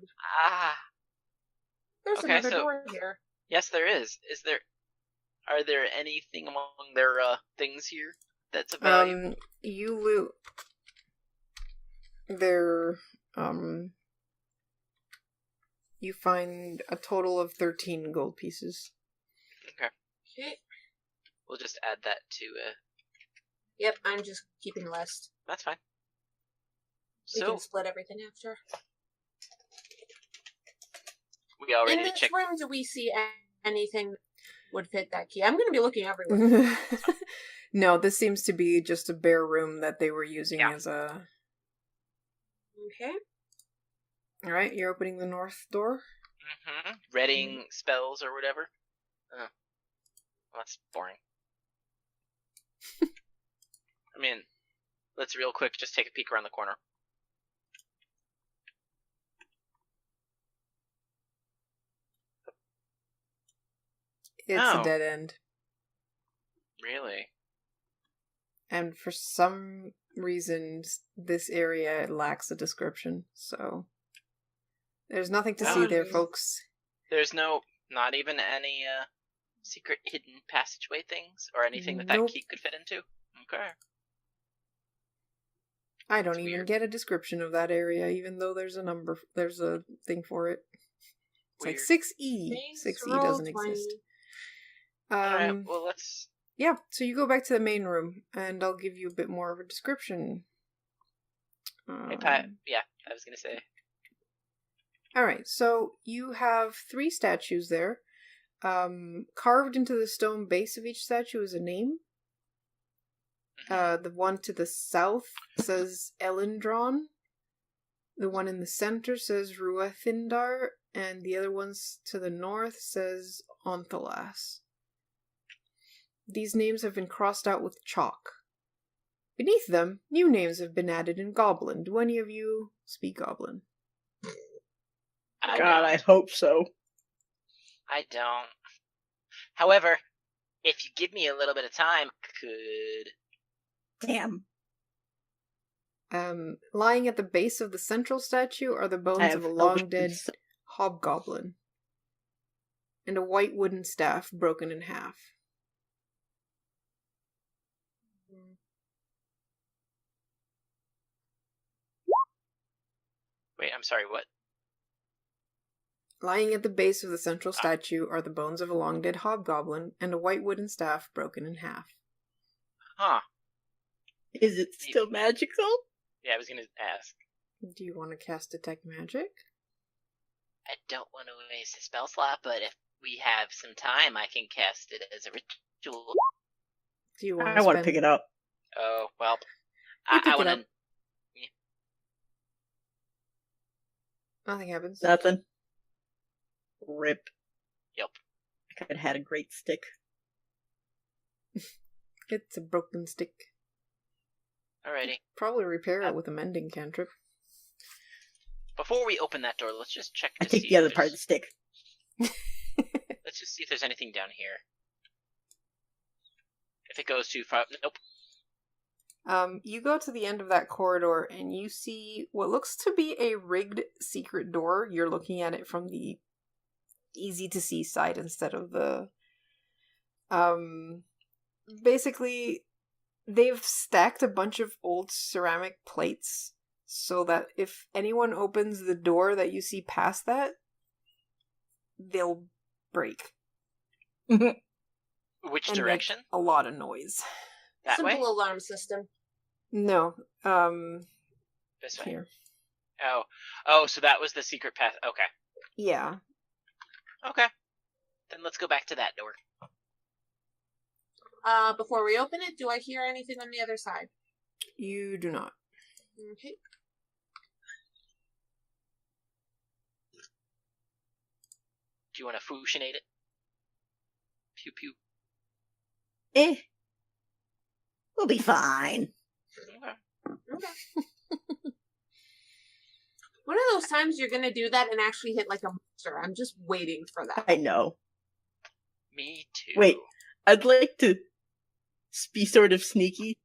There's Okay, another so- door here. Yes, there is. Are there anything among their things here that's of value? You loot their, you find a total of 13 gold pieces. Okay. We'll just add that to, Yep, I'm just keeping a list. that's fine. We So, can split everything after. we already In this checked. room, do we see anything that would fit that key? I'm going to be looking everywhere. No, this seems to be just a bare room that they were using as a... Okay. Alright, you're opening the north door? Mm-hmm. Reading spells or whatever. Oh. Well, that's boring. I mean, let's real quick just take a peek around the corner. It's Oh. a dead end. Really? And for some reason, this area lacks a description, so... There's nothing to see there, folks. There's not even any secret hidden passageway things or anything that Nope. key could fit into? Okay. I don't It's even weird. get a description of that area, even though there's a thing for it. It's like Weird. 6E. Thanks, 6E doesn't Roll20. exist. Alright, well, let's... Yeah, so you go back to the main room, and I'll give you a bit more of a description. Hey, Pat. Yeah, I was gonna say. Alright, so you have 3 statues there. Carved into the stone base of each statue is a name. The one to the south says Elendron. The one in the center says Ruathindar, and the other ones to the north says Onthalas. These names have been crossed out with chalk. Beneath them, new names have been added in Goblin. Do any of you speak Goblin? God, I hope so. I don't. However, if you give me a little bit of time, I could... Damn. Lying at the base of the central statue are the I bones have of a Elvish long-dead hobgoblin and a white wooden staff broken in half. Wait, I'm sorry, what? Lying at the base of the central statue are the bones of a long-dead hobgoblin and a white wooden staff broken in half. Huh. Is it still magical? Yeah, I was gonna ask. Do you want to cast Detect Magic? I don't want to waste a spell slot, but if we have some time, I can cast it as a ritual. Do you want I want to pick it up. Oh, well. You I pick want it to... up. Nothing happens. Nothing. Rip. Yep. I could have had a great stick. It's a broken stick. Alrighty. Probably repair it with a mending cantrip. Before we open that door, let's just check I to take see the other if part of the stick. Let's just see if there's anything down here. If it goes too far... Nope. You go to the end of that corridor and you see what looks to be a rigged secret door. You're looking at it from the easy to see side instead of the... Basically, they've stacked a bunch of old ceramic plates so that if anyone opens the door that you see past that, they'll break. Which And direction? make a lot of noise. That Simple way? alarm system. No, This way? here. Oh, so that was the secret path. Okay. Yeah. Okay. Then let's go back to that door. Before we open it, do I hear anything on the other side? You do not. Okay. Do you want to fusionate it? Pew pew. We'll be fine. Okay. One of those times you're gonna do that and actually hit like a monster. I'm just waiting for that. I know. Me too. Wait, I'd like to be sort of sneaky,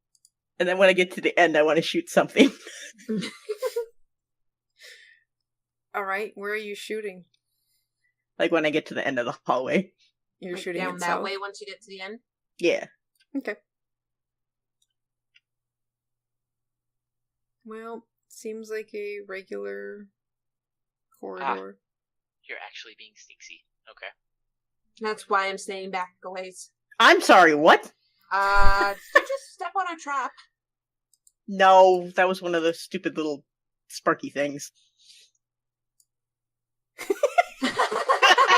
and then when I get to the end, I want to shoot something. Alright, where are you shooting? Like when I get to the end of the hallway. You're Like shooting down it that south? way once you get to the end. Yeah. Okay. Well, seems like a regular corridor. You're actually being sneaky. Okay. That's why I'm staying back a ways. I'm sorry, what? Did you just step on a trap? No, that was one of those stupid little sparky things.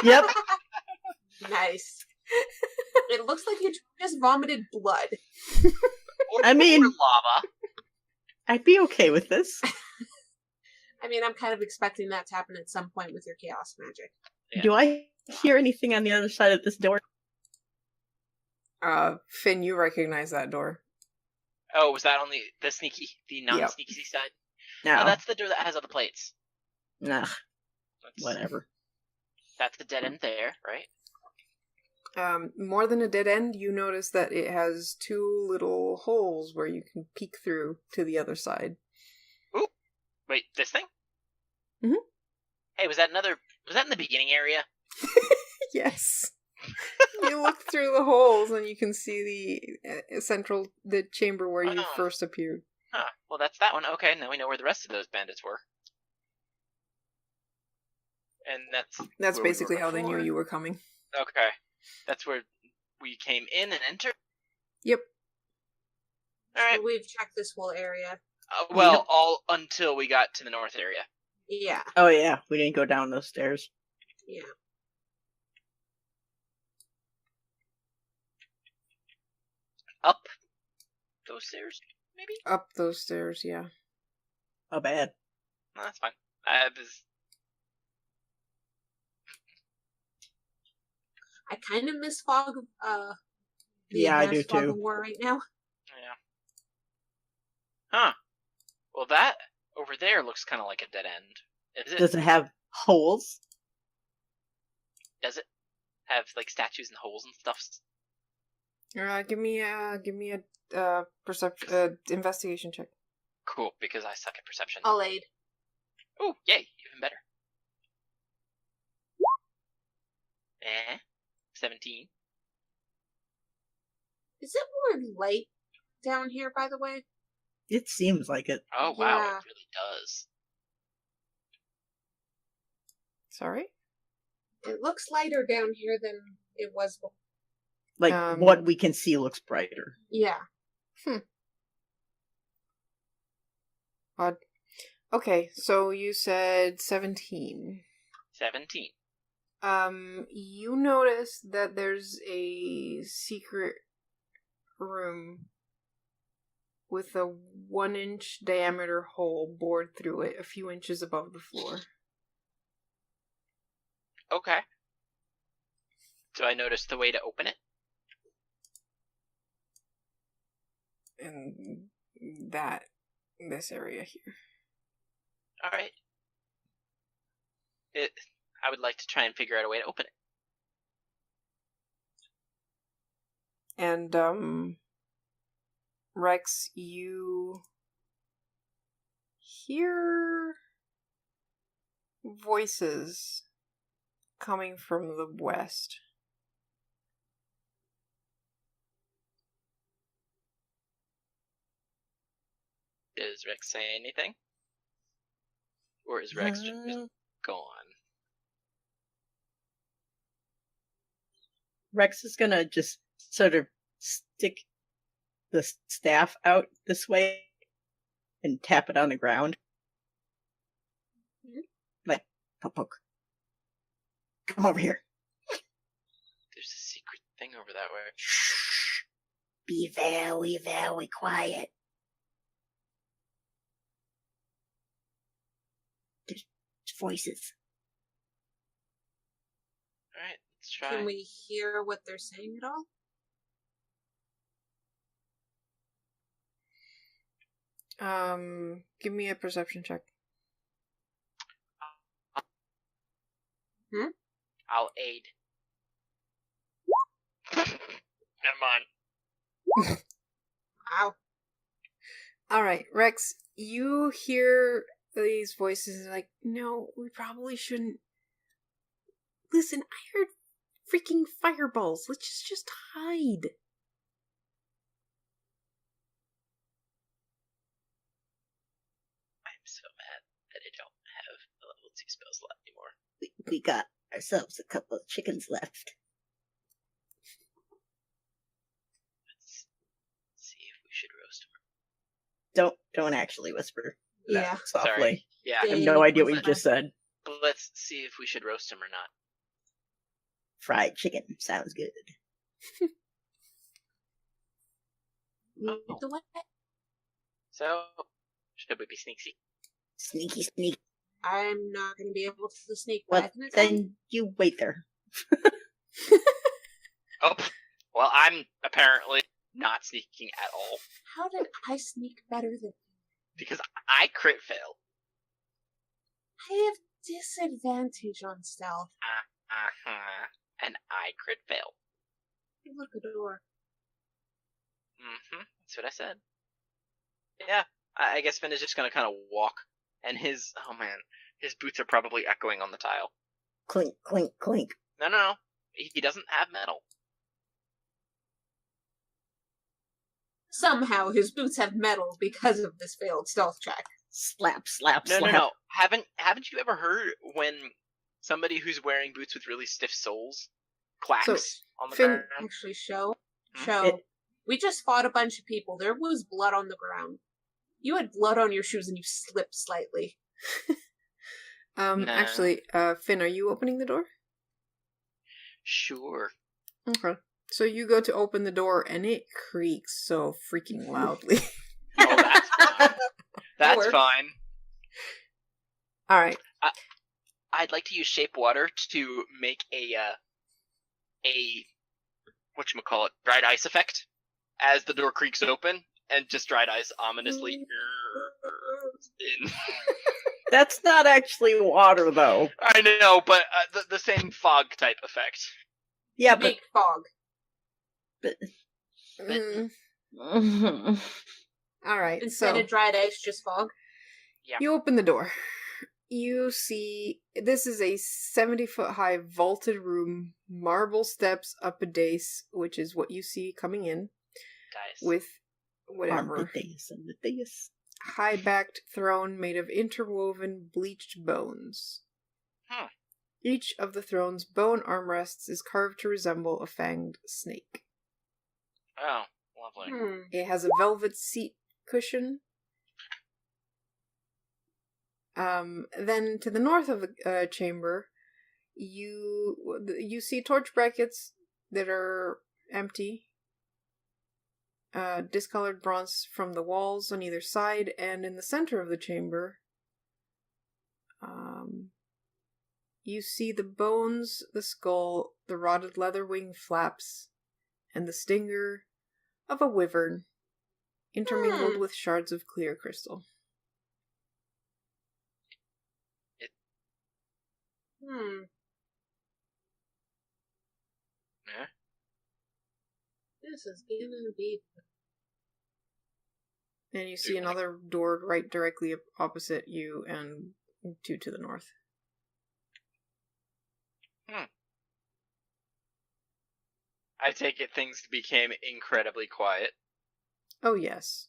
Yep. Nice. It looks like you just vomited blood. I mean- or lava. I'd be okay with this. I mean, I'm kind of expecting that to happen at some point with your chaos magic. Yeah. Do I hear anything on the other side of this door? Finn, you recognize that door. Oh, was that on the non-sneaky side? No. Oh, that's the door that has all the plates. Nah, That's, whatever. That's the dead end there, right? More than a dead end, you notice that it has two little holes where you can peek through to the other side. Ooh, wait, this thing? Mhm. Hey, was that in the beginning area? Yes. You look through the holes and you can see the chamber where you Oh. first appeared. Huh. Well, that's that one. Okay, now we know where the rest of those bandits were. And that's That's where we basically were how they knew before. you were coming. Okay. That's where we came in and entered? Yep. Alright. We've checked this whole area. Well, all until we got to the north area. Yeah. Oh yeah, we didn't go down those stairs. Yeah. Up those stairs, maybe? Up those stairs, yeah. How bad? No, that's fine. I kind of miss Fog of, the Yeah, I do advanced Fog too. of War right now. Yeah. Huh. Well, that over there looks kind of like a dead end. Is it? Does it have holes? Does it have like statues and holes and stuff? Give me a perception investigation check. Cool, because I suck at perception. I'll aid. Oh, yay, even better. 17. Is it more light down here, by the way? It seems like it. Oh wow, Yeah. it really does. Sorry? It looks lighter down here than it was before. Like what we can see looks brighter. Yeah. Odd. Okay, so you said 17. 17. You notice that there's a secret room with a 1-inch diameter hole bored through it a few inches above the floor. Okay. Do I notice the way to open it? And this area here. Alright. I would like to try and figure out a way to open it. And, Rex, you hear voices coming from the west. Does Rex say anything? Or is Rex just gone? Rex is gonna just sort of stick the staff out this way and tap it on the ground. Like, poke. Come over here. There's a secret thing over that way. Shh. Be very, very quiet. voices. Alright, let's try. Can we hear what they're saying at all? Give me a perception check. I'll aid. Come on. Wow. Alright, Rex, you hear these voices like, no, we probably shouldn't. Listen, I heard freaking fireballs. Let's just hide. I'm so mad that I don't have a level 2 spell slot anymore. We got ourselves a couple of chickens left. Let's see if we should roast them. Don't actually whisper. Yeah. Softly. Sorry. Yeah, I have no idea what you just said. but let's see if we should roast him or not. Fried chicken sounds good. Lead the way. So, should we be sneaky? Sneaky sneak. I'm not going to be able to sneak Well, back in a then you wait there. Oh, well, I'm apparently not sneaking at all. How did I sneak better than Because I crit fail. I have disadvantage on stealth? And I crit fail. Look at the door. That's what I said. Yeah, I guess Finn is just gonna kind of walk, and his boots are probably echoing on the tile. Clink, clink, clink. No, he doesn't have metal. Somehow his boots have metal because of this failed stealth check. Slap, slap, No, slap. no. Haven't you ever heard when somebody who's wearing boots with really stiff soles clacks So, on the Finn- ground? Actually, show. It- We just fought a bunch of people. There was blood on the ground. You had blood on your shoes and you slipped slightly. Nah. Actually, Finn, are you opening the door? Sure. Okay. So you go to open the door and it creaks so freaking loudly. Oh, that's fine. That's works. fine. Alright. I'd like to use shape water to make a whatchamacallit, dried ice effect as the door creaks open, and just dried ice ominously in. That's not actually water, though. I know, but the same fog type effect. Yeah, but Make fog. Alright, Instead so of dried ice, just fog. you open the door. You see, this is a 70-foot high vaulted room, marble steps up a dais, which is what you see coming in, Guys. with whatever. High-backed throne made of interwoven bleached bones. Each of the throne's bone armrests is carved to resemble a fanged snake. Oh, lovely. It has a velvet seat cushion. Then to the north of the chamber, you see torch brackets that are empty. Discolored bronze from the walls on either side, and in the center of the chamber, you see the bones, the skull, the rotted leather wing flaps, and the stinger of a wyvern, intermingled with shards of clear crystal. Yeah. This is gonna be. And you see another door right directly opposite you, and two to the north. I take it things became incredibly quiet. Oh, yes.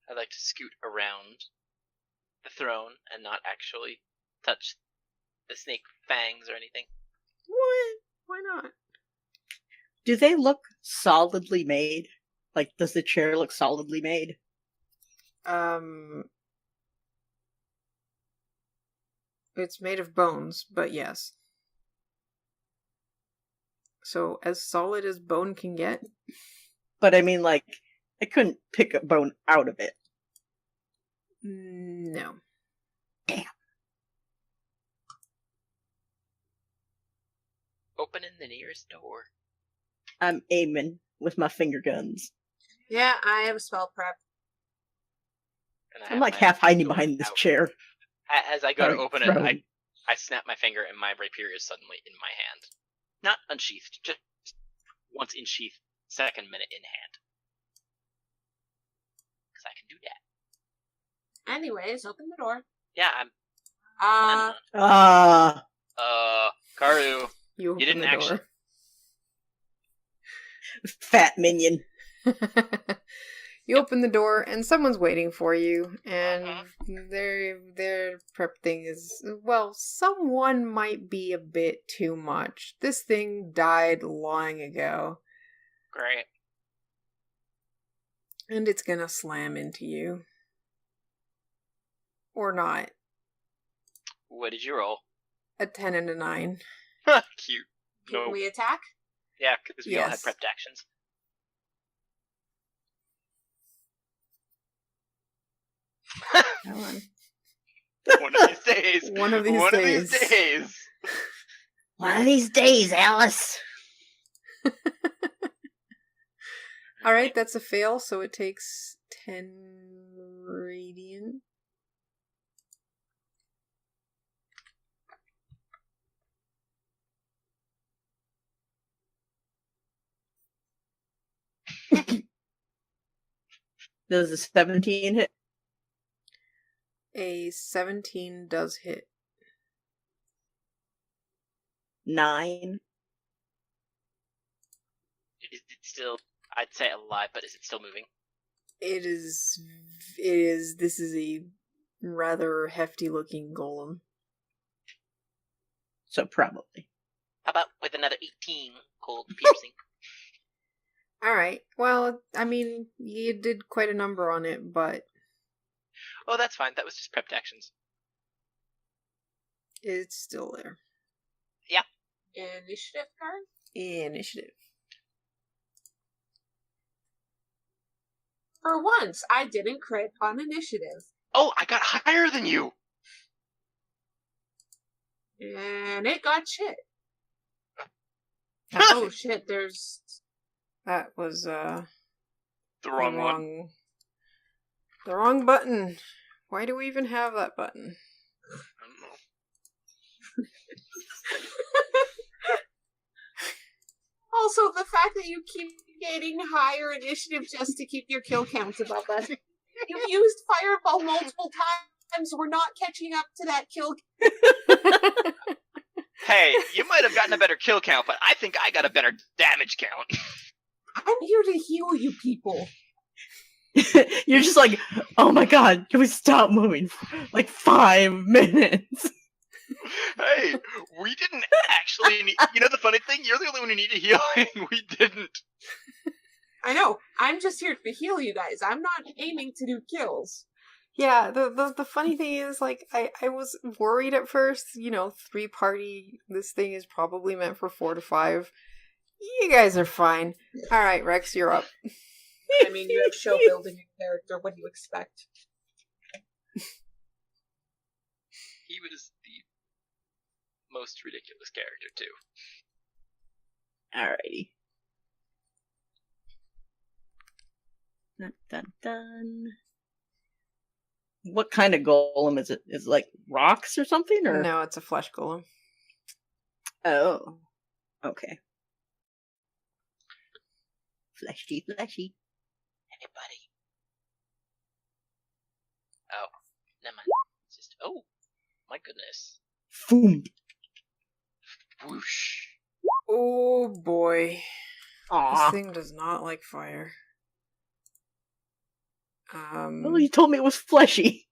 I'd like to scoot around the throne and not actually touch the snake fangs or anything. What? Why not? Do they look solidly made? Like, does the chair look solidly made? It's made of bones, but yes. So, as solid as bone can get? But I mean, like, I couldn't pick a bone out of it. No. Damn. Opening the nearest door. I'm aiming with my finger guns. Yeah, I have a spell prep. And I I'm have like my half hiding sword behind this out. chair. As I go to Sorry, open it, prone. I snap my finger and my rapier is suddenly in my hand. Not unsheathed, just once in sheath, second minute in hand. Because I can do that. Anyways, open the door. Yeah, I'm... Karu, You open didn't the actually... door. Fat minion. You open the door, and someone's waiting for you, and Uh-huh. their prep thing is, well, someone might be a bit too much. This thing died long ago, Great. and it's gonna slam into you. Or not. What did you roll? A 10 and a 9. Cute. Can No. we attack? Yeah, because we all had Yes. prepped actions. Come on. One of these days. One of these One days. of these days. One of these days, Alice. Alright, that's a fail, so it takes 10 radiant. Does a 17 hit? A 17 does hit. 9. Is it still, I'd say alive, but is it still moving? It is, this is a rather hefty looking golem. So probably. How about with another 18 cold piercing? Alright, well, I mean, you did quite a number on it, but Oh, that's fine. That was just prepped actions. it's still there. Initiative card? Initiative. For once, I didn't crit on initiative. Oh, I got higher than you! And it got shit. That Oh shit, there's... was, The wrong one. The wrong button. Why do we even have that button? I don't know. Also, the fact that you keep getting higher initiative just to keep your kill counts above us. You've used Fireball multiple times. We're not catching up to that kill. Hey, you might have gotten a better kill count, but I think I got a better damage count. I'm here to heal you people. You're just like, oh my god, can we stop moving for like 5 minutes? Hey, we didn't actually need... You know the funny thing? You're the only one who needed healing. We didn't. I know. I'm just here to heal you guys. I'm not aiming to do kills. Yeah, the funny thing is, like, I was worried at first, 3-party, this thing is probably meant for 4 to 5. You guys are fine. Alright, Rex, you're up. I mean, you have show building a character. What do you expect? He was the most ridiculous character, too. Alrighty. Dun, dun, dun. What kind of golem is it? Is it like rocks or something? Or No, it's a flesh golem. Oh. Okay. Fleshy, fleshy. Anybody? Oh, never mind. It's just... Oh, my goodness. Foom. Whoosh. Oh boy. Aw. This thing does not like fire. Well, you told me it was fleshy.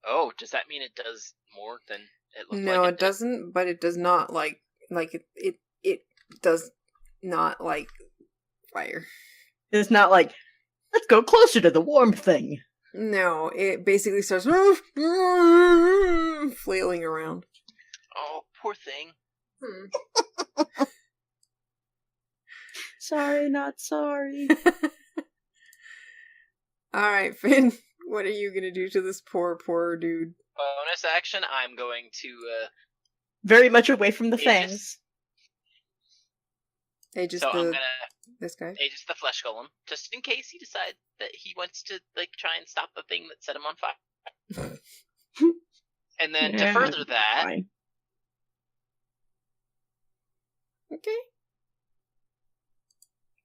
Oh, does that mean it does more than it looked like? No, it did? doesn't, but it does not like it does not like fire. It's not like, let's go closer to the warm thing. No, it basically starts flailing around. Oh, poor thing. Sorry, not sorry. Alright, Finn, what are you gonna do to this poor dude? Bonus action, I'm going to, Very much away from the Aegis. fangs. Aegis so I'm gonna this guy? Aegis the Flesh Golem, just in case he decides that he wants to, try and stop the thing that set him on fire. And then to further that... Fine. Okay.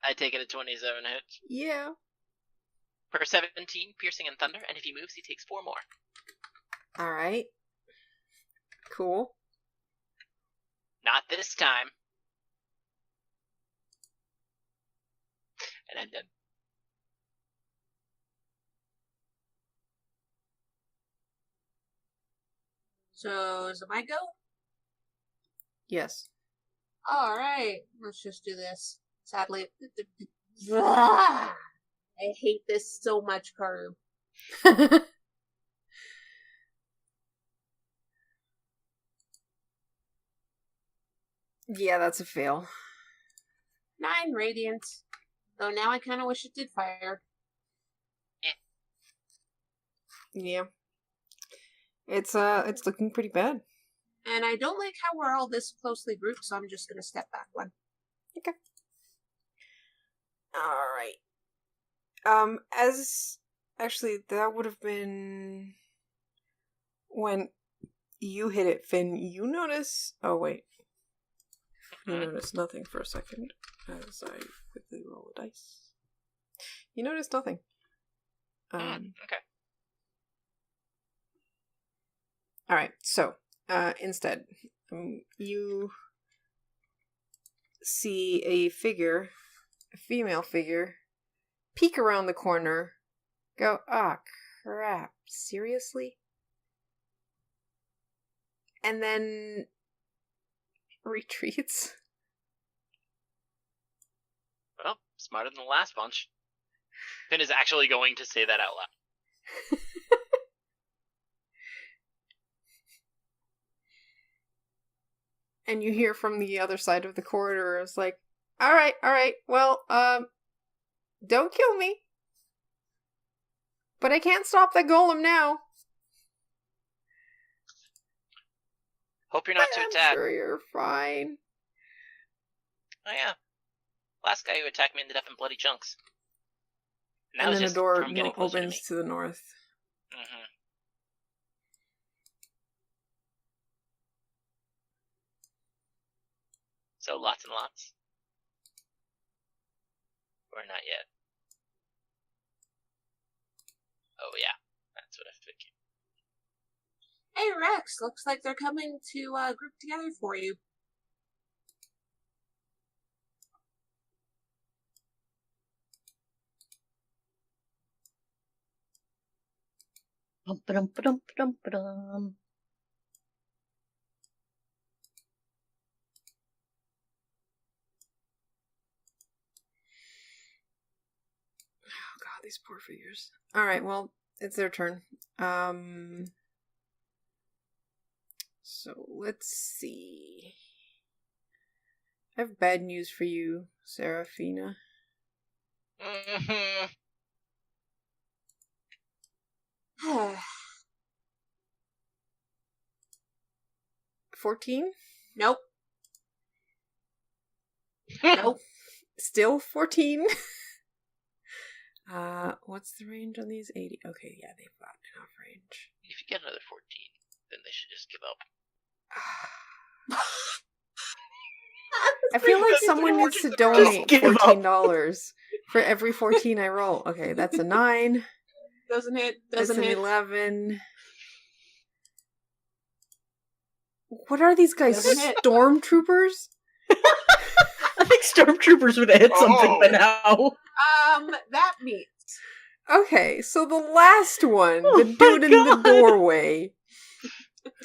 I take it at 27 hits. Yeah. For 17, piercing and thunder, and if he moves, he takes 4 more. Alright. Cool. Not this time. And I'm done. So, is it my go? Yes. Alright, let's just do this. Sadly. I hate this so much, Karu. Yeah, that's a fail. 9 radiant. Though now I kind of wish it did fire. Yeah. It's looking pretty bad. And I don't like how we're all this closely grouped, so I'm just gonna step back one. Okay. Alright. Actually, that would have been when you hit it, Finn. You notice... Oh, wait. You notice nothing for a second as I quickly roll a dice. You notice nothing. Okay. Alright, so, instead, you see a female figure, peek around the corner, go, ah, crap, seriously? And then retreats. Well, smarter than the last bunch. Finn is actually going to say that out loud. And you hear from the other side of the corridor, it's like, alright, well, don't kill me. But I can't stop that golem now. Hope you're not too attacked. I'm sure you're fine. Oh yeah. Last guy who attacked me ended up in bloody chunks. And then a door opens to the north. Mm-hmm. So lots and lots. Or not yet. Oh yeah, that's what I figured. Hey Rex, looks like they're coming to group together for you. Bum-ba-dum-ba-dum-ba-dum-ba-dum. Oh god, these poor figures. Alright, well, it's their turn. So, let's see. I have bad news for you, Seraphina. Mm-hmm. 14? Nope. Nope. Still 14? What's the range on these? 80. Okay, yeah, they've got enough range. If you get another 14, then they should just give up. I feel like someone needs to donate $14 for every 14 I roll. Okay, that's a 9. Doesn't hit. That's Doesn't an hit. 11. What are these guys? Doesn't hit. Stormtroopers? I think stormtroopers would have hit something by now. That means. Okay, so the last one, Oh the dude my in the God. doorway.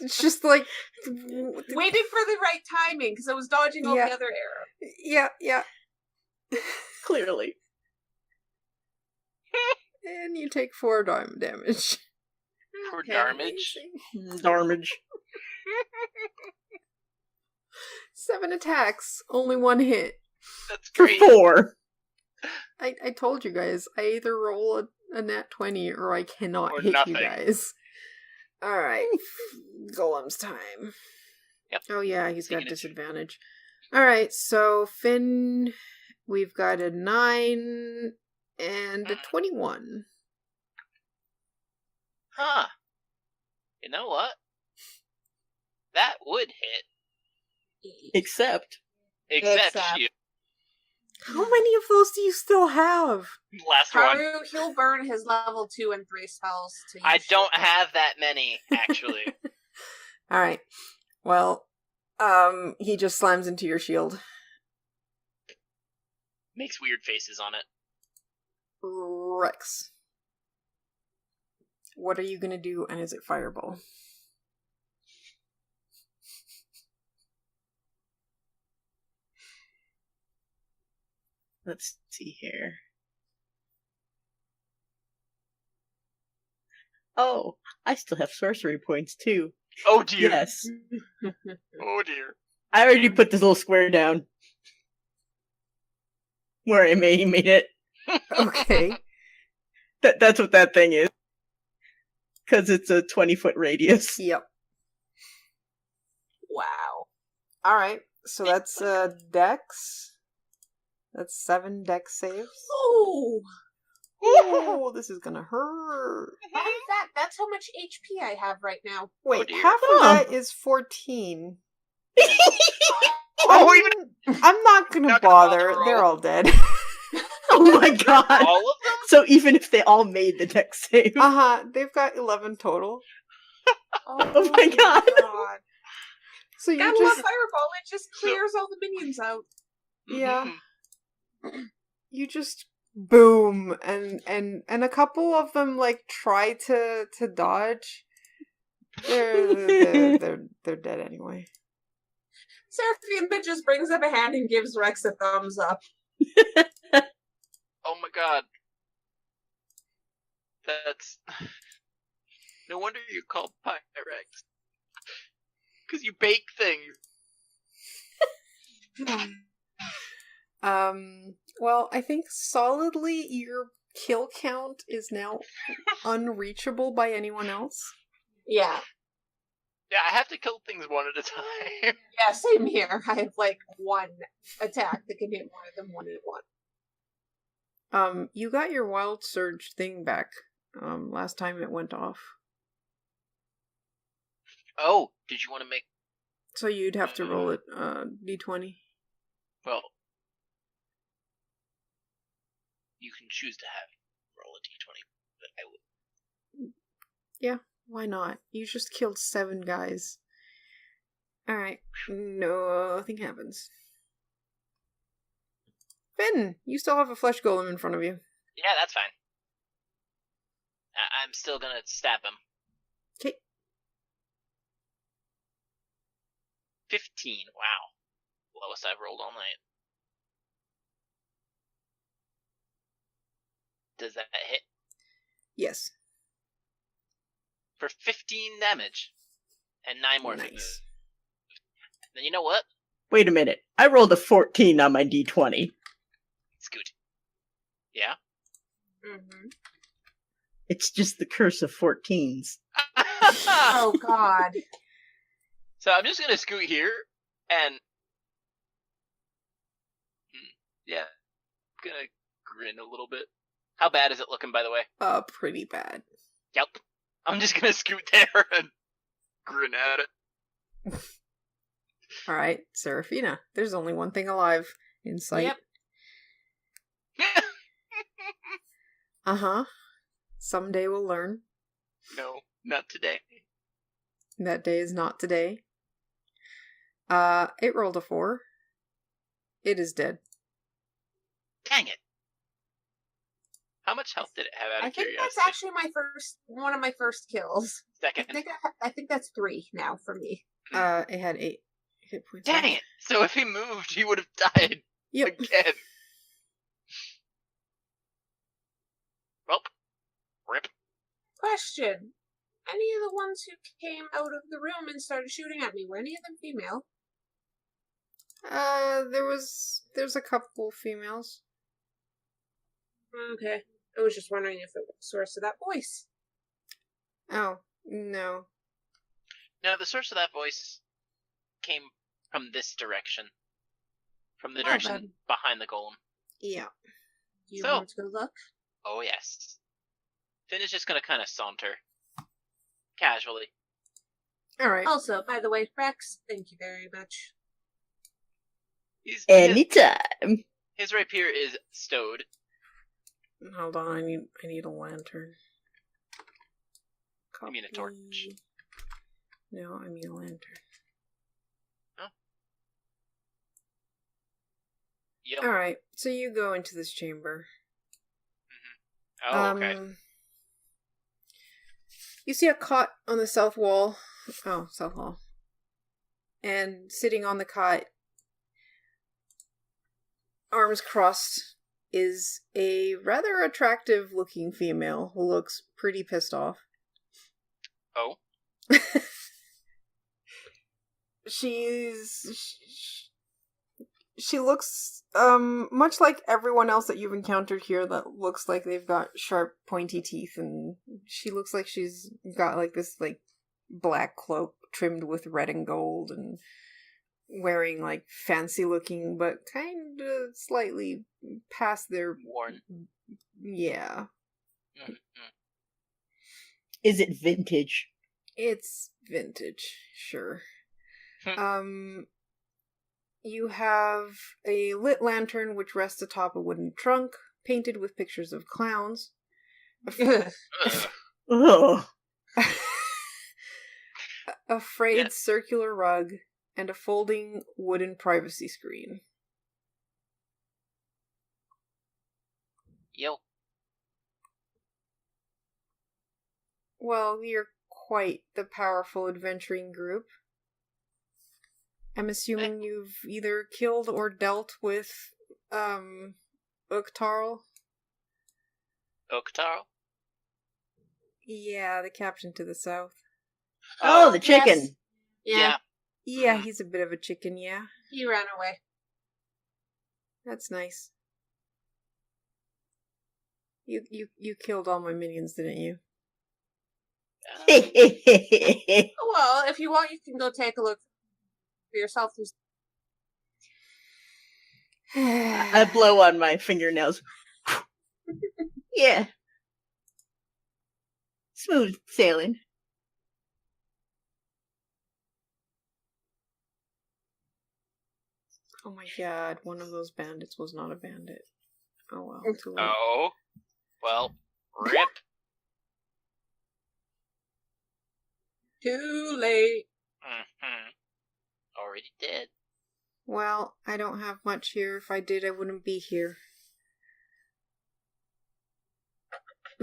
It's just like... Waiting for the right timing, because I was dodging all Yeah. the other arrows. Yeah. Clearly. And you take 4 damage. For Okay, damage. Darmage. 7 attacks, only 1 hit. That's For great. 4. I told you guys, I either roll a nat 20 or I cannot Or hit nothing. you guys. Alright. Golem's time. Yep. Oh yeah, he's got Taking it. disadvantage. Alright, so Finn, we've got a 9 and a 21. Huh. You know what? That would hit. Except Except Except- you. How many of those do you still have? Last one. Karu, he'll burn his level 2 and 3 spells to use I don't shield. have that many, actually. Alright. Well, he just slams into your shield. Makes weird faces on it. Rex. What are you gonna do, and is it fireball? let's see here. Oh, I still have sorcery points too. Oh dear. Yes. Oh dear. I already put this little square down. Where I made it. Okay. That's what that thing is. Because it's a 20-foot radius. Yep. Wow. Alright, so that's Dex. That's 7 Dex saves. Oh! Oh, this is gonna hurt. How is that? That's how much HP I have right now. Wait, dear. half of Huh. that is 14. Oh, even I'm not gonna Not gonna bother. bother They're all. all dead. Oh my god! all of them? So even if they all made the dex save. They've got 11 total. Oh my god. So you Gotta just love Fireball, it just clears all the minions out. Yeah. Mhm. you just boom, and a couple of them like try to dodge. They're dead anyway. Seraphine just brings up a hand and gives Rex a thumbs up. Oh my god. That's... No wonder you're called Pyrex. Because you bake things. Well, I think solidly your kill count is now unreachable by anyone else. Yeah. Yeah, I have to kill things one at a time. Yeah, same here. I have like one attack that can hit more than one at one. You got your wild surge thing back. Last time it went off. Oh, did you want to make... So you'd have to roll it, d20. Well... You can choose to have roll a d20, but I would... Yeah, why not? You just killed 7 guys. Alright, nothing happens. Finn, you still have a flesh golem in front of you. Yeah, that's fine. I'm still gonna stab him. Okay. 15, wow. Lowest I've rolled all night. Does that hit? Yes. For 15 damage. And 9 more. Nice. Then you know what? Wait a minute. I rolled a 14 on my d20. Scoot. Yeah? Mm-hmm. It's just the curse of 14s. Oh god. So I'm just gonna scoot here, and... Yeah. Gonna grin a little bit. How bad is it looking, by the way? Pretty bad. Yep. I'm just gonna scoot there and grin at it. Alright, Seraphina. There's only one thing alive in sight. Yep. Uh-huh. Someday we'll learn. No, not today. That day is not today. It rolled a 4. It is dead. Dang it. How much health did it have out of I think curiosity? that's actually one of my first kills. Second. I think that's 3 now for me. It had 8 hit points. Dang it! So if he moved, he would have died Yep. again. Well, rip. Question. Any of the ones who came out of the room and started shooting at me, were any of them female? There's a couple females. Okay. I was just wondering if it was the source of that voice. Oh, no. No, the source of that voice came from this direction. From the Well direction then. behind the golem. Yeah. Do you So- want to go look? Oh, yes. Finn is just gonna kind of saunter. Casually. Alright. Also, by the way, Rex, thank you very much. Anytime. His rapier is stowed. Hold on, I need a lantern. You mean a torch? No, I mean a lantern. Yep. Alright, so you go into this chamber. Oh, okay. You see a cot on the south wall. Oh, south wall. And sitting on the cot, arms crossed, is a rather attractive looking female who looks pretty pissed off. Oh. She looks much like everyone else that you've encountered here that looks like they've got sharp pointy teeth, and she looks like she's got like this like black cloak trimmed with red and gold and wearing like fancy looking but kind of slightly past their Worn. Yeah. Mm-hmm. Is it vintage? It's vintage, sure. Hmm. You have a lit lantern which rests atop a wooden trunk, painted with pictures of clowns. Ugh. Oh. A frayed Yeah. circular rug, and a folding wooden privacy screen. Yo. Well, you're quite the powerful adventuring group. I'm assuming you've either killed or dealt with, Uktarl? Oktaro? Yeah, the captain to the south. Oh, the chicken. Yes. Yeah, Yeah, he's a bit of a chicken, yeah. he ran away. That's nice. You killed all my minions, didn't you? Well, if you want, you can go take a look for yourself. I blow on my fingernails. Yeah. Smooth sailing. Oh my god, one of those bandits was not a bandit. Oh well, too late. Oh. Well, rip. Too late. Already dead. Well, I don't have much here. If I did, I wouldn't be here.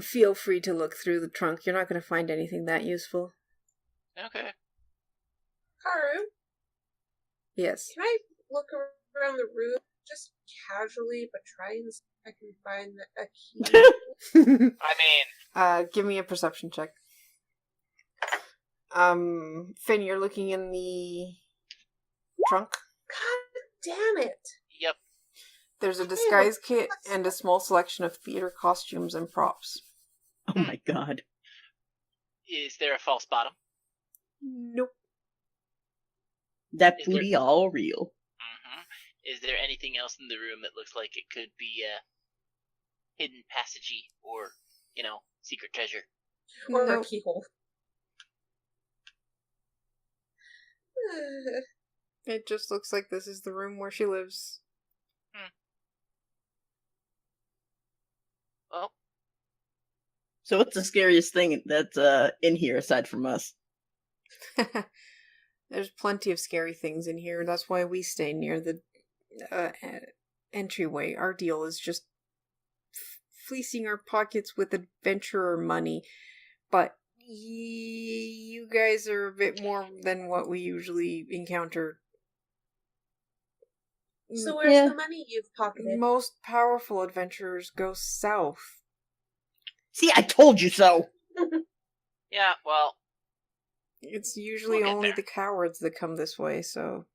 Feel free to look through the trunk. You're not going to find anything that useful. Okay. Karu, Yes. can I look around the room just casually, but try and see if I can find a key? I mean, Give me a perception check. Finn, you're looking in the trunk. God damn it! yep. There's a disguise kit and a small selection of theater costumes and props. Oh my god. Is there a false bottom? Nope. That Is there- booty all real. Is there anything else in the room that looks like it could be a hidden passagey or, secret treasure? Or a Nope. keyhole. It just looks like this is the room where she lives. Well, So what's the scariest thing that's in here aside from us? There's plenty of scary things in here. That's why we stay near the entryway. Our deal is just fleecing our pockets with adventurer money. But you guys are a bit more than what we usually encounter. So where's Yeah. the money you've pocketed? Most powerful adventurers go south. See, I told you so! yeah, well, It's usually We'll get only there. the cowards that come this way, so...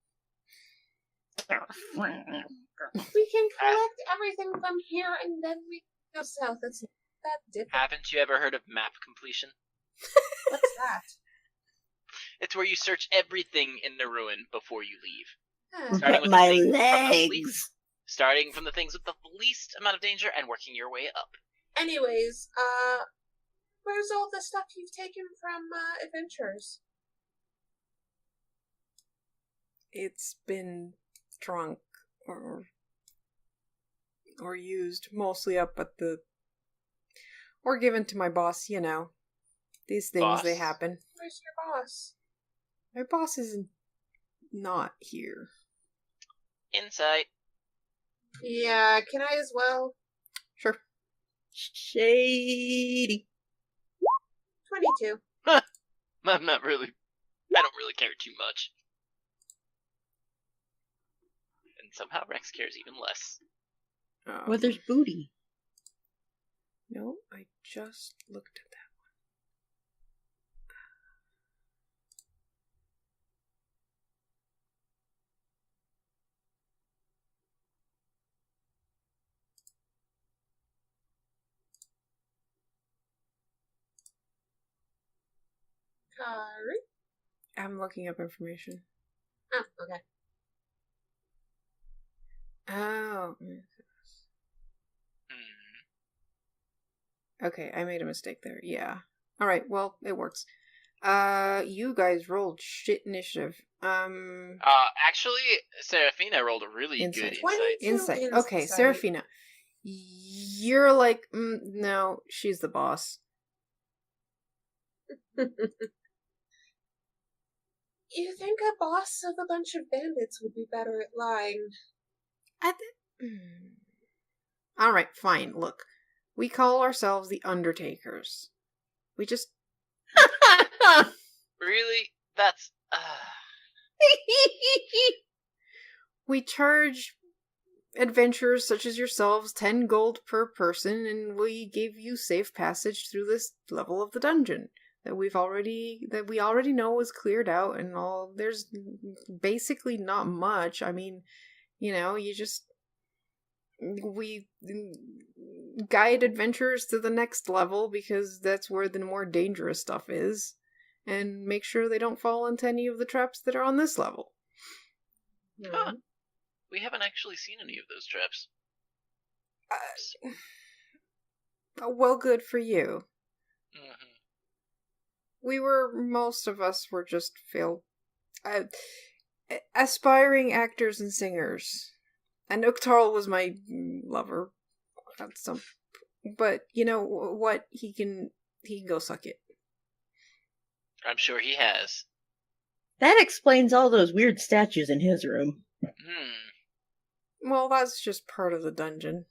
We can collect everything from here and then we go south. That's that different. Haven't you ever heard of map completion? What's that? It's where you search everything in the ruin before you leave. Huh. Starting with My the things from the legs. least, starting from the things with the least amount of danger and working your way up. Anyways, where's all the stuff you've taken from adventures? It's been drunk or used mostly up at the or given to my boss, you know. These things Boss? they happen. Where's your boss? My boss isn't not here. Insight. Yeah, can I as well? Sure. Shady. 22. I'm not really. I don't really care too much. And somehow Rex cares even less. Well, there's booty. No, I just looked at that. Karu? I'm looking up information. Oh, okay. Oh. Okay, I made a mistake there. Yeah. Alright, well, it works. You guys rolled shit initiative. Actually, Seraphina rolled a really Insight. good 22 insight. Insight. Okay, Seraphina. You're like, no, she's the boss. You think a boss of a bunch of bandits would be better at lying? Alright, fine. Look, we call ourselves the Undertakers. We just... Really? That's. We charge adventurers such as yourselves 10 gold per person, and we give you safe passage through this level of the dungeon that we already know is cleared out and all. There's basically not much. I mean, you know, we guide adventurers to the next level because that's where the more dangerous stuff is, and make sure they don't fall into any of the traps that are on this level. Huh. We haven't actually seen any of those traps. Well, good for you. Mm-hmm. Most of us were just failed, aspiring actors and singers. And Uktarl was my lover. But, you know what? He can go suck it. I'm sure he has. That explains all those weird statues in his room. Well, that's just part of the dungeon.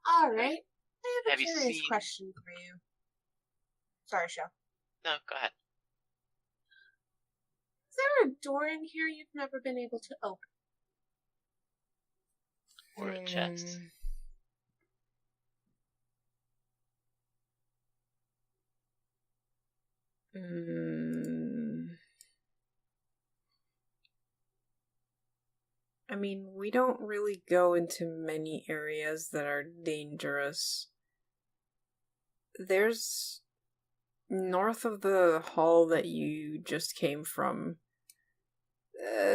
Alright. I have Have a you curious seen- question for you. Sorry, Sho. No, go ahead. Is there a door in here you've never been able to open? Or a chest. I mean, we don't really go into many areas that are dangerous. There's north of the hall that you just came from,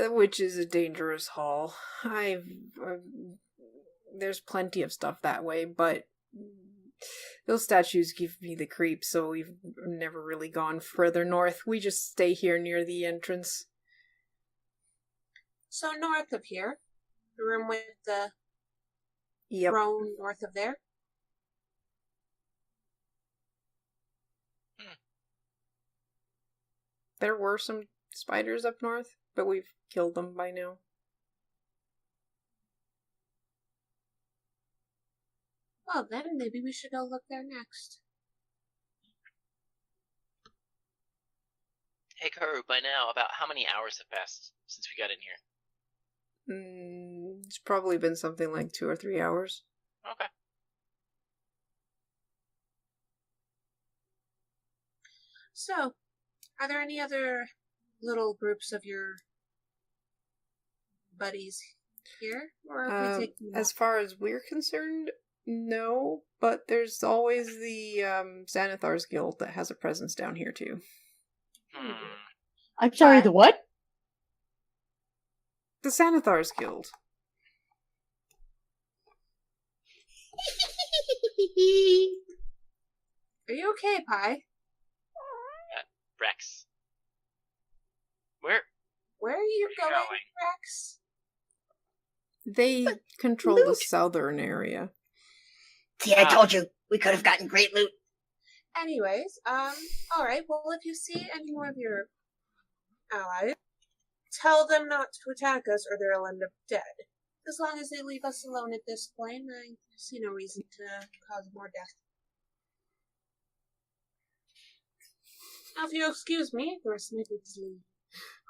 which is a dangerous hall. There's plenty of stuff that way, but those statues give me the creeps, so we've never really gone further north. We just stay here near the entrance. So north of here, the room with the Yep. throne north of there. There were some spiders up north, but we've killed them by now. Well, then maybe we should go look there next. Hey, Karu, by now, about how many hours have passed since we got in here? It's probably been something like 2 or 3 hours. Okay. So, are there any other little groups of your buddies here? Or have we taken them As far as we're concerned, No, but there's always the Xanathar's Guild that has a presence down here too. I'm sorry, the what? The Xanathar's Guild. Are you okay, Pi? Rex. Where are you going, going? Rex? They control the southern area. See, I told you, we could have gotten great loot. Anyways, alright, well, if you see any more of your allies, tell them not to attack us or they'll end up dead. As long as they leave us alone at this point, I see no reason to cause more death. Now, if you excuse me, the rest of my group is leaving.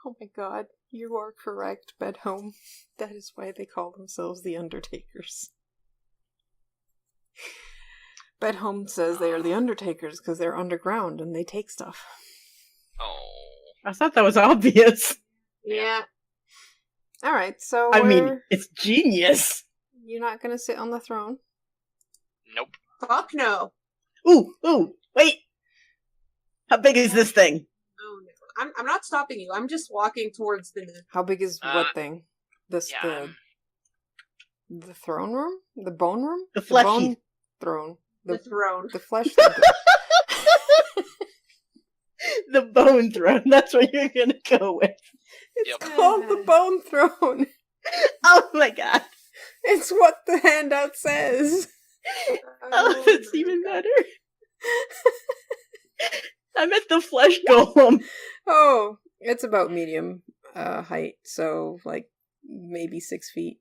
Oh my god, you are correct, Bedhome. That is why they call themselves the Undertakers. Bedhome says they are the Undertakers because they're underground and they take stuff. Oh. I thought that was obvious. Yeah. Alright, so I mean, it's genius. You're not gonna sit on the throne? Nope. Fuck no. Ooh, wait. How big is this thing? Oh no. I'm not stopping you. I'm just walking towards the... How big is what thing? The throne room? The bone room? The fleshy. bone throne. The throne. The flesh. The bone throne. That's what you're gonna go with. It's called the bone throne. Oh my god. It's what the handout says. Oh, that's even better. I meant the flesh golem. Oh, it's about medium height, so like maybe 6 feet.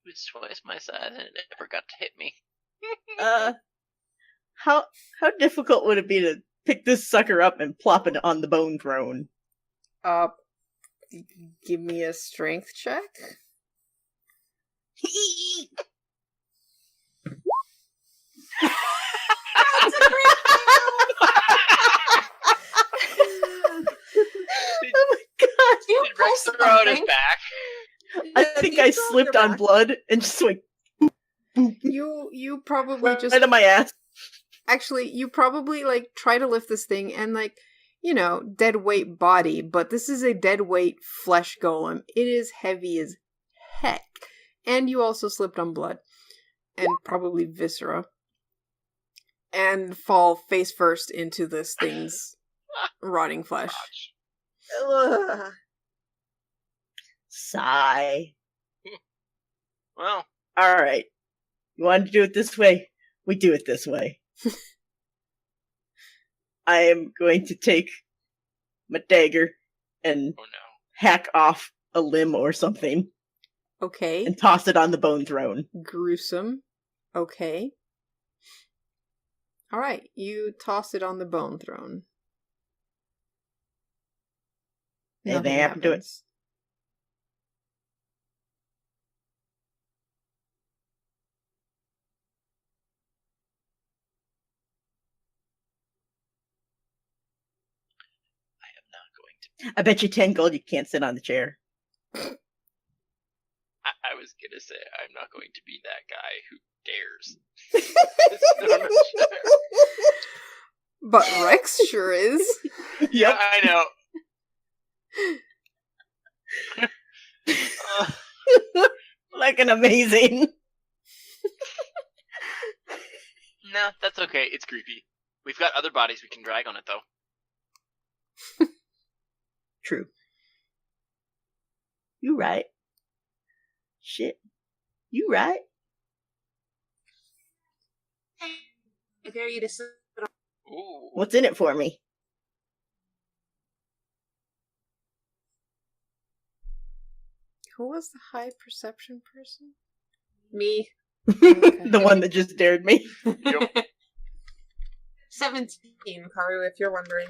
It was twice my size and it never got to hit me. How difficult would it be to pick this sucker up and plop it on the bone throne? Give me a strength check. That's a great Oh my god! Did Rex throw out his back? I think I slipped on blood and just like You probably just right on my ass. Actually, you probably like try to lift this thing and like, you know, dead weight body, but this is a dead weight flesh golem. It is heavy as heck. And you also slipped on blood and probably viscera and fall face first into this thing's rotting flesh. Ugh. Sigh. Well, alright. You want to do it this way? We do it this way. I am going to take my dagger and hack off a limb or something. Okay. And toss it on the bone throne. Gruesome. Okay. Alright, you toss it on the bone throne. Anything happened to it? I bet you 10 gold you can't sit on the chair. I was gonna say, I'm not going to be that guy who dares. But Rex sure is. Yep. Yeah, I know. Like amazing. No, that's okay. It's creepy. We've got other bodies we can drag on it, though. True. You right. Shit. You right. I dare you to sit on... Ooh. What's in it for me? Who was the high perception person? Me. Okay. The one that just dared me. Yep. 17, Karu, if you're wondering.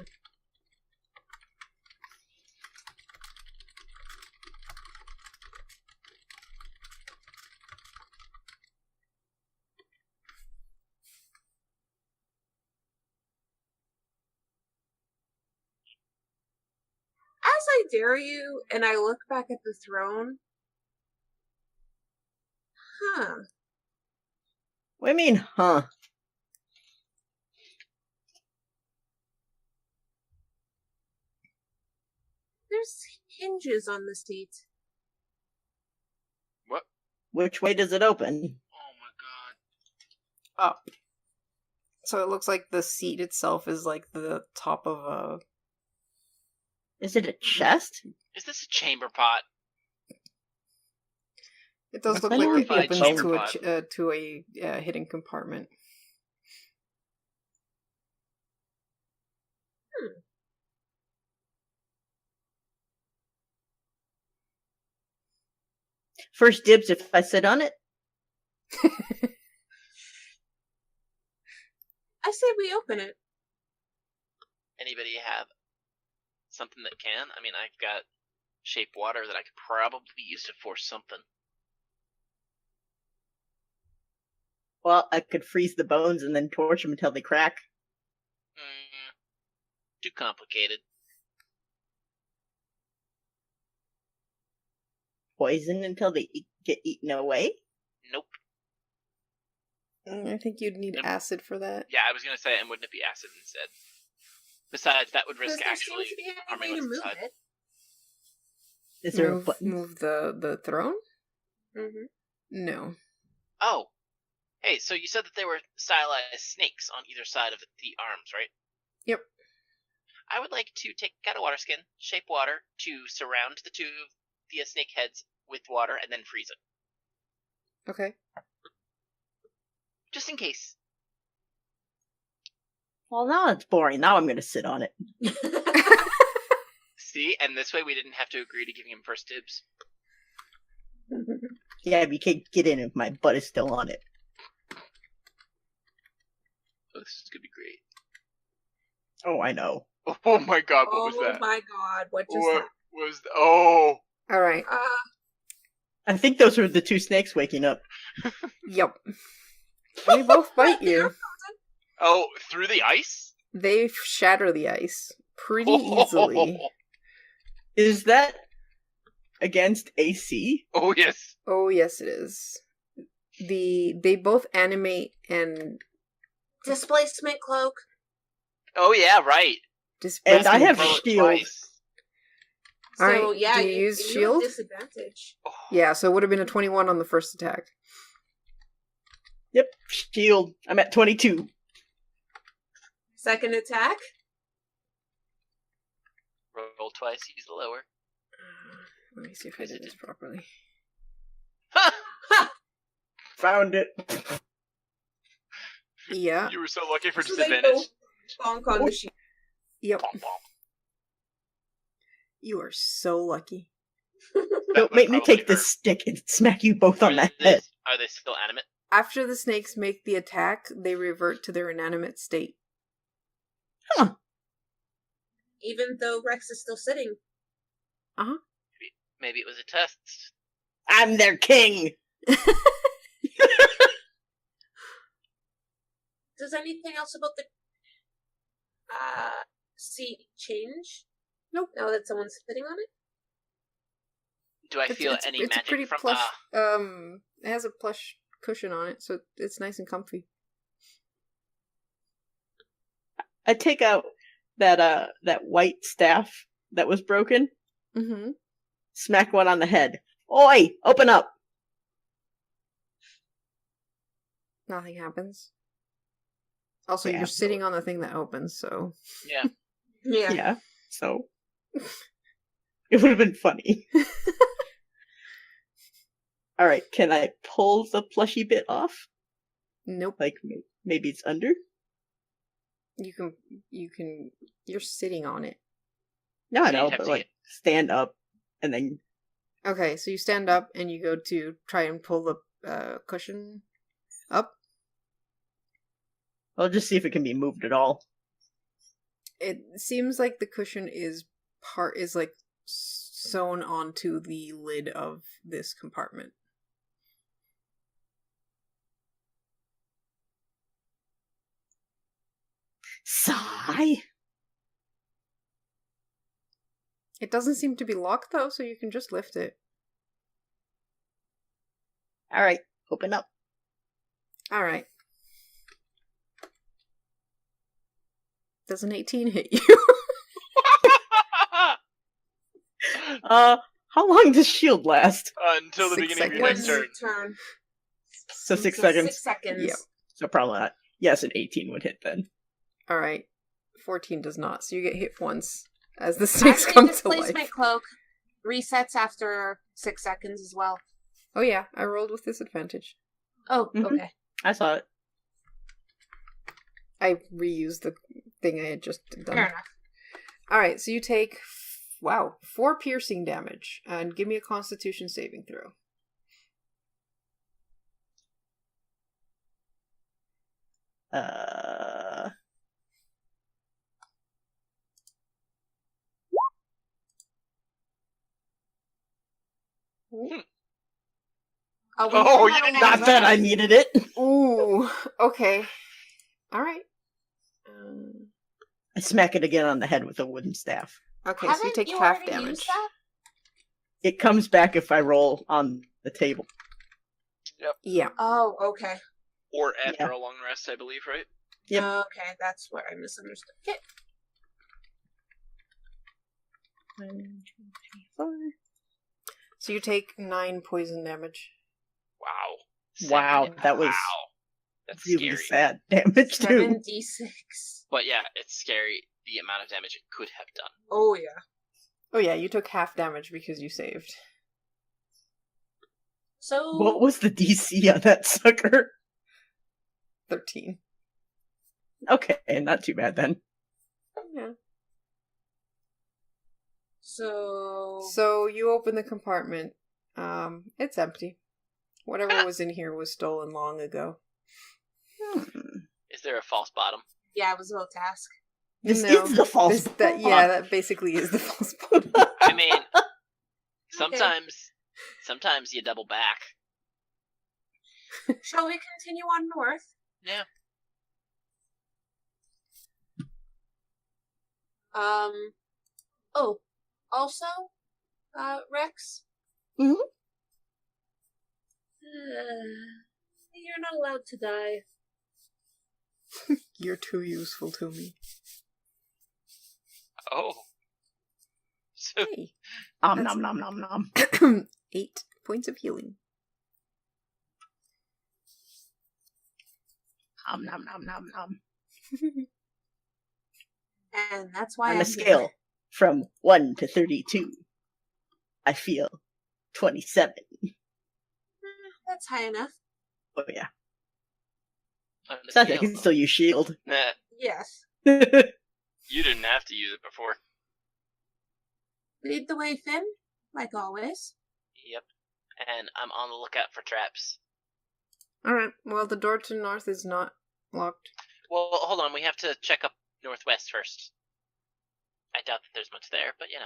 As I dare you, and I look back at the throne, Huh. What do you mean, huh? There's hinges on the seat. What? Which way does it open? Oh my god. Up. So it looks like the seat itself is like the top of a... Is it a chest? Is this a chamber pot? It does What's look that like it glorified opens chamber to a hidden compartment. First dibs if I sit on it? I say we open it. Anybody have something that can? I mean, I've got shape water that I could probably use to force something. Well, I could freeze the bones and then torch them until they crack. Too complicated. Poison until they get eaten away? Nope. I think you'd need Nope. acid for that. Yeah, I was gonna say, and wouldn't it be acid instead? Besides, that would risk Because there actually seems to be a harming way to what's move inside. it. Is there a Move, button? move the throne? Mm-hmm. No. Oh, hey, so you said that there were stylized snakes on either side of the arms, right? Yep. I would like to take out a water skin, shape water to surround the two of the snake heads with water, and then freeze it, Okay. just in case. Well, now it's boring. Now I'm going to sit on it. See, and this way we didn't have to agree to giving him first dibs. Yeah, but you can't get in if my butt is still on it. Oh, this is gonna be great. Oh, I know. Oh my god, what was Oh that? my god, what just What happened? was oh? All right. I think those were the two snakes waking up. Yep. They both bite you. Oh, through the ice? They shatter the ice pretty easily. Is that against AC? Oh yes. Oh yes, it is. They both animate and Displacement cloak. Oh yeah, right. displace. And I have Roll it shield. twice. So Alright, yeah, do you use you shield? have disadvantage. Oh. Yeah, so it would have been a 21 on the first attack. Yep, shield. I'm at 22. Second attack. Roll twice, use the lower. Let me see if I did this properly. Ha! Found it. Yeah. You were so lucky for So they disadvantage. Bonk on the sheet. Yep. Bom, bom. You are so lucky. That Don't would make me probably take this hurt. stick and smack you both on the head. Are they still animate? After the snakes make the attack, they revert to their inanimate state. Huh. Even though Rex is still sitting. Maybe it was a test. I'm their king. Does anything else about the seat change? Nope. Now that someone's sitting on it? Do I feel any it's magic a pretty from plush. It has a plush cushion on it, so it's nice and comfy. I take out that white staff that was broken. Mm-hmm. Smack one on the head. Oi! Open up! Nothing happens. Also, Yeah. you're sitting on the thing that opens, so... Yeah. Yeah. Yeah. So it would have been funny. All right, can I pull the plushy bit off? Nope. Like maybe it's under? You're sitting on it. No, I So know, you'd have but to like stand up and then Okay, so you stand up and you go to try and pull the cushion up. I'll just see if it can be moved at all. It seems like the cushion is like sewn onto the lid of this compartment. Sigh. It doesn't seem to be locked though, so you can just lift it. All right, Open up. All right. Does an 18 hit you? How long does shield last? Until the 6 beginning of your next seconds. turn. So 6 seconds. 6 seconds. Yep. So probably not. Yes, an 18 would hit then. All right. 14 does not, so you get hit once as the snakes Actually, come to displacement life. cloak resets after 6 seconds as well. Oh yeah, I rolled with disadvantage. Oh, Mhm. okay. I saw it. I reused the thing I had just done. Fair enough. All right, so you take 4 piercing damage, and give me a Constitution saving throw. Oh, you didn't Not that I needed it. Ooh, okay. All right. I smack it again on the head with a wooden staff. Okay, so you take half already damage. used that? It comes back if I roll on the table. Yeah. Oh, okay. Or after Yeah. a long rest, I believe, right? Yep. Okay, that's where I misunderstood. Okay. 1, 2, 3, 4. So you take 9 poison damage. Wow. Wow, that was Wow. That's really scary. sad damage too. 7d6. But yeah, it's scary the amount of damage it could have done. Oh, yeah. Oh yeah, you took half damage because you saved. So, What was the DC on that sucker? 13. Okay, not too bad then. Yeah. so you open the compartment. It's empty. Whatever was in here was stolen long ago. Is there a false bottom? yeah, I was about to ask. This No, is the false that basically is the false bottom. I mean, sometimes you double back. Shall we continue on north? Yeah. Oh, also, Rex? Mhm. You're not allowed to die. You're too useful to me. Oh. So, Hey. Nom That's- nom nom nom nom. 8 points of healing. Nom nom nom nom nom. And that's why On I'm a scale from 1 to 32, I feel 27. That's high enough. Oh yeah. on the Sounds like I scale- can still use shield. Nah, Yes. you didn't have to use it before. Lead the way, Finn, like always. Yep. And I'm on the lookout for traps. Alright, well, the door to north is not locked. Well, hold on. We have to check up northwest first. I doubt that there's much there, but you know.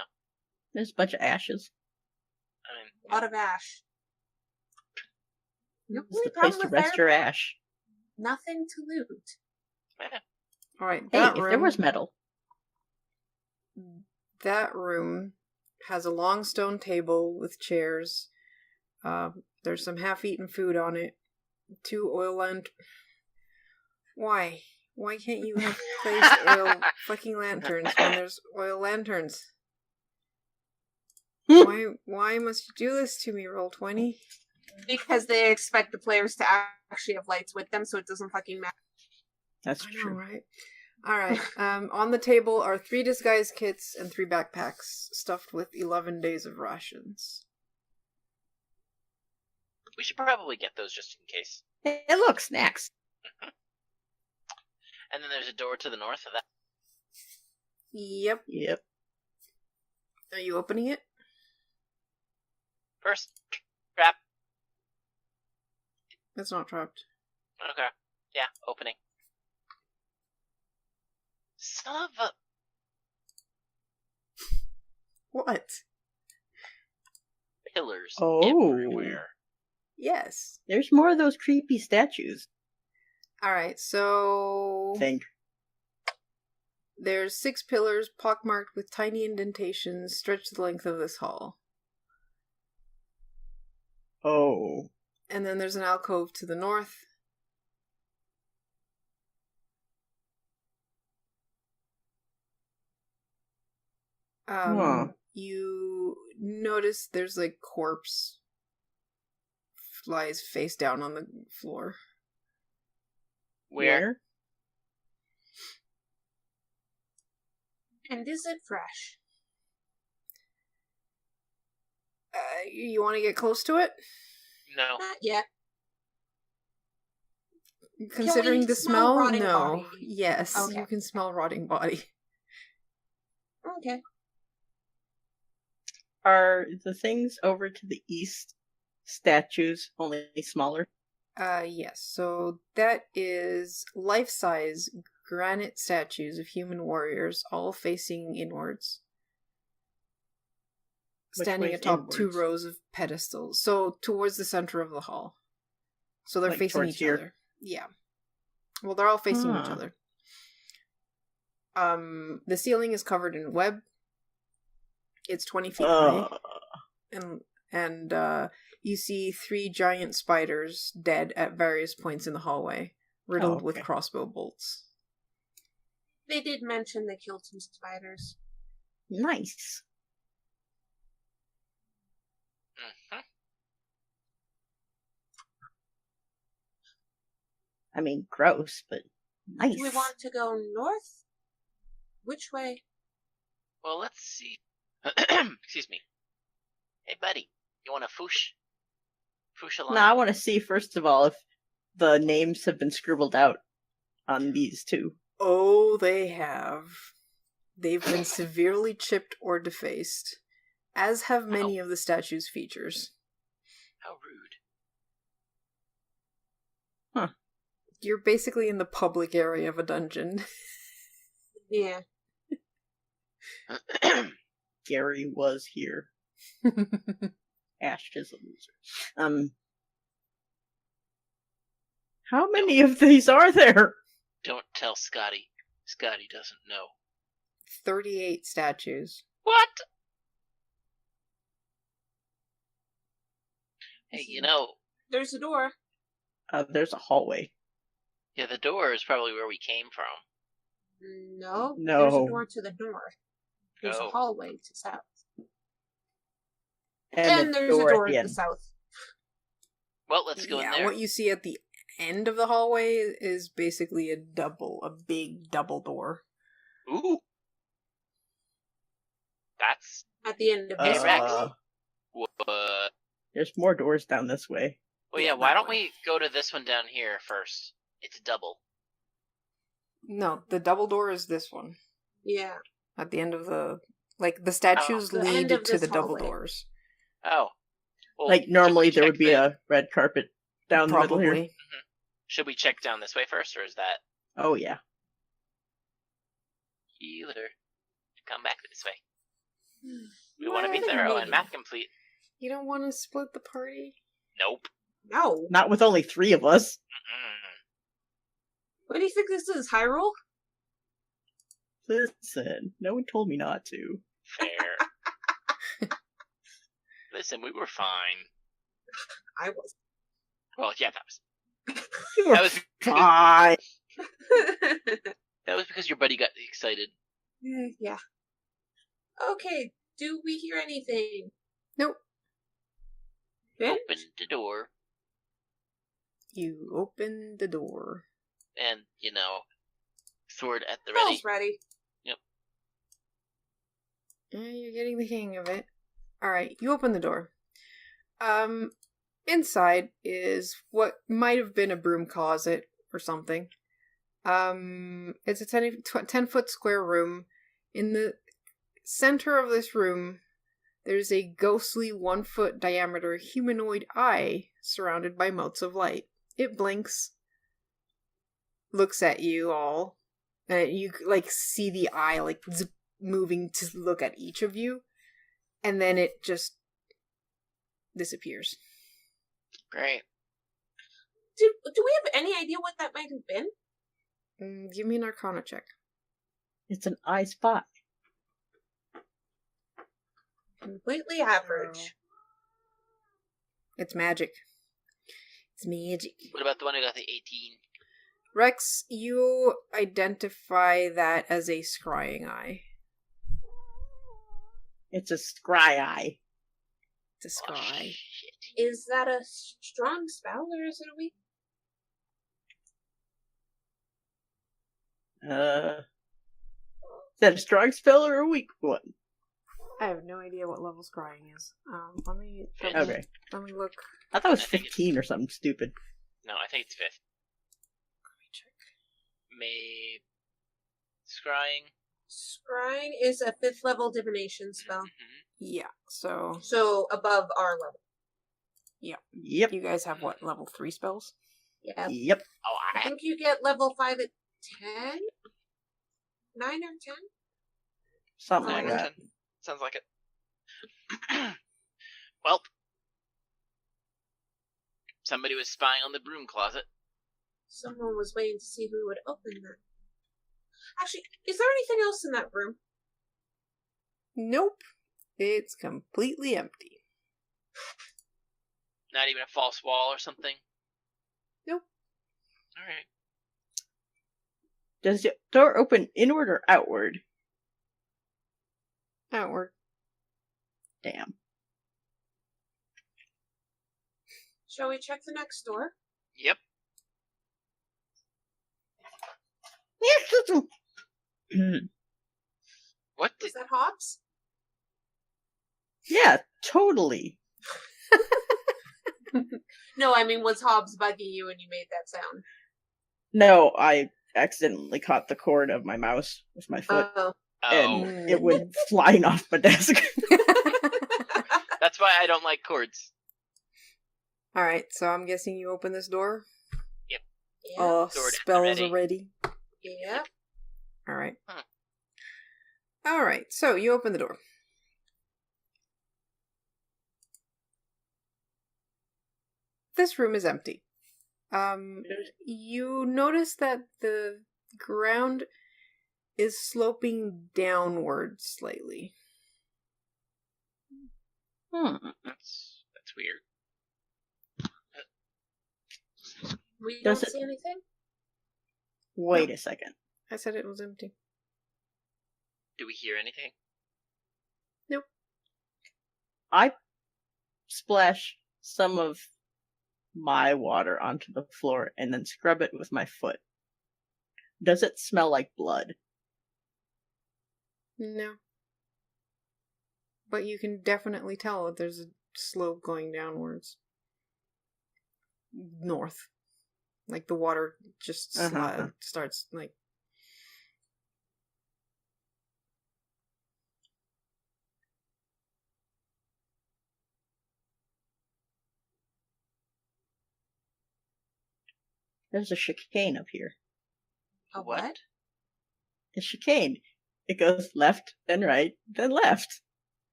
There's a bunch of ashes. I mean, A lot of ash. The It's only the place problem to with rest your ash. nothing to loot. yeah. Alright, Hey, that if room... there was metal. That room has a long stone table with chairs. There's some half-eaten food on it. 2 oil Why? Why can't you have placed oil fucking lanterns when there's oil lanterns? Why must you do this to me, Roll20? Because they expect the players to actually have lights with them, so it doesn't fucking matter. That's I know, true. right? Alright, on the table are 3 disguise kits and 3 backpacks stuffed with 11 days of rations. We should probably get those just in case. Hey, look, snacks. And then there's a door to the north of that. Yep. Yep. Are you opening it? First trap. It's not trapped. Okay. Yeah, opening. Son of a... What? Pillars Oh. everywhere. Yes. There's more of those creepy statues. Alright, so... Thing. There's 6 pillars pockmarked with tiny indentations stretched the length of this hall. Oh. And then there's an alcove to the north. You notice there's a corpse lies face down on the floor. Where? And is it fresh? You want to get close to it? No. Not yet. Considering we the smell smell, rotting no. body? Yes, Okay. you can smell rotting body. Okay. Are the things over to the east statues only smaller? Yes. So that is life-size granite statues of human warriors, all facing inwards. Which Standing way's atop two inwards? rows of pedestals. So towards the center of the hall. So they're Like facing towards each here? other. Yeah. Well, they're all facing each Huh. other. The ceiling is covered in web. It's 20 feet high. And you see 3 giant spiders dead at various points in the hallway, riddled with okay. crossbow bolts. They did mention they killed some spiders. Nice. Mhm. I mean, gross, but nice. Do we want to go north? Which way? Well, let's see. Excuse me. Hey, buddy. You want to foosh? Foosh along? No, I want to see, first of all, if the names have been scribbled out on these two. Oh, they have. They've been severely chipped or defaced, as have many of the statue's features. How rude. You're basically in the public area of a dungeon. Yeah. Gary was here. Ash is a loser. How many of these are there? Don't tell Scotty. Scotty doesn't know. 38 statues. What? Hey, you know, There's a door. There's a hallway. yeah, the door is probably where we came from. No. No. There's a door to the north. There's Oh. a hallway to south. And, And there's a door at the to end. the south. Well, let's go in there. What you see at the end of the hallway is basically a big double door. Ooh. That's At the end of this Hey, Rex. hallway. what? There's more doors down this way. Well, Yeah, yeah, why that don't way. we go to this one down here first? It's double. No, the double door is this one. Yeah. At the end of the... Like, the statues the lead end of to this the double hallway. doors. Oh. Well, Like, normally should we there would check be a red carpet down the middle here. Probably. Should we check down this way first, or is that Oh, yeah. healer? Come back this way. We What want to be are they thorough made and of? math complete. You don't want to split the party? Nope. No. Not with only 3 of us. Mm-mm. What do you think this is, Hyrule? Listen, no one told me not to. Fair. Listen, we were fine. I was. Well, yeah, that was You were that was fine. that was because your buddy got excited. Yeah. Okay, do we hear anything? Nope. Ben? Open the door, You open the door. and sword at the ready. Bell's ready. You're getting the hang of it. Alright, you open the door. Inside is what might have been a broom closet or something. It's a 10-foot square room. In the center of this room, there's a ghostly 1-foot diameter humanoid eye surrounded by motes of light. It blinks, looks at you all, and you see the eye zip, moving to look at each of you, and then it just disappears. Great. Do we have any idea what that might have been? Give me an Arcana check. It's an I spot. Completely average. It's magic. It's magic. What about the one who got the 18? Rex, you identify that as a scrying eye. It's a scry eye. It's a Oh, scry. shit. Is that a strong spell or is it a weak? Is that a strong spell or a weak one? I have no idea what level scrying is. Let me Okay. Let me look. I thought it was I think 15 or something stupid. No, I think it's 5th. Let me check. May scrying. Scrying is a 5th level divination spell. Mm-hmm. Yeah. So So above our level. Yep. you guys have what, level 3 spells? Yeah. Yep. Oh, I think you get level 5 at 10? 9 or 10? Something Nine like or that. 10. Sounds like it. Well, somebody was spying on the broom closet. Someone was waiting to see who would open that. Actually, is there anything else in that room? Nope. It's completely empty. Not even a false wall or something? Nope. Alright. Does the door open inward or outward? Outward. Damn. Shall we check the next door? Yep. What Was did... that Hobbs? Yeah, totally. No, I mean, was Hobbs bugging you and you made that sound? No, I accidentally caught the cord of my mouse with my foot, Oh. Oh. and it went flying off my desk. That's why I don't like cords. Alright, so I'm guessing you open this door? Yeah. Oh, Sword at the spells ready. are ready. Yeah. Alright. Huh. Alright, so you open the door. This room is empty. You notice that the ground is sloping downward slightly. That's weird. We Does don't it- see anything? Wait a second. I said it was empty. Do we hear anything? I splash some of my water onto the floor and then scrub it with my foot. Does it smell like blood? No. But you can definitely tell that there's a slope going downwards. North. Like the water just starts like... There's a chicane up here. A what? A chicane. It goes left, then right, then left.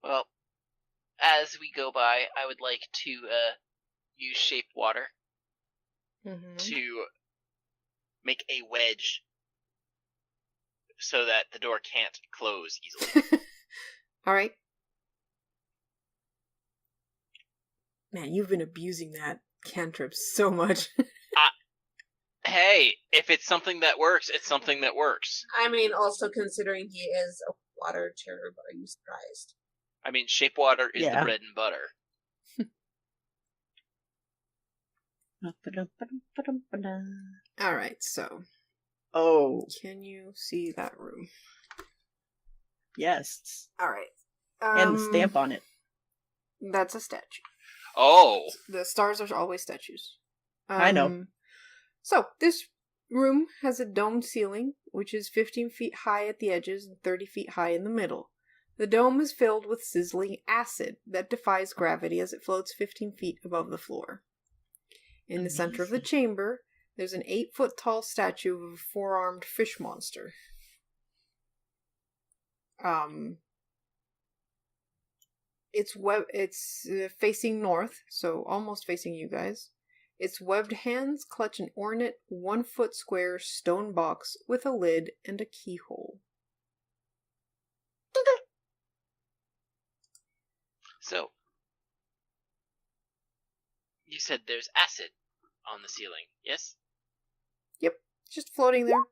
Well, as we go by, I would like to use shape water to make a wedge so that the door can't close easily. Alright. Man, you've been abusing that cantrip so much. Hey, if it's something that works, it's something that works. I mean, also considering he is a water cherub, are you surprised? I mean, shape water is Yeah. the bread and butter. Alright, so Oh, can you see that room? yes. Alright. And the stamp on it. That's a statue. Oh, The stars are always statues. I know. So, this room has a domed ceiling, which is 15 feet high at the edges and 30 feet high in the middle. The dome is filled with sizzling acid that defies gravity as it floats 15 feet above the floor. In the center of the chamber, there's an 8-foot tall statue of a 4-armed fish monster. It's facing north, so almost facing you guys. Its webbed hands clutch an ornate 1-foot square stone box with a lid and a keyhole. so you said there's acid on the ceiling. Yes? Yep, just floating there.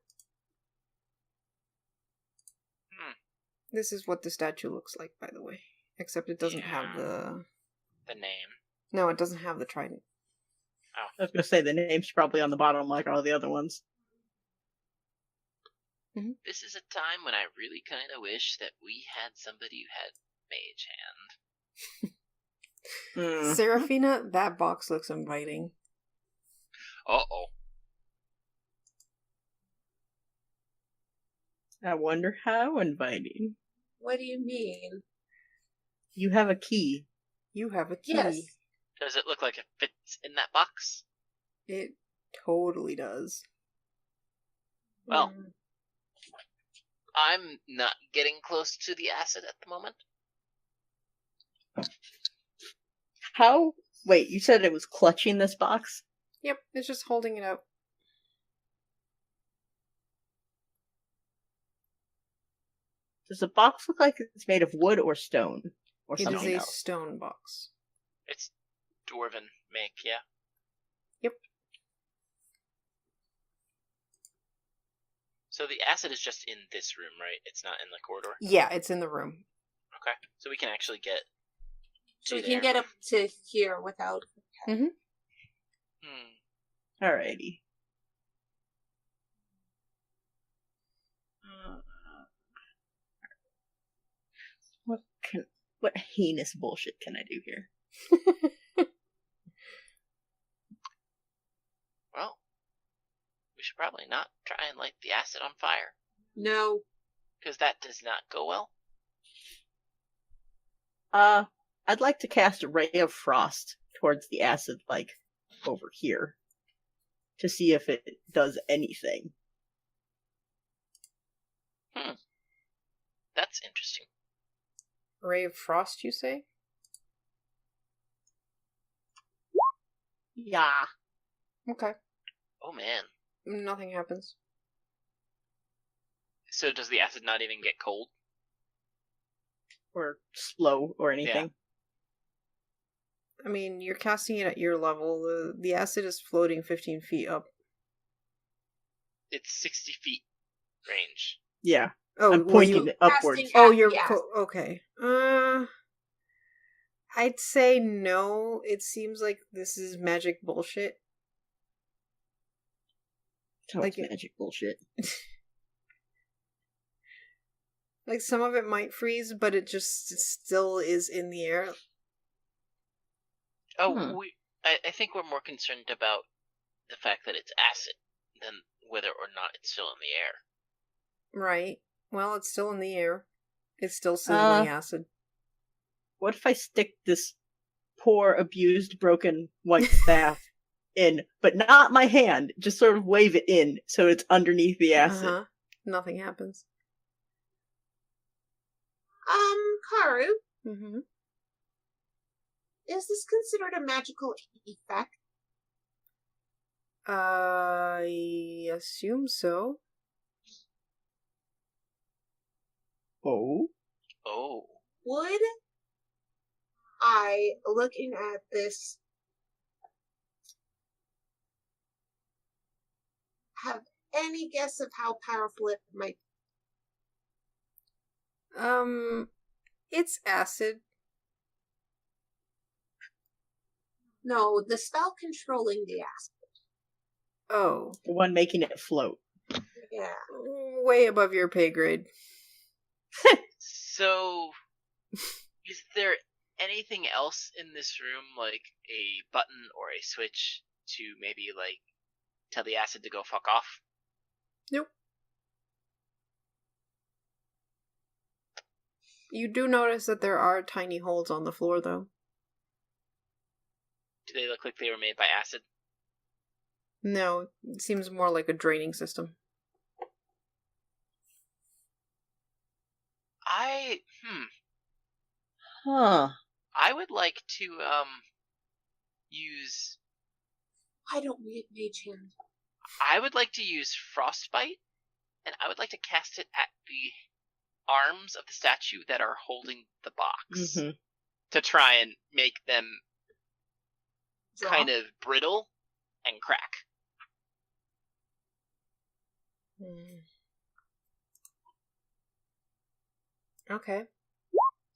This is what the statue looks like, by the way. Except it doesn't have the name. No, it doesn't have the trident. Oh. I was going to say the name's probably on the bottom like all the other ones. Mm-hmm. This is a time when I really kind of wish that we had somebody who had mage hand. Seraphina, that box looks inviting. Uh-oh. I wonder how inviting. What do you mean? You have a key. You have a key. Yes. Does it look like it fits in that box? It totally does. Well, I'm not getting close to the acid at the moment. How? Wait, you said it was clutching this box? Yep, it's just holding it out. Does the box look like it's made of wood or stone? Or It is something a else? stone box. It's dwarven make, yeah? Yep. So the acid is just in this room, right? It's not in the corridor? Yeah, it's in the room. Okay. So we can actually get So we to can there. get up to here without... Alrighty. What heinous bullshit can I do here? Well, we should probably not try and light the acid on fire, No. because that does not go well. I'd like to cast a ray of frost towards the acid, like, over here. To see if it does anything. That's interesting. Ray of Frost, you say? Yeah. Okay. Oh man. Nothing happens. So does the acid not even get cold? Or slow or anything. I mean, you're casting it at your level. The acid is floating 15 feet up. It's 60 feet range. Yeah. Oh, I'm pointing you... it upwards. Casting- Oh, you're... Yeah. Okay. I'd say no. It seems like this is magic bullshit. Oh, like it's magic bullshit. Like, some of it might freeze, but it just still is in the air. Oh, I think we're more concerned about the fact that it's acid than whether or not it's still in the air. Right. Well, it's still in the air. It's still sizzling acid. What if I stick this poor, abused, broken white staff in, but not my hand, just sort of wave it in so it's underneath the acid? Nothing happens. Karu, Mm-hmm. is this considered a magical effect? I assume so. Oh? Oh. Would I, looking at this, have any guess of how powerful it might be? It's acid. No, the spell controlling the acid. Oh. The one making it float. Yeah. Way above your pay grade. So, is there anything else in this room, like a button or a switch to maybe, like, tell the acid to go fuck off? Nope. You do notice that there are tiny holes on the floor, though. Do they look like they were made by acid? No, it seems more like a draining system. Huh. I would like to, use... Why don't we mage hand? I would like to use Frostbite, and I would like to cast it at the arms of the statue that are holding the box. Mm-hmm. To try and make them Drop? kind of brittle and crack. Okay.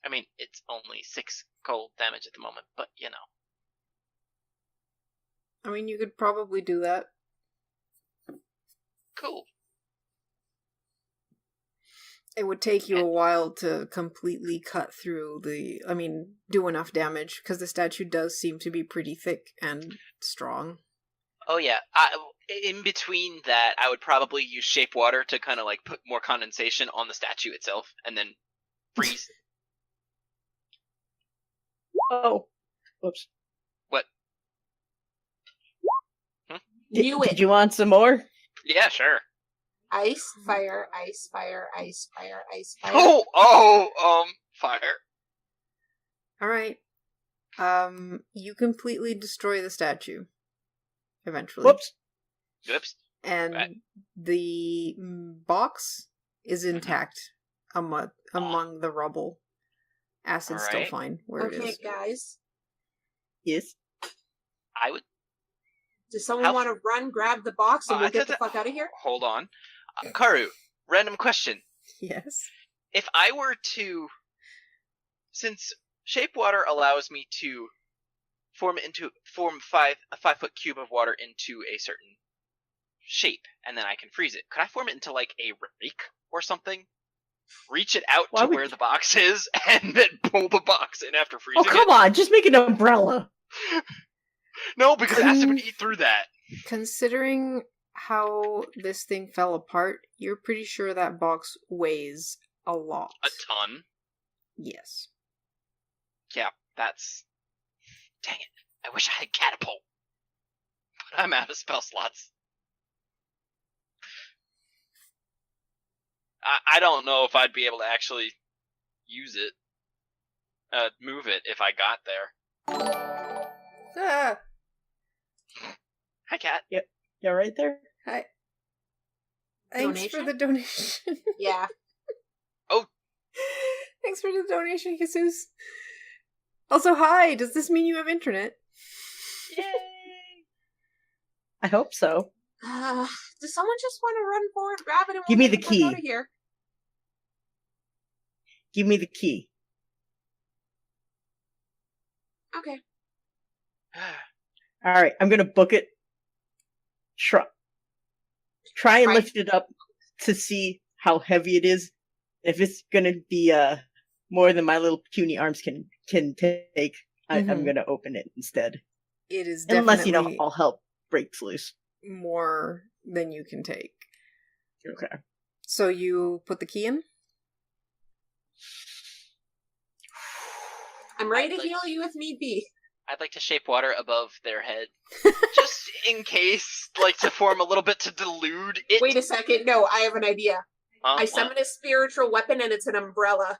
I mean, it's only 6 cold damage at the moment, but I mean, you could probably do that. Cool. It would take you a while to completely cut through do enough damage, because the statue does seem to be pretty thick and strong. Oh yeah, in between that, I would probably use Shape Water to kind of like put more condensation on the statue itself, and then freeze. Oh. Whoops. What? Did you want some more? Yeah, sure. Ice, fire, ice, fire, ice, fire, ice, fire. Fire. Alright. You completely destroy the statue. Eventually. Whoops. And right. The box is intact among the rubble. Acid's still fine where it is. Okay, guys. Yes. I would... Does someone want to run, grab the box, and we'll get the fuck out of here? Hold on. Karu, random question. Yes. If I were to... Since Shape Water allows me to form a 5-foot cube of water into a certain shape, and then I can freeze it, could I form it into like a rake or something? Reach it out to where the box is, and then pull the box in after freezing it? Oh, come on, just make an umbrella. No, because acid would eat through that. Considering how this thing fell apart, you're pretty sure that box weighs a lot. A ton? Yes. Yeah, that's... Dang it. I wish I had Catapult. But I'm out of spell slots. I don't know if I'd be able to actually use it. Move it if I got there. Ah! Hi, Cat. Yep. You're right there? Hi. Thanks for the donation. Yeah. Oh. Thanks for the donation, Jesus. Also, hi. Does this mean you have internet? Yay! I hope so. Does someone just want to run forward, grab it, and Give me the fuck key. out of here? Give me the key. Okay. Alright, I'm gonna book it. Try and lift it up to see how heavy it is. If it's gonna be more than my little puny arms can take, I'm gonna open it instead. It is definitely... Unless, all hell breaks loose. More than you can take. Okay. So you put the key in? I'm ready to heal you if need be. I'd like to shape water above their head. Just in case, like to form a little bit to delude it. Wait a second. No, I have an idea. I summon a spiritual weapon and it's an umbrella.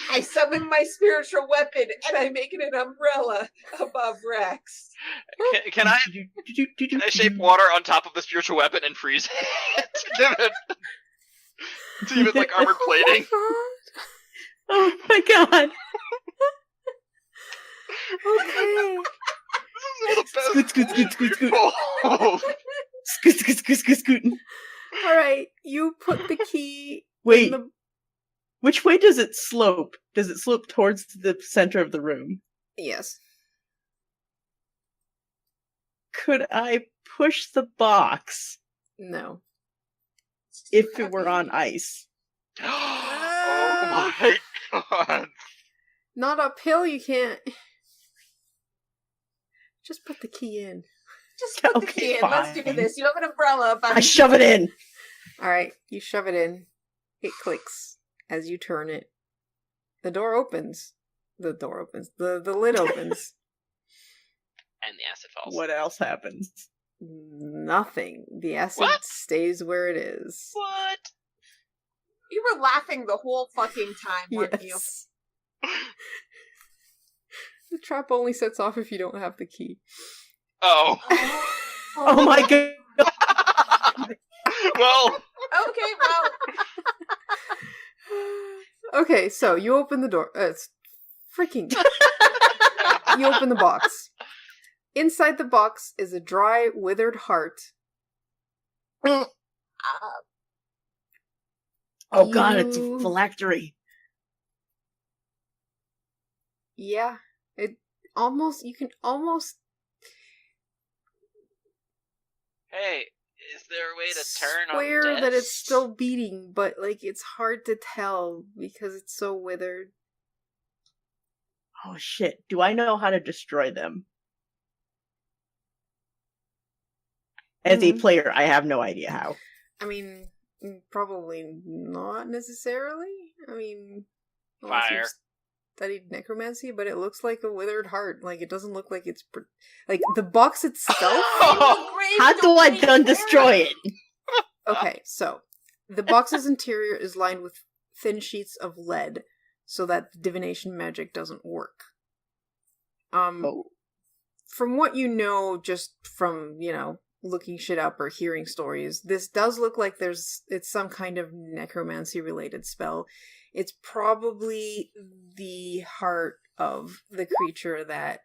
I summon my spiritual weapon and I make it an umbrella above Rex. Can I shape water on top of the spiritual weapon and freeze it? to give it like armored plating? Oh my god. Okay. This is the best. Scoot. Oh. Scoot. Alright, you put the key... Wait. Which way does it slope? Does it slope towards the center of the room? Yes. Could I push the box? No. If it were on ice? Oh my god. Not uphill, you can't. Just put the key in. Just put the key in. Fine. Let's do this. You have an umbrella. I shove it in. Alright, you shove it in. It clicks as you turn it. The door opens. The lid opens. And the acid falls. What else happens? Nothing. The acid stays where it is. What? You were laughing the whole fucking time, weren't you? The trap only sets off if you don't have the key. Oh. Oh my god. Well. Okay, well. Okay, so you open the door. It's freaking. You open the box. Inside the box is a dry, withered heart. Oh god, it's a You- phylactery. Yeah, you can almost Hey, is there a way to turn swear on that it's death? still beating, but like it's hard to tell because it's so withered. Oh shit, do I know how to destroy them? As a Mhm. player, I have no idea how. I mean, probably not necessarily. I mean, unless Fire. you've studied necromancy, but it looks like a withered heart. Like, it doesn't look like it's... like, the box itself... How do I done destroy it? Okay, so, the box's interior is lined with thin sheets of lead, so that the divination magic doesn't work. From what you know, just from, looking shit up or hearing stories, this does look like it's some kind of necromancy related spell. It's probably the heart of the creature that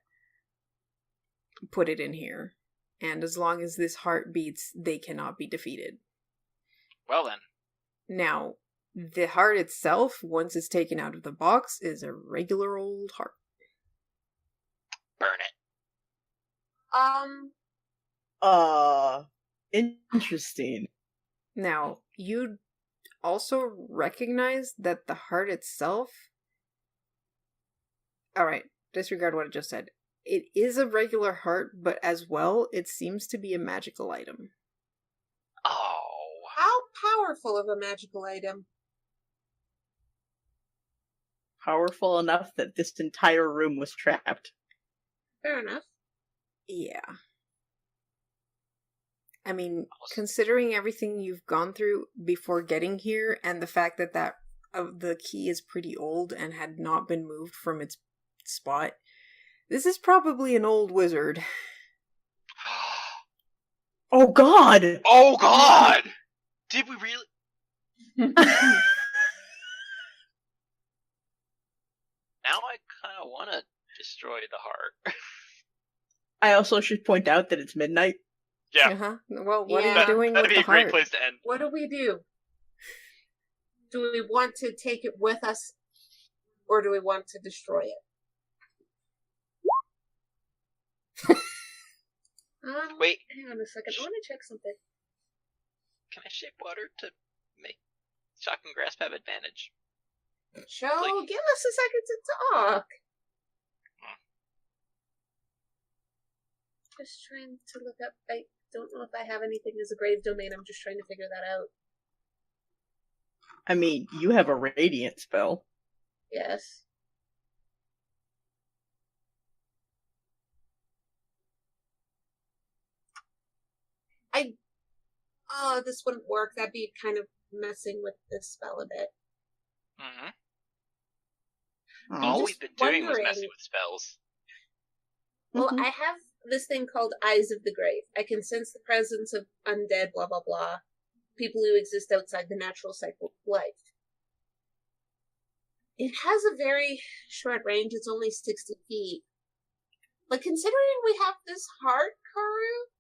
put it in here. And as long as this heart beats, they cannot be defeated. Well then. Now, the heart itself, once it's taken out of the box, is a regular old heart. Burn it. Interesting. Now, you'd also recognize that the heart itself... Alright, disregard what I just said. It is a regular heart, but as well, it seems to be a magical item. Oh. How powerful of a magical item? Powerful enough that this entire room was trapped. Fair enough. Yeah. I mean, considering everything you've gone through before getting here, and the fact that the key is pretty old and had not been moved from its spot, this is probably an old wizard. Oh god! Oh god! Did we really? Now I kind of want to destroy the heart. I also should point out that it's midnight. Yeah. Uh-huh. Well, what Yeah. are you doing That'd with be the a great heart? place to end. What do we do? Do we want to take it with us, or do we want to destroy it? Wait. Hang on a second. I want to check something. Can I shape water to make Shock and Grasp have advantage? Joe, Like- give us a second to talk. Just trying to look up. I don't know if I have anything as a grave domain. I'm just trying to figure that out. I mean, you have a radiant spell. Yes. This wouldn't work. That'd be kind of messing with this spell a bit. Mm-hmm. Oh. All just we've been doing was wondering- messing with spells. Well, Mhm. I have this thing called Eyes of the Grave. I can sense the presence of undead, blah, blah, blah. People who exist outside the natural cycle of life. It has a very short range. It's only 60 feet. But considering we have this heart, Karu,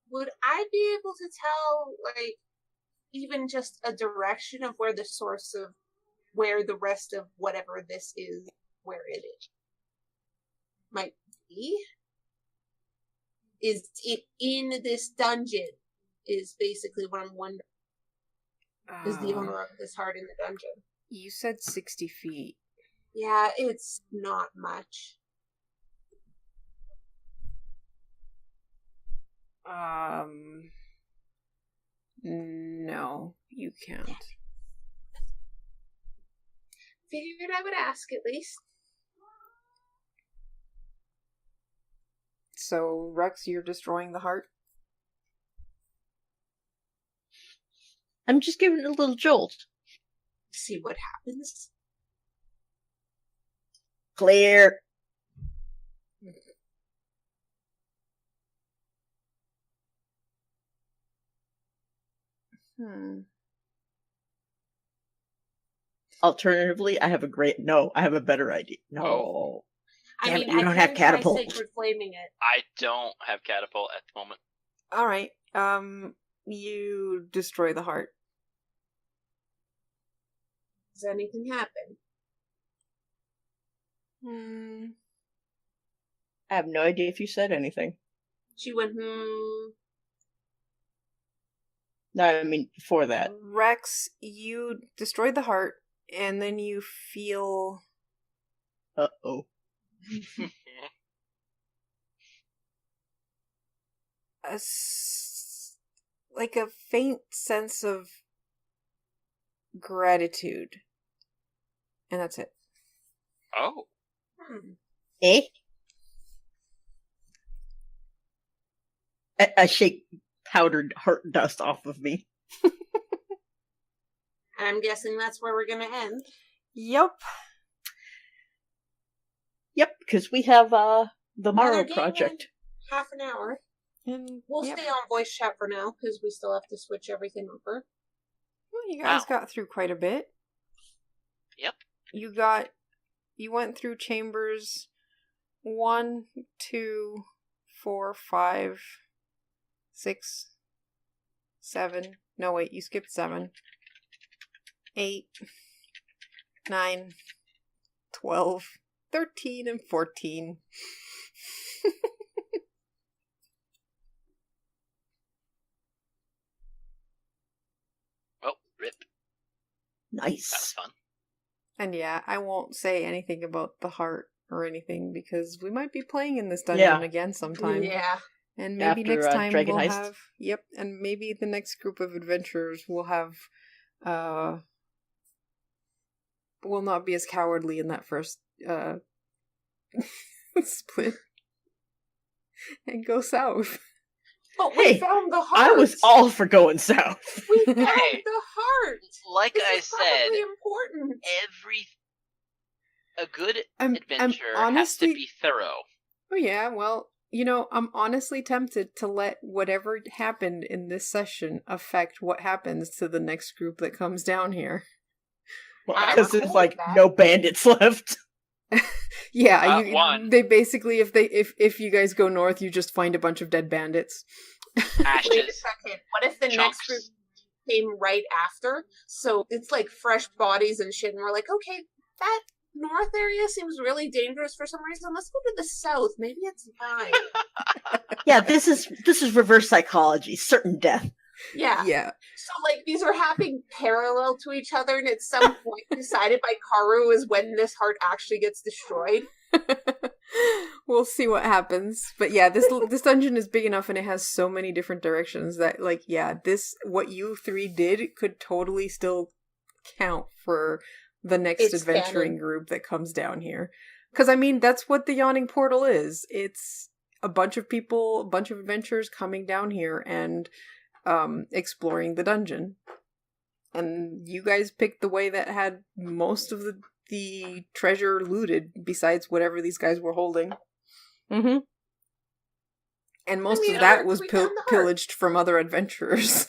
would I be able to tell, like, even just a direction of where the source of where the rest of whatever this is, where it is, might be? Is it in this dungeon? Is basically what I'm wondering. Is the owner of this heart in the dungeon? You said 60 feet. Yeah, it's not much. No, you can't. Figured I would ask at least. So, Rex, you're destroying the heart? I'm just giving it a little jolt. See what happens. Clear. Alternatively, I have a better idea. No. I Damn mean, it, you I don't can have try catapult. Sacred Flaming it. I don't have catapult at the moment. Alright, you destroy the heart. Does anything happen? I have no idea if you said anything. She went, No, I mean, before that. Rex, you destroyed the heart, and then you feel Uh-oh. like a faint sense of gratitude. And that's it. Oh. Eh? I shake powdered heart dust off of me. I'm guessing that's where we're gonna end. Yep. Yep, because we have the Another Morrow game Project. in half an hour. And We'll yep. stay on voice chat for now, because we still have to switch everything over. Well, you guys Wow. got through quite a bit. Yep. You went through chambers 1, 2, 4, 5, 6, 7. No, wait, you skipped 7. 8, 9, 12, 13, and 14. Oh, rip. That was Nice. fun. And yeah, I won't say anything about the heart or anything because we might be playing in this dungeon again sometime. Yeah. And maybe After, next time Dragon we'll Heist. have... Yep, and maybe the next group of adventurers will have... will not be as cowardly in that first split. And go south. But we Hey, found the heart! I was all for going south. We found Hey. the heart! Like This I is probably said, important. a good I'm adventure honestly... has to be thorough. Oh yeah, well, you know, I'm honestly tempted to let whatever happened in this session affect what happens to the next group that comes down here. I'm Because cool there's with like that. no bandits left. Yeah, One. they basically if you guys go north, you just find a bunch of dead bandits. Wait a Ashes. second. What if the next Chunks. group came right after? So it's like fresh bodies and shit, and we're like, okay, that north area seems really dangerous for some reason. Let's go to the south. Maybe it's fine. Yeah, this is reverse psychology, certain death. Yeah. Yeah. So like these are happening parallel to each other, and at some point decided by Karu is when this heart actually gets destroyed. We'll see what happens. But yeah, this dungeon is big enough and it has so many different directions that like yeah, what you three did could totally still count for the next It's adventuring canon. group that comes down here. Cuz I mean, that's what the Yawning Portal is. It's a bunch of people, a bunch of adventurers coming down here and exploring the dungeon. And you guys picked the way that had most of the treasure looted, besides whatever these guys were holding. Mm-hmm. And most I mean, of that we was found the heart. pillaged from other adventurers.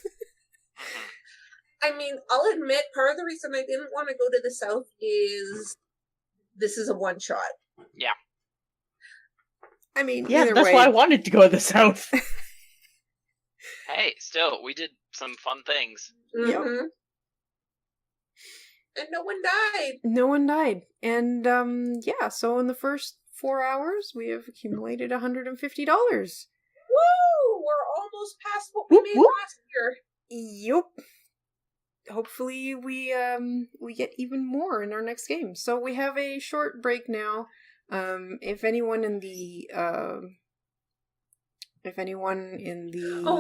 I mean, I'll admit part of the reason I didn't want to go to the south is this is a one shot. Yeah. I mean, Yeah, either that's way, why I wanted to go to the south. Hey, still, we did some fun things. Yep. Mm-hmm. And no one died. no one died. And yeah, so in the first 4 hours, we have accumulated $150. Woo! We're almost past what we Whoop, made whoop. last year. Yup. Hopefully we get even more in our next game. So we have a short break now. If anyone in the Oh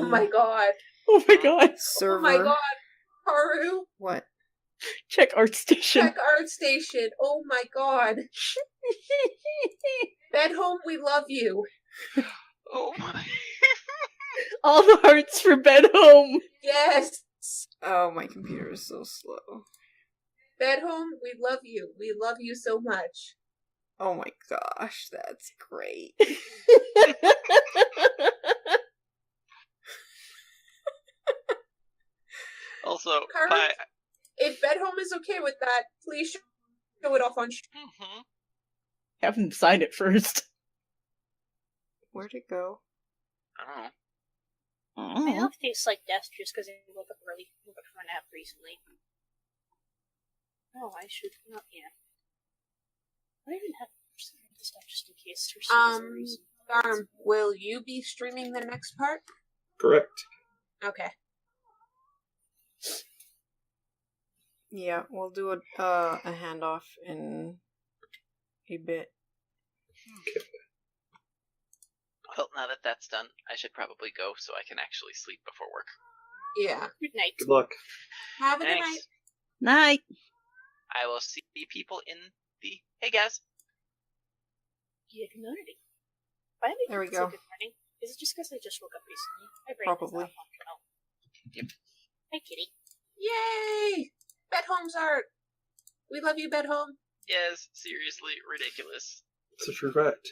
my god. Oh my god. server, Oh my god. Karu, what? Check art station. check art station. Oh my god. Bed home, we love you. Oh my. All the hearts for bed home. Yes. Oh, my computer is so slow. Bed home, we love you. We love you so much. Oh my gosh, that's great. Also, Karu, by... if Bed home is okay with that, please show it off on Mhm. Have him sign it first. Where'd it go? I don't know. My mouth tastes like death just because I woke up for a nap recently. Oh, I should not. Yeah. I don't even have some of this stuff just in case for some reason. Garm, will you be streaming the next part? Correct. Okay. Yeah, we'll do a handoff in a bit. Well, now that that's done, I should probably go so I can actually sleep before work. Yeah. Good night. Good luck. Have a good Thanks. night. Night. I will see people in the... Hey, guys. Yeah, community. Why did There we say go. Good morning. Is it just because I just woke up recently? My brain Probably. is not functional. Yep. Hi, kitty. Yay! Bedhome's art. We love you, Bedhome. Yes, seriously, ridiculous. It's a true fact.